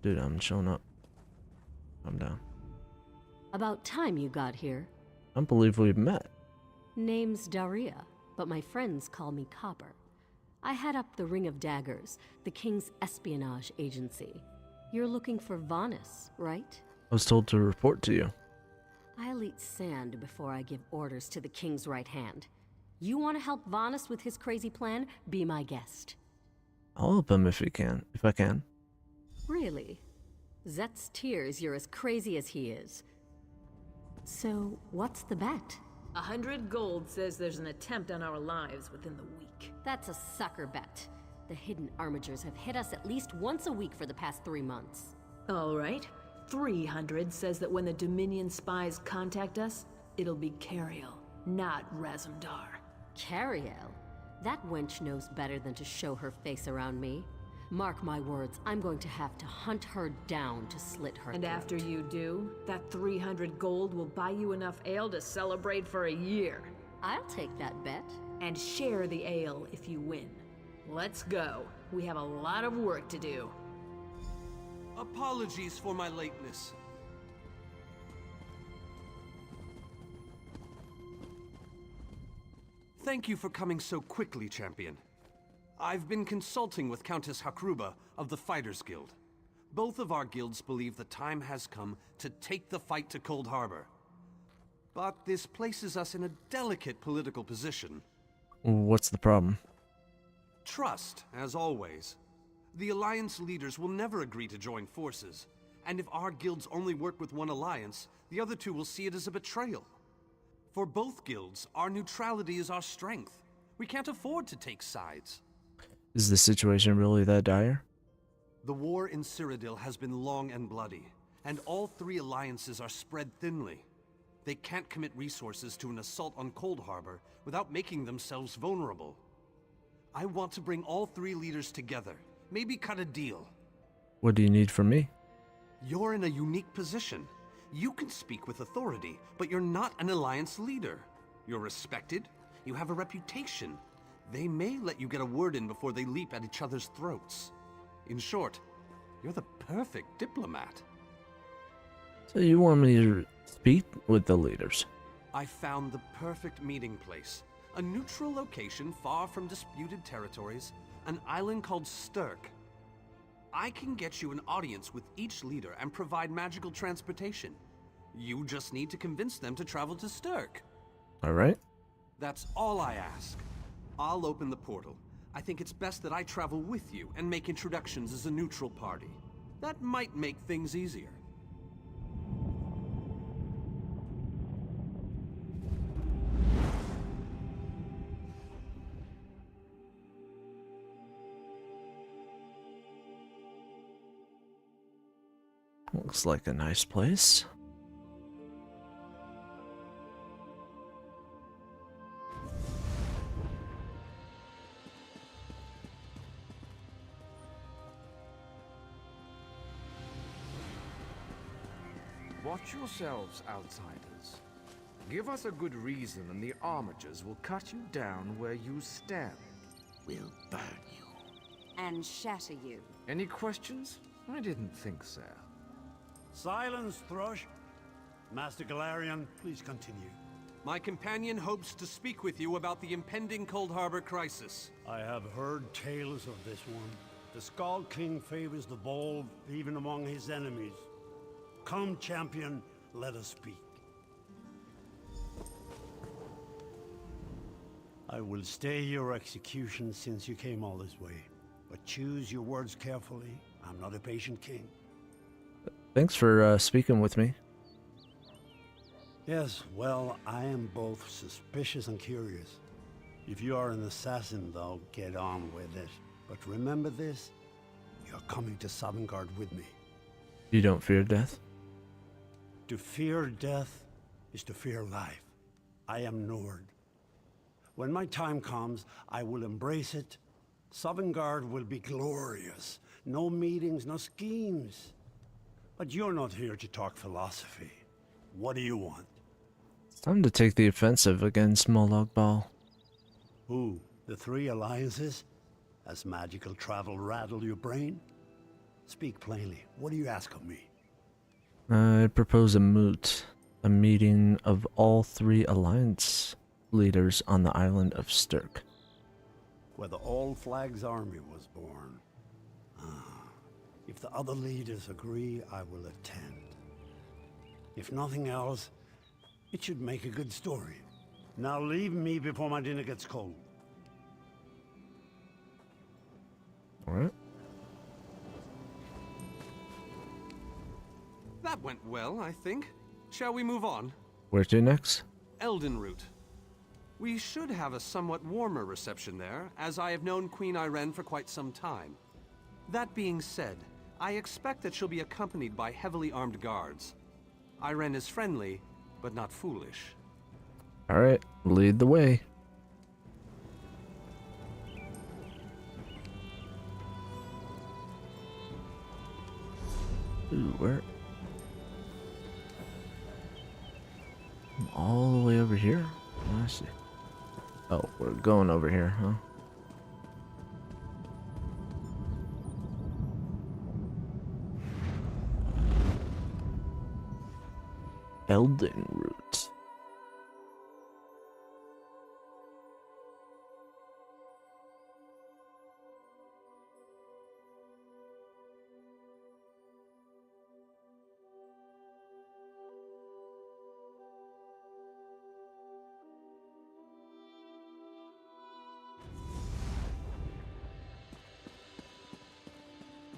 Dude, I'm showing up. I'm down. About time you got here. I don't believe we've met. Name's Daria, but my friends call me Copper. I head up the Ring of Daggers, the King's espionage agency. You're looking for Vanus, right? I was told to report to you. I'll eat sand before I give orders to the King's right hand. You want to help Vanus with his crazy plan? Be my guest. I'll help him if I can. Really? Zet's tears you're as crazy as he is. So, what's the bet? 100 gold says there's an attempt on our lives within the week. That's a sucker bet. The hidden armigers have hit us at least once a week for the past 3 months. All right. 300 says that when the Dominion spies contact us, it'll be Cariel, not Razumdar. Cariel? That wench knows better than to show her face around me. Mark my words, I'm going to have to hunt her down to slit her And throat. after you do, that 300 gold will buy you enough ale to celebrate for a year. I'll take that bet. And share the ale if you win. Let's go. We have a lot of work to do. Apologies for my lateness. Thank you for coming so quickly, champion. I've been consulting with Countess Hakruba of the Fighters Guild. Both of our guilds believe the time has come to take the fight to Cold Harbor. But this places us in a delicate political position. What's the problem? Trust, as always. The Alliance leaders will never agree to join forces, and if our guilds only work with one alliance, the other two will see it as a betrayal. For both guilds, our neutrality is our strength. We can't afford to take sides. Is the situation really that dire? The war in Cyrodiil has been long and bloody, and all three alliances are spread thinly. They can't commit resources to an assault on Cold Harbor without making themselves vulnerable. I want to bring all three leaders together, maybe cut a deal. What do you need from me? You're in a unique position. You can speak with authority, but you're not an alliance leader. You're respected, you have a reputation. They may let you get a word in before they leap at each other's throats. In short, you're the perfect diplomat. So you want me to speak with the leaders? I found the perfect meeting place. A neutral location far from disputed territories, an island called Stirk. I can get you an audience with each leader and provide magical transportation. You just need to convince them to travel to Stirk. Alright. That's all I ask. I'll open the portal. I think it's best that I travel with you and make introductions as a neutral party. That might make things easier. looks like a nice place. Watch yourselves, outsiders. Give us a good reason and the Armigers will cut you down where you stand. We'll burn you. And shatter you. Any questions? I didn't think so. Silence, Thrush. Master Galarian, please continue. My companion hopes to speak with you about the impending Cold Harbor crisis. I have heard tales of this one. The Skald King favors the bold, even among his enemies. Come, champion, let us speak. I will stay your execution since you came all this way. But choose your words carefully. I'm not a patient king. Thanks for speaking with me. Yes, well, I am both suspicious and curious. If you are an assassin, though, get on with it. But remember this, you're coming to Sovngarde with me. You don't fear death? To fear death is to fear life. I am Nord. When my time comes, I will embrace it. Sovngarde will be glorious. No meetings, no schemes. But you're not here to talk philosophy. What do you want? It's time to take the offensive against Molag Bal. Who? The three alliances? Has magical travel rattled your brain? Speak plainly. What do you ask of me? I propose a meeting of all three alliance leaders on the island of Sturk. Where the All Flags army was born. If the other leaders agree, I will attend. If nothing else, it should make a good story. Now leave me before my dinner gets cold. Alright. That went well, I think. Shall we move on? Where to next? Elden Route. We should have a somewhat warmer reception there, as I have known Queen Irene for quite some time. That being said, I expect that she'll be accompanied by heavily armed guards. Irene is friendly, but not foolish. Alright, lead the way. Ooh, where? I'm all the way over here? I see. Oh, we're going over here, huh? Elden Route.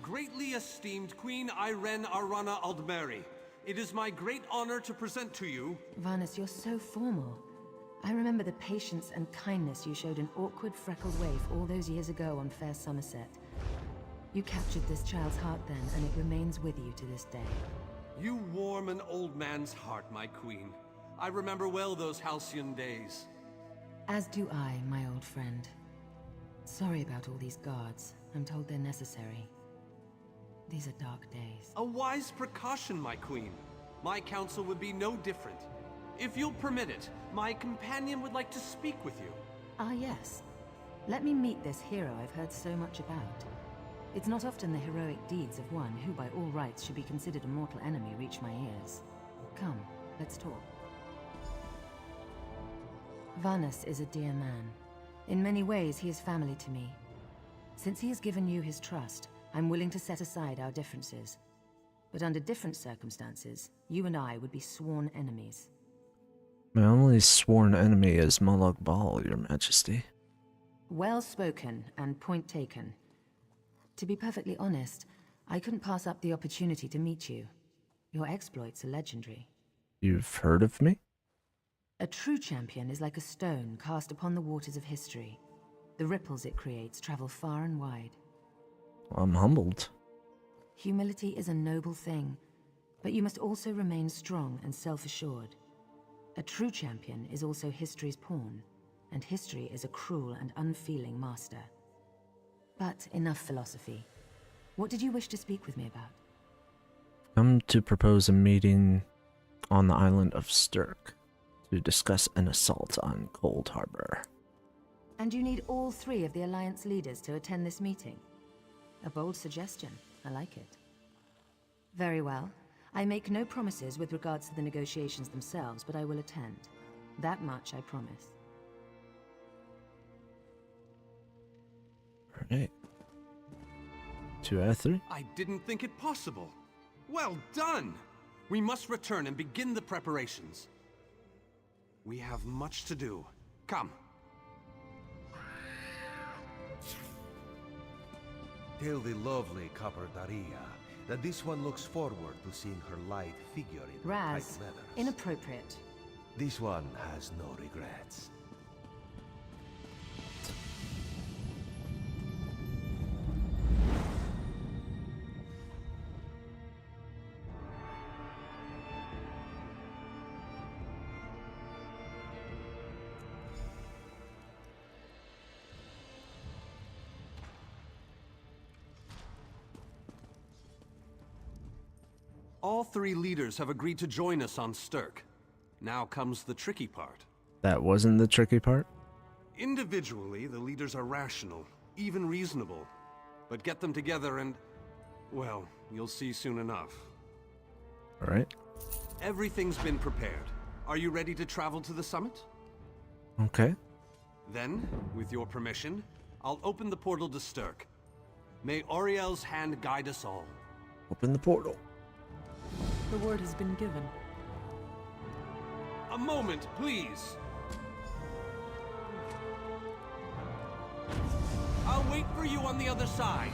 Greatly esteemed Queen Irene Arana Aldmeri, it is my great honor to present to you... Varnus, you're so formal. I remember the patience and kindness you showed an awkward, freckled waif all those years ago on fair Somerset. You captured this child's heart then, and it remains with you to this day. You warm an old man's heart, my queen. I remember well those halcyon days. As do I, my old friend. Sorry about all these guards. I'm told they're necessary. These are dark days. A wise precaution, my queen. My counsel would be no different. If you'll permit it, my companion would like to speak with you. Ah, yes. Let me meet this hero I've heard so much about. It's not often the heroic deeds of one who by all rights should be considered a mortal enemy reach my ears. Come, let's talk. Varnus is a dear man. In many ways, he is family to me. Since he has given you his trust, I'm willing to set aside our differences. But under different circumstances, you and I would be sworn enemies. My only sworn enemy is Molag Bal, Your Majesty. Well spoken and point taken. To be perfectly honest, I couldn't pass up the opportunity to meet you. Your exploits are legendary. You've heard of me? A true champion is like a stone cast upon the waters of history. The ripples it creates travel far and wide. I'm humbled. Humility is a noble thing, But you must also remain strong and self-assured. A true champion is also history's pawn, and history is a cruel and unfeeling master. But enough philosophy. What did you wish to speak with me about? Come to propose a meeting on the island of Stirk to discuss an assault on Cold Harbor. And you need all 3 of the Alliance leaders to attend this meeting? A bold suggestion. I like it. Very well. I make no promises with regards to the negotiations themselves, but I will attend. That much I promise. Alright. 2 out of 3. I didn't think it possible. Well done! We must return and begin the preparations. We have much to do. Come. Tell the lovely Copper Daria that this one looks forward to seeing her lithe figure in Raz, tight leathers. inappropriate. This one has no regrets. All 3 leaders have agreed to join us on Stirk. Now comes the tricky part. That wasn't the tricky part? Individually, the leaders are rational, even reasonable. But get them together and, well, you'll see soon enough. Alright. Everything's been prepared. Are you ready to travel to the summit? Okay. Then, with your permission, I'll open the portal to Stirk. May Auriel's hand guide us all. Open the portal. The word has been given. A moment, please. I'll wait for you on the other side.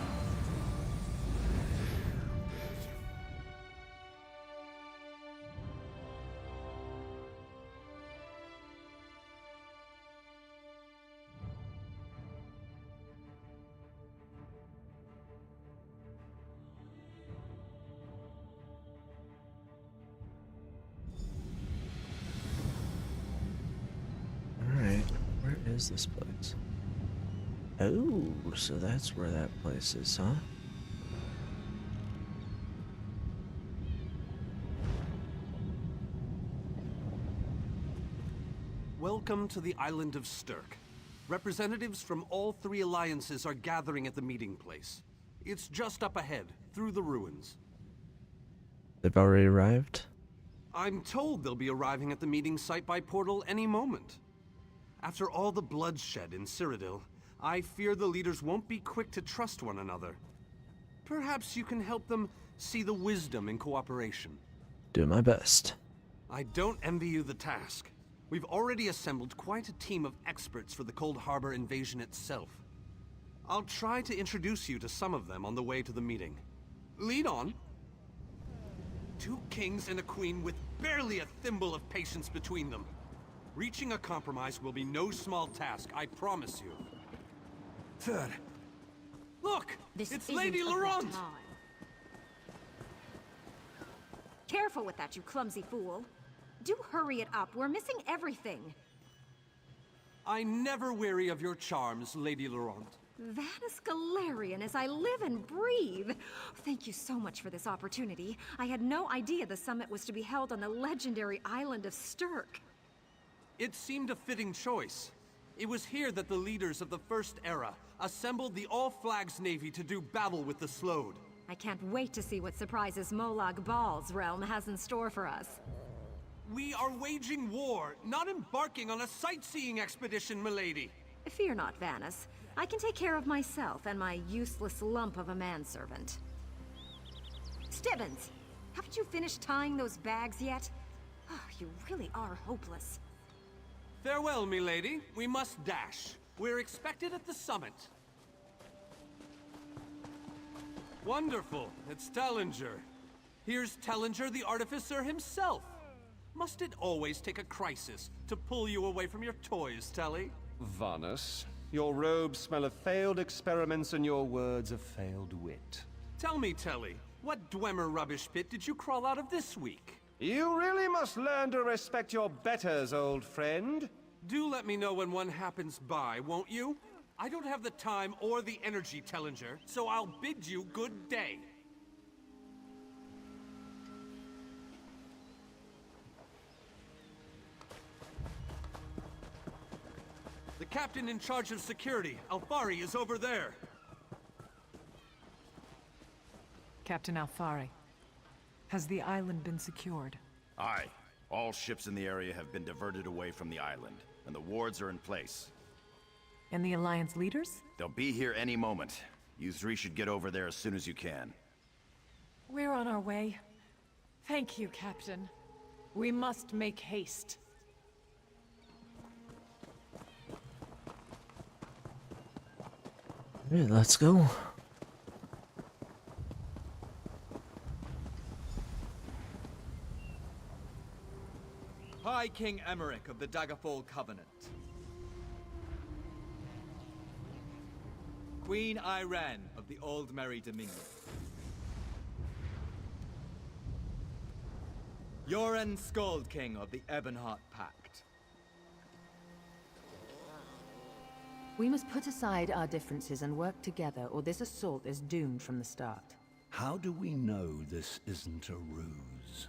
Alright, where is this place? Oh, so that's where that place is, huh? Welcome to the island of Stirk. Representatives from all 3 alliances are gathering at the meeting place. It's just up ahead, through the ruins. They've already arrived? I'm told they'll be arriving at the meeting site by portal any moment. After all the bloodshed in Cyrodiil, I fear the leaders won't be quick to trust one another. Perhaps you can help them see the wisdom in cooperation. Do my best. I don't envy you the task. We've already assembled quite a team of experts for the Cold Harbor invasion itself. I'll try to introduce you to some of them on the way to the meeting. Lead on. 2 kings and a queen with barely a thimble of patience between them. Reaching a compromise will be no small task, I promise you. Sir. Look! This it's isn't Lady a good Laurent! time. Careful with that, you clumsy fool. Do hurry it up. We're missing everything. I never weary of your charms, Lady Laurent. Vanus Galarian as I live and breathe. Thank you so much for this opportunity. I had no idea the summit was to be held on the legendary island of Stirk. It seemed a fitting choice. It was here that the leaders of the First Era assembled the All-Flags Navy to do battle with the Slode. I can't wait to see what surprises Molag Bal's realm has in store for us. We are waging war, not embarking on a sightseeing expedition, milady. Fear not, Vanus. I can take care of myself and my useless lump of a manservant. Stibbons! Haven't you finished tying those bags yet? Oh, you really are hopeless. Farewell, milady. We must dash. We're expected at the summit. Wonderful. It's Tellinger. Here's Tellinger the Artificer himself. Must it always take a crisis to pull you away from your toys, Telly? Vanus, your robes smell of failed experiments and your words of failed wit. Tell me, Telly, What Dwemer rubbish pit did you crawl out of this week? You really must learn to respect your betters, old friend. Do let me know when one happens by, won't you? I don't have the time or the energy, Tellinger, so I'll bid you good day. The captain in charge of security, Alfari, is over there. Captain Alfari, has the island been secured? Aye. All ships in the area have been diverted away from the island, and the wards are in place. And the Alliance leaders? They'll be here any moment. You three should get over there as soon as you can. We're on our way. Thank you, Captain. We must make haste. Alright, let's go. High King Emmerich of the Daggerfall Covenant. Queen Irene of the Old Merry Dominion. Yoren Skald King of the Ebonheart Pact. We must put aside our differences and work together, or this assault is doomed from the start. How do we know this isn't a ruse?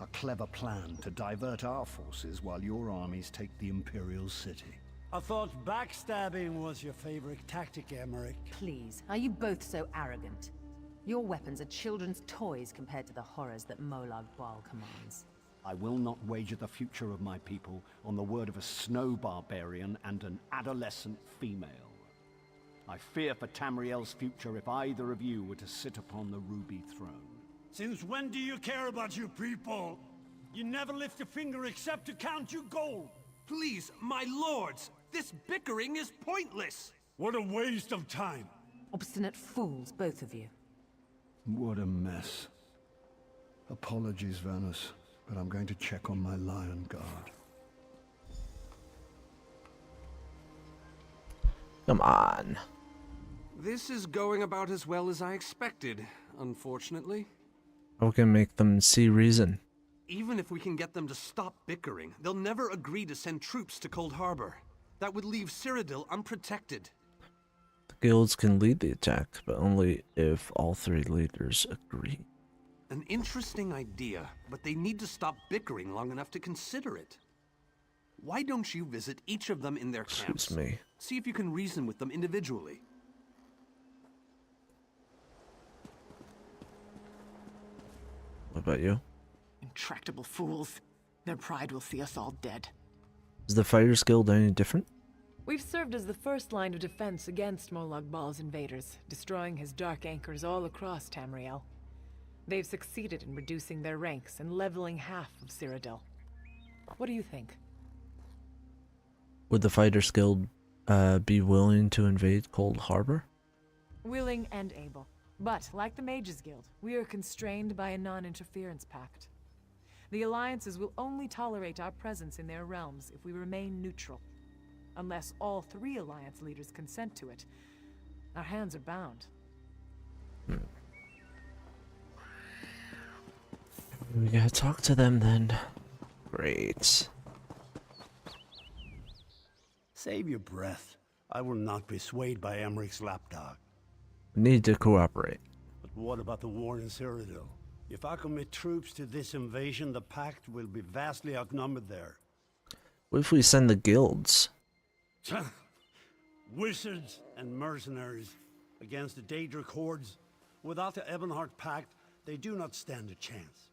A clever plan to divert our forces while your armies take the Imperial City. I thought backstabbing was your favorite tactic, Emmerich. Please, are you both so arrogant? Your weapons are children's toys compared to the horrors that Molag Bal commands. I will not wager the future of my people on the word of a snow barbarian and an adolescent female. I fear for Tamriel's future if either of you were to sit upon the Ruby Throne. Since when do you care about your people? You never lift a finger except to count your gold. Please, my lords, this bickering is pointless. What a waste of time. Obstinate fools, both of you. What a mess. Apologies, Vanus, but I'm going to check on my lion guard. Come on. This is going about as well as I expected, unfortunately. How can make them see reason? Even if we can get them to stop bickering, they'll never agree to send troops to Cold Harbor. That would leave Cyrodiil unprotected. The guilds can lead the attack, but only if all three leaders agree. An interesting idea, but they need to stop bickering long enough to consider it. Why don't you visit each of them in their camps? Excuse me. See if you can reason with them individually. What about you? Intractable fools. Their pride will see us all dead. Is the Fighters Guild any different? We've served as the first line of defense against Molag Bal's invaders, destroying his dark anchors all across Tamriel. They've succeeded in reducing their ranks and leveling half of Cyrodiil. What do you think? Would the Fighters Guild be willing to invade Cold Harbor? Willing and able. But, like the Mages Guild, we are constrained by a non-interference pact. The alliances will only tolerate our presence in their realms if we remain neutral. Unless all three alliance leaders consent to it, our hands are bound. We gotta talk to them then. Great. Save your breath. I will not be swayed by Emmerich's lapdog. We need to cooperate. But what about the war in Cyrodiil? If I commit troops to this invasion, the Pact will be vastly outnumbered there. What if we send the guilds? Wizards and mercenaries against the Daedric hordes. Without the Ebonheart Pact, they do not stand a chance.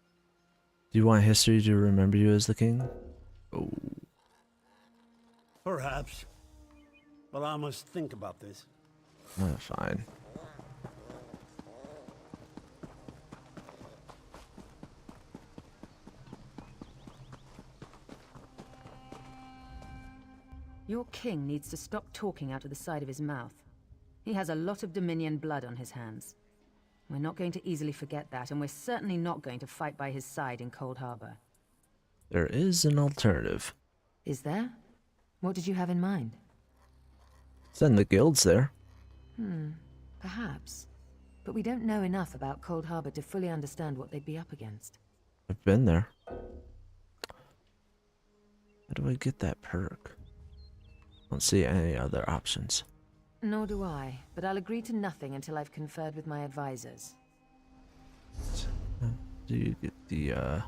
Do you want history to remember you as the king? Oh. Perhaps. But I must think about this. Fine. Your king needs to stop talking out of the side of his mouth. He has a lot of Dominion blood on his hands. We're not going to easily forget that, and we're certainly not going to fight by his side in Cold Harbor. There is an alternative. Is there? What did you have in mind? Send the guilds there. Perhaps. but we don't know enough about Cold Harbor to fully understand what they'd be up against. I've been there. How do I get that perk? Don't see any other options. Nor do I, but I'll agree to nothing until I've conferred with my advisors. Do you get the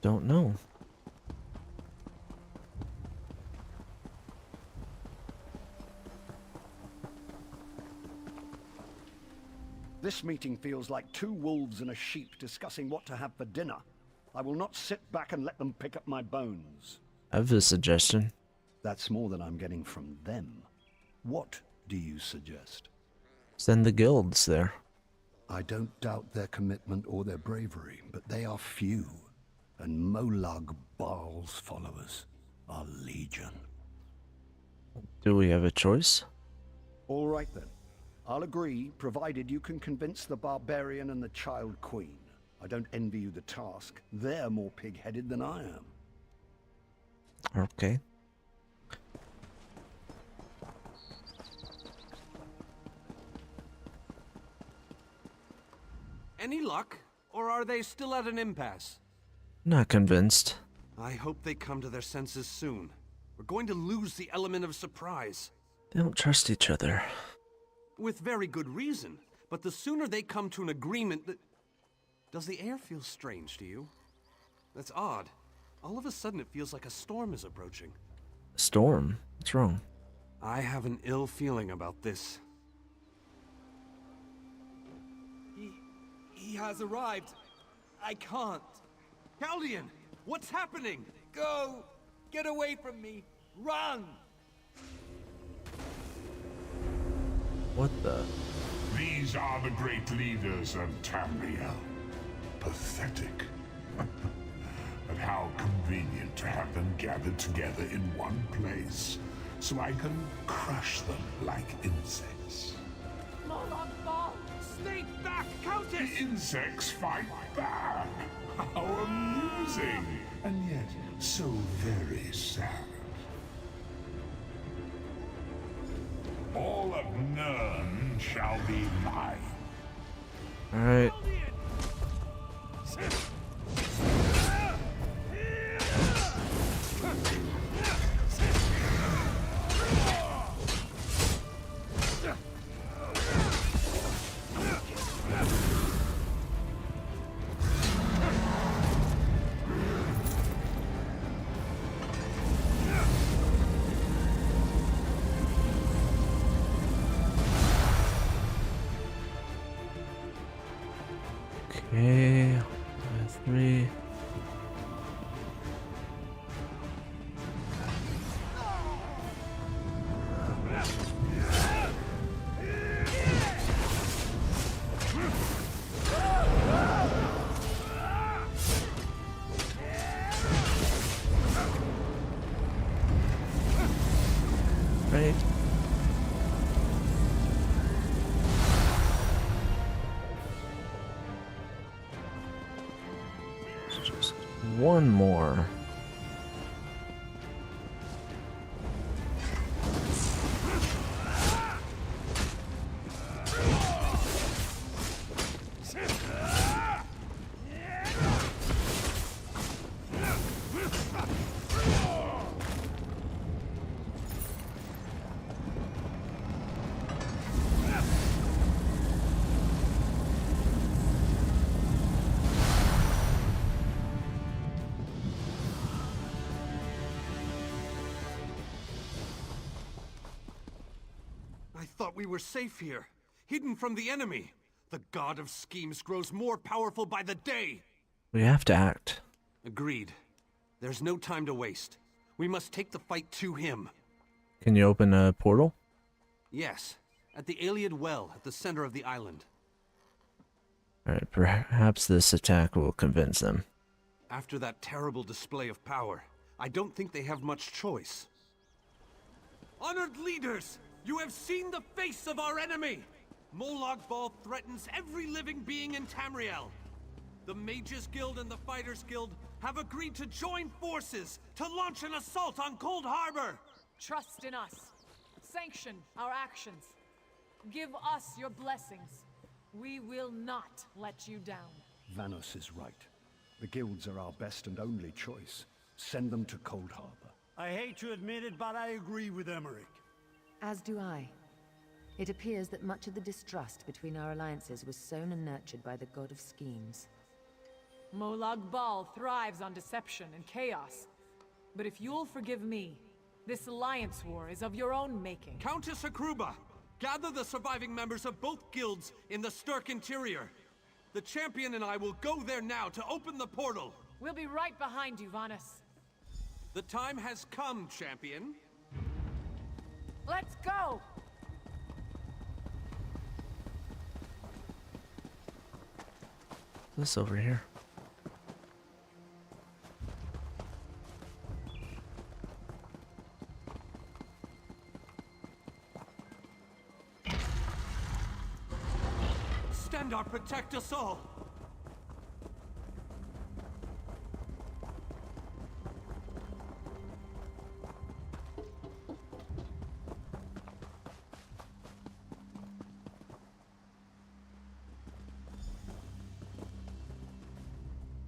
don't know. This meeting feels like two wolves and a sheep discussing what to have for dinner. I will not sit back and let them pick up my bones. I have a suggestion. That's more than I'm getting from them. What do you suggest? Send the guilds there. I don't doubt their commitment or their bravery, but they are few, and Molag Baal's followers are legion. Do we have a choice? All right then. I'll agree, provided you can convince the barbarian and the child queen. I don't envy you the task. They're more pig-headed than I am. Okay. Any luck? Or are they still at an impasse? Not convinced. I hope they come to their senses soon. We're going to lose the element of surprise. They don't trust each other. With very good reason. But the sooner they come to an agreement that... Does the air feel strange to you? That's odd. All of a sudden it feels like a storm is approaching. Storm? What's wrong? I have an ill feeling about this. He has arrived. I can't. Caldian! What's happening? Go! Get away from me! Run! What the? These are the great leaders of Tamriel. Pathetic. But how convenient to have them gathered together in one place, so I can crush them like insects. Molag Bal! Stay back, Countess! The insects fight back! How amusing! And yet, so very sad. All of Nern shall be mine. Alright. Okay, 3. Right. Just one more. I thought we were safe here, hidden from the enemy. The god of schemes grows more powerful by the day. We have to act. Agreed. There's no time to waste. We must take the fight to him. Can you open a portal? Yes, at the Iliad Well at the center of the island. Alright, perhaps this attack will convince them. After that terrible display of power, I don't think they have much choice. Honored leaders, you have seen the face of our enemy! Molag Bal threatens every living being in Tamriel. The Mages Guild and the Fighters Guild have agreed to join forces to launch an assault on Cold Harbor! Trust in us. Sanction our actions. Give us your blessings. We will not let you down. Vanos is right. The guilds are our best and only choice. Send them to Cold Harbor. I hate to admit it, but I agree with Emmerich. As do I. It appears that much of the distrust between our alliances was sown and nurtured by the god of schemes. Molag Bal thrives on deception and chaos. But if you'll forgive me, this alliance war is of your own making. Countess Akruba, gather the surviving members of both guilds in the Sturk interior. The champion and I will go there now to open the portal. We'll be right behind you, Vanus. The time has come, champion. Let's go! This over here. Stendarr, protect us all!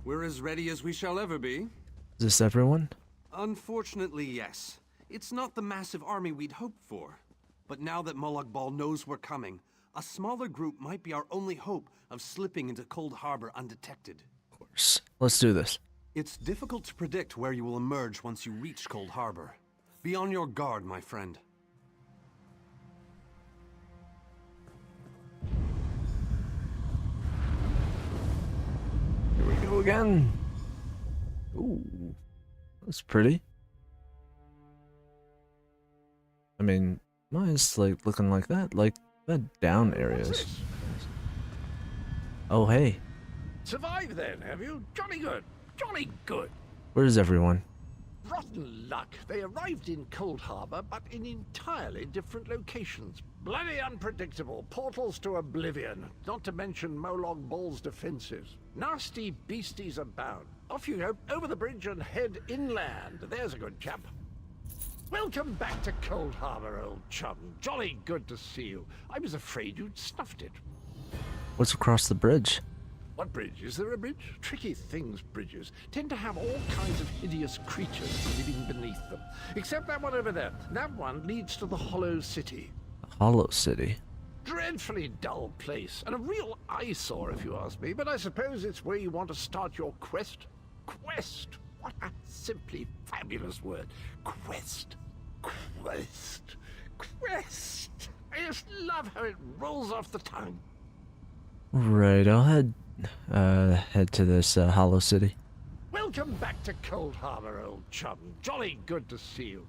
We're as ready as we shall ever be. Is this everyone? Unfortunately, yes. It's not the massive army we'd hoped for. But now that Molag Bal knows we're coming, a smaller group might be our only hope of slipping into Cold Harbor undetected. Of course. Let's do this. It's difficult to predict where you will emerge once you reach Cold Harbor. Be on your guard, my friend. Here we go again. Ooh, that's pretty. I mean, mine's like looking like that, like the down areas. Oh, hey. Survived then, have you? Jolly good. Jolly good. Where's everyone? Rotten luck. They arrived in Cold Harbor, but in entirely different locations. Bloody unpredictable. Portals to oblivion. Not to mention Molag Bal's defenses. Nasty beasties abound. Off you go, over the bridge and head inland. There's a good chap. Welcome back to Cold Harbor, old chum. Jolly good to see you. I was afraid you'd snuffed it. What's across the bridge? What bridge? Is there a bridge? Tricky things, bridges. Tend to have all kinds of hideous creatures living beneath them. Except that one over there. That one leads to the Hollow City. Hollow City. Dreadfully dull place, and a real eyesore if you ask me, but I suppose it's where you want to start your quest. Quest! What a simply fabulous word. Quest. Quest. Quest. I just love how it rolls off the tongue. Right, I'll head to this Hollow City. Welcome back to Cold Harbor, old chum. Jolly good to see you.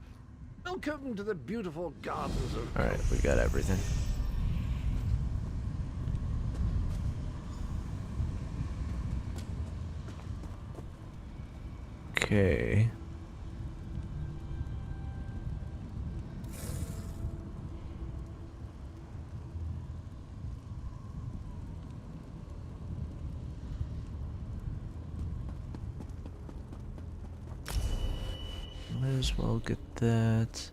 Welcome to the beautiful gardens of... Alright, we got everything. Okay. Might as well get that.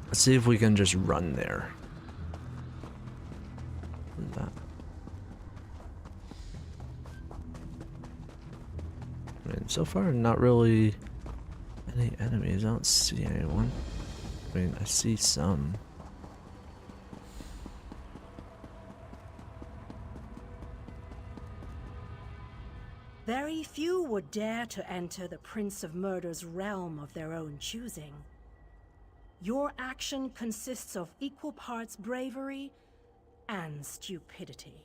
Let's see if we can just run there. That. I mean, so far, not really any enemies. I don't see anyone. I mean, I see some. Very few would dare to enter the Prince of Murder's realm of their own choosing. Your action consists of equal parts bravery and stupidity.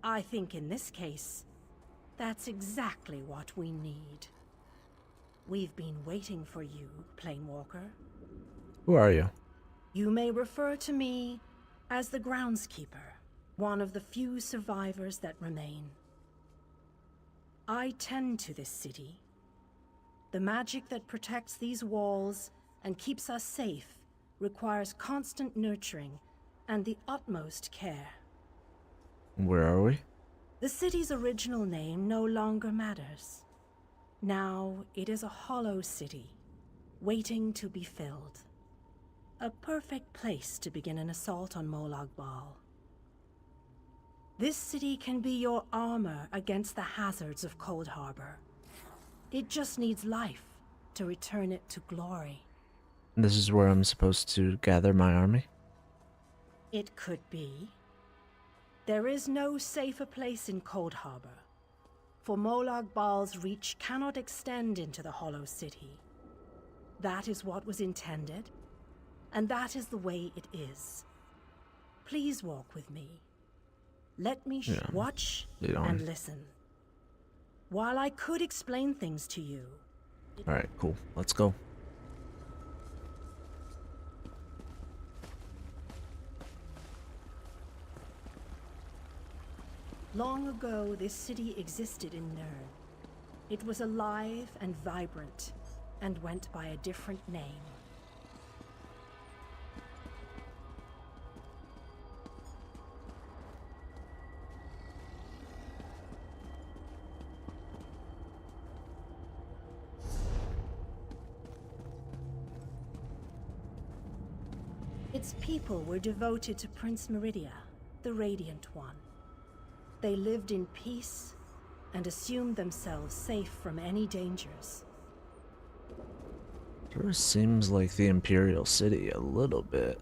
I think in this case, that's exactly what we need. We've been waiting for you, Planewalker. Who are you? You may refer to me as the Groundskeeper, one of the few survivors that remain. I tend to this city. The magic that protects these walls and keeps us safe requires constant nurturing and the utmost care. Where are we? The city's original name no longer matters. Now it is a hollow city, waiting to be filled. A perfect place to begin an assault on Molag Bal. This city can be your armor against the hazards of Cold Harbor. It just needs life to return it to glory. This is where I'm supposed to gather my army? It could be. There is no safer place in Cold Harbor, for Molag Bal's reach cannot extend into the Hollow City. That is what was intended, and that is the way it is. Please walk with me. Let me watch and listen. While I could explain things to you... Alright, cool. Let's go. Long ago, this city existed in Nern. It was alive and vibrant, and went by a different name. Its people were devoted to Prince Meridia, the Radiant One. They lived in peace and assumed themselves safe from any dangers. Sort of seems like the Imperial City a little bit.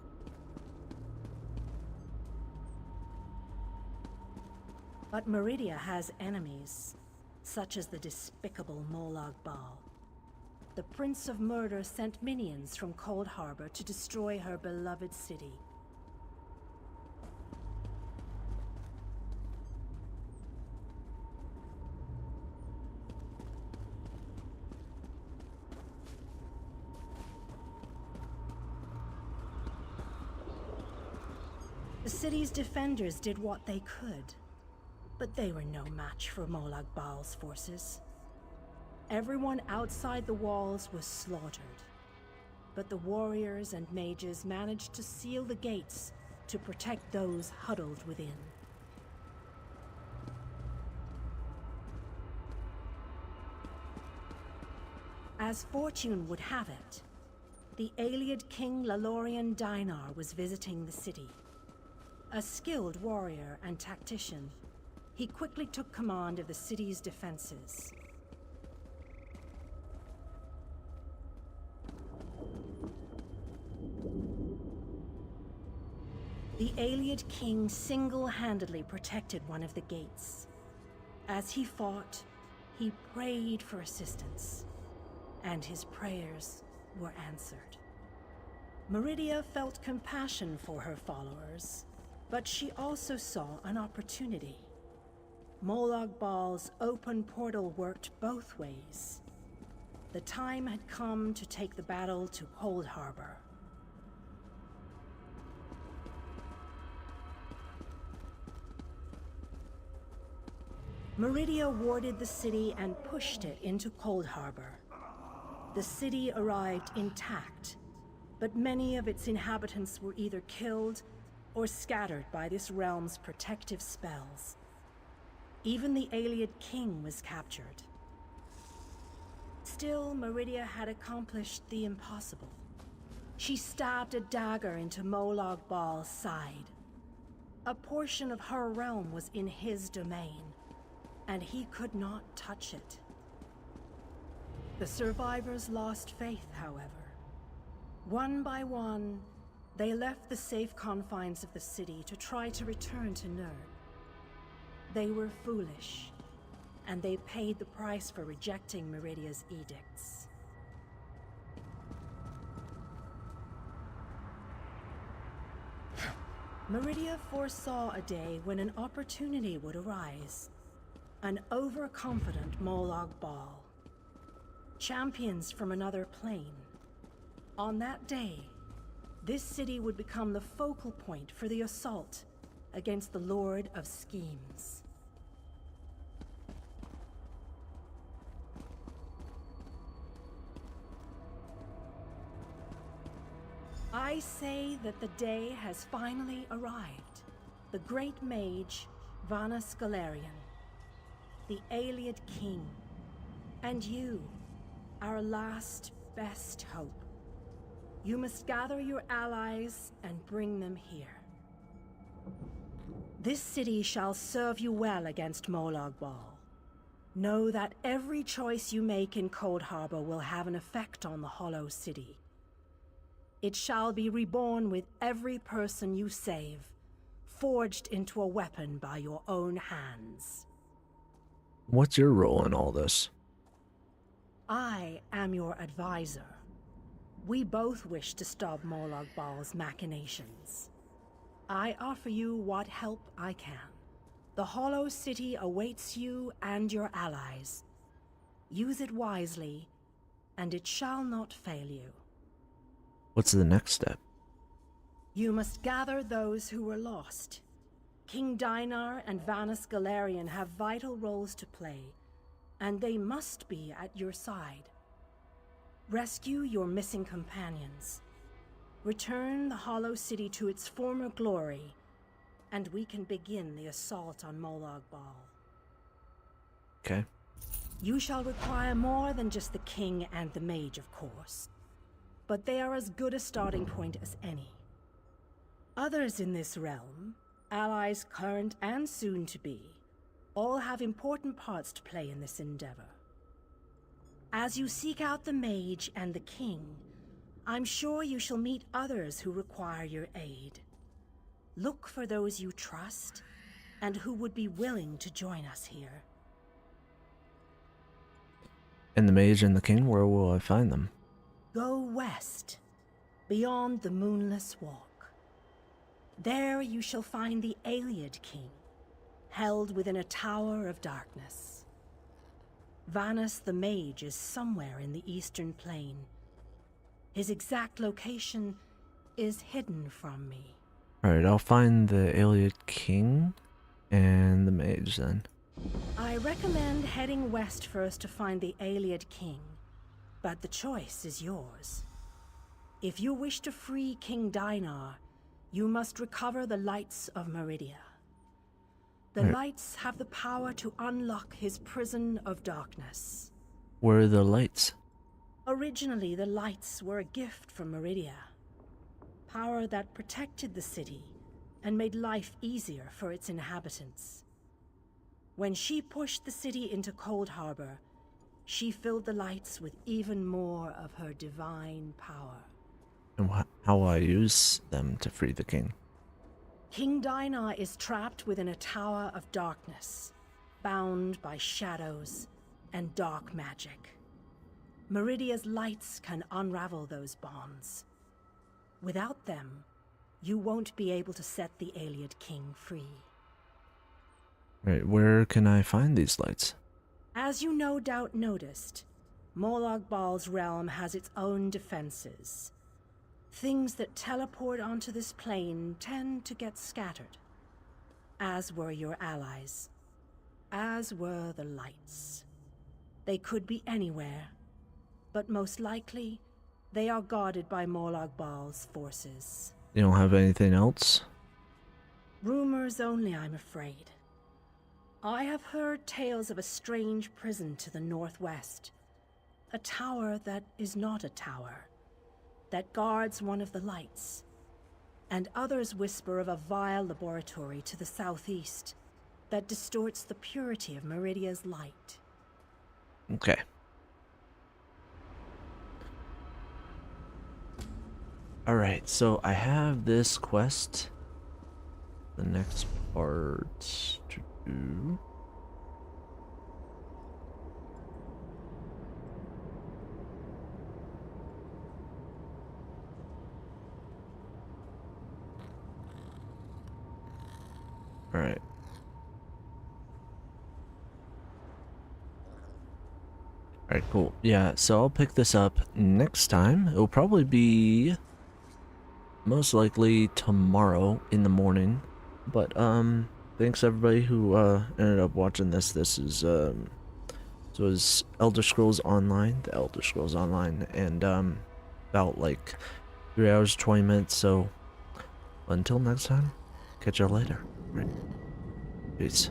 But Meridia has enemies, such as the despicable Molag Bal. The Prince of Murder sent minions from Cold Harbor to destroy her beloved city. The city's defenders did what they could, but they were no match for Molag Bal's forces. Everyone outside the walls was slaughtered, but the warriors and mages managed to seal the gates to protect those huddled within. As fortune would have it, the Ayleid King Lalorian Dinar was visiting the city. A skilled warrior and tactician, he quickly took command of the city's defenses. The Ayleid King single-handedly protected one of the gates. As he fought, he prayed for assistance, and his prayers were answered. Meridia felt compassion for her followers, but she also saw an opportunity. Molag Bal's open portal worked both ways. The time had come to take the battle to Cold Harbor. Meridia warded the city and pushed it into Cold Harbor. The city arrived intact, but many of its inhabitants were either killed or scattered by this realm's protective spells. Even the Ayleid King was captured. Still, Meridia had accomplished the impossible. She stabbed a dagger into Molag Bal's side. A portion of her realm was in his domain, and he could not touch it. The survivors lost faith, however. One by one, they left the safe confines of the city to try to return to Nern. They were foolish, and they paid the price for rejecting Meridia's edicts. Meridia foresaw a day when an opportunity would arise. An overconfident Molag Bal. Champions from another plane. On that day, this city would become the focal point for the assault against the Lord of Schemes. I say that the day has finally arrived. The great mage, Vanus Galerian, the Ayleid King, and you, our last best hope. You must gather your allies and bring them here. This city shall serve you well against Molag Bal. Know that every choice you make in Cold Harbor will have an effect on the Hollow City. It shall be reborn with every person you save, forged into a weapon by your own hands. What's your role in all this? I am your advisor. We both wish to stop Molag Bal's machinations. I offer you what help I can. The Hollow City awaits you and your allies. Use it wisely, and it shall not fail you. What's the next step? You must gather those who were lost. King Dinar and Vanus Galerian have vital roles to play, and they must be at your side. Rescue your missing companions. Return the Hollow City to its former glory, and we can begin the assault on Molag Bal. Okay. You shall require more than just the king and the mage, of course. But they are as good a starting point as any. Others in this realm, allies current and soon to be, all have important parts to play in this endeavor. As you seek out the mage and the king, I'm sure you shall meet others who require your aid. Look for those you trust and who would be willing to join us here. And the mage and the king, where will I find them? Go west, beyond the Moonless Walk. There you shall find the Ayleid King, held within a tower of darkness. Vanus the Mage is somewhere in the Eastern Plain. His exact location is hidden from me. Alright, I'll find the Ayleid King and the mage then. I recommend heading west first to find the Ayleid King, but the choice is yours. If you wish to free King Dinar, you must recover the lights of Meridia. The lights have the power to unlock his prison of darkness. Where are the lights? Originally, the lights were a gift from Meridia. Power that protected the city and made life easier for its inhabitants. When she pushed the city into Cold Harbor, she filled the lights with even more of her divine power. And how will I use them to free the king? King Dinar is trapped within a tower of darkness, bound by shadows and dark magic. Meridia's lights can unravel those bonds. Without them, you won't be able to set the Ayleid King free. Right, where can I find these lights? As you no doubt noticed, Molag Bal's realm has its own defenses. Things that teleport onto this plane tend to get scattered. As were your allies. As were the lights. They could be anywhere, but most likely, they are guarded by Molag Bal's forces. You don't have anything else? Rumors only, I'm afraid. I have heard tales of a strange prison to the northwest. A tower that is not a tower, that guards one of the lights. And others whisper of a vile laboratory to the southeast that distorts the purity of Meridia's light. Okay. Alright, so I have this quest. The next part to do. Alright. Alright, cool. Yeah, so I'll pick this up next time. It'll probably be most likely tomorrow in the morning. But thanks everybody who ended up watching this. This is so it was Elder Scrolls Online, the Elder Scrolls Online, and about like 3 hours 20 minutes. So until next time, catch y'all later. Right. Peace.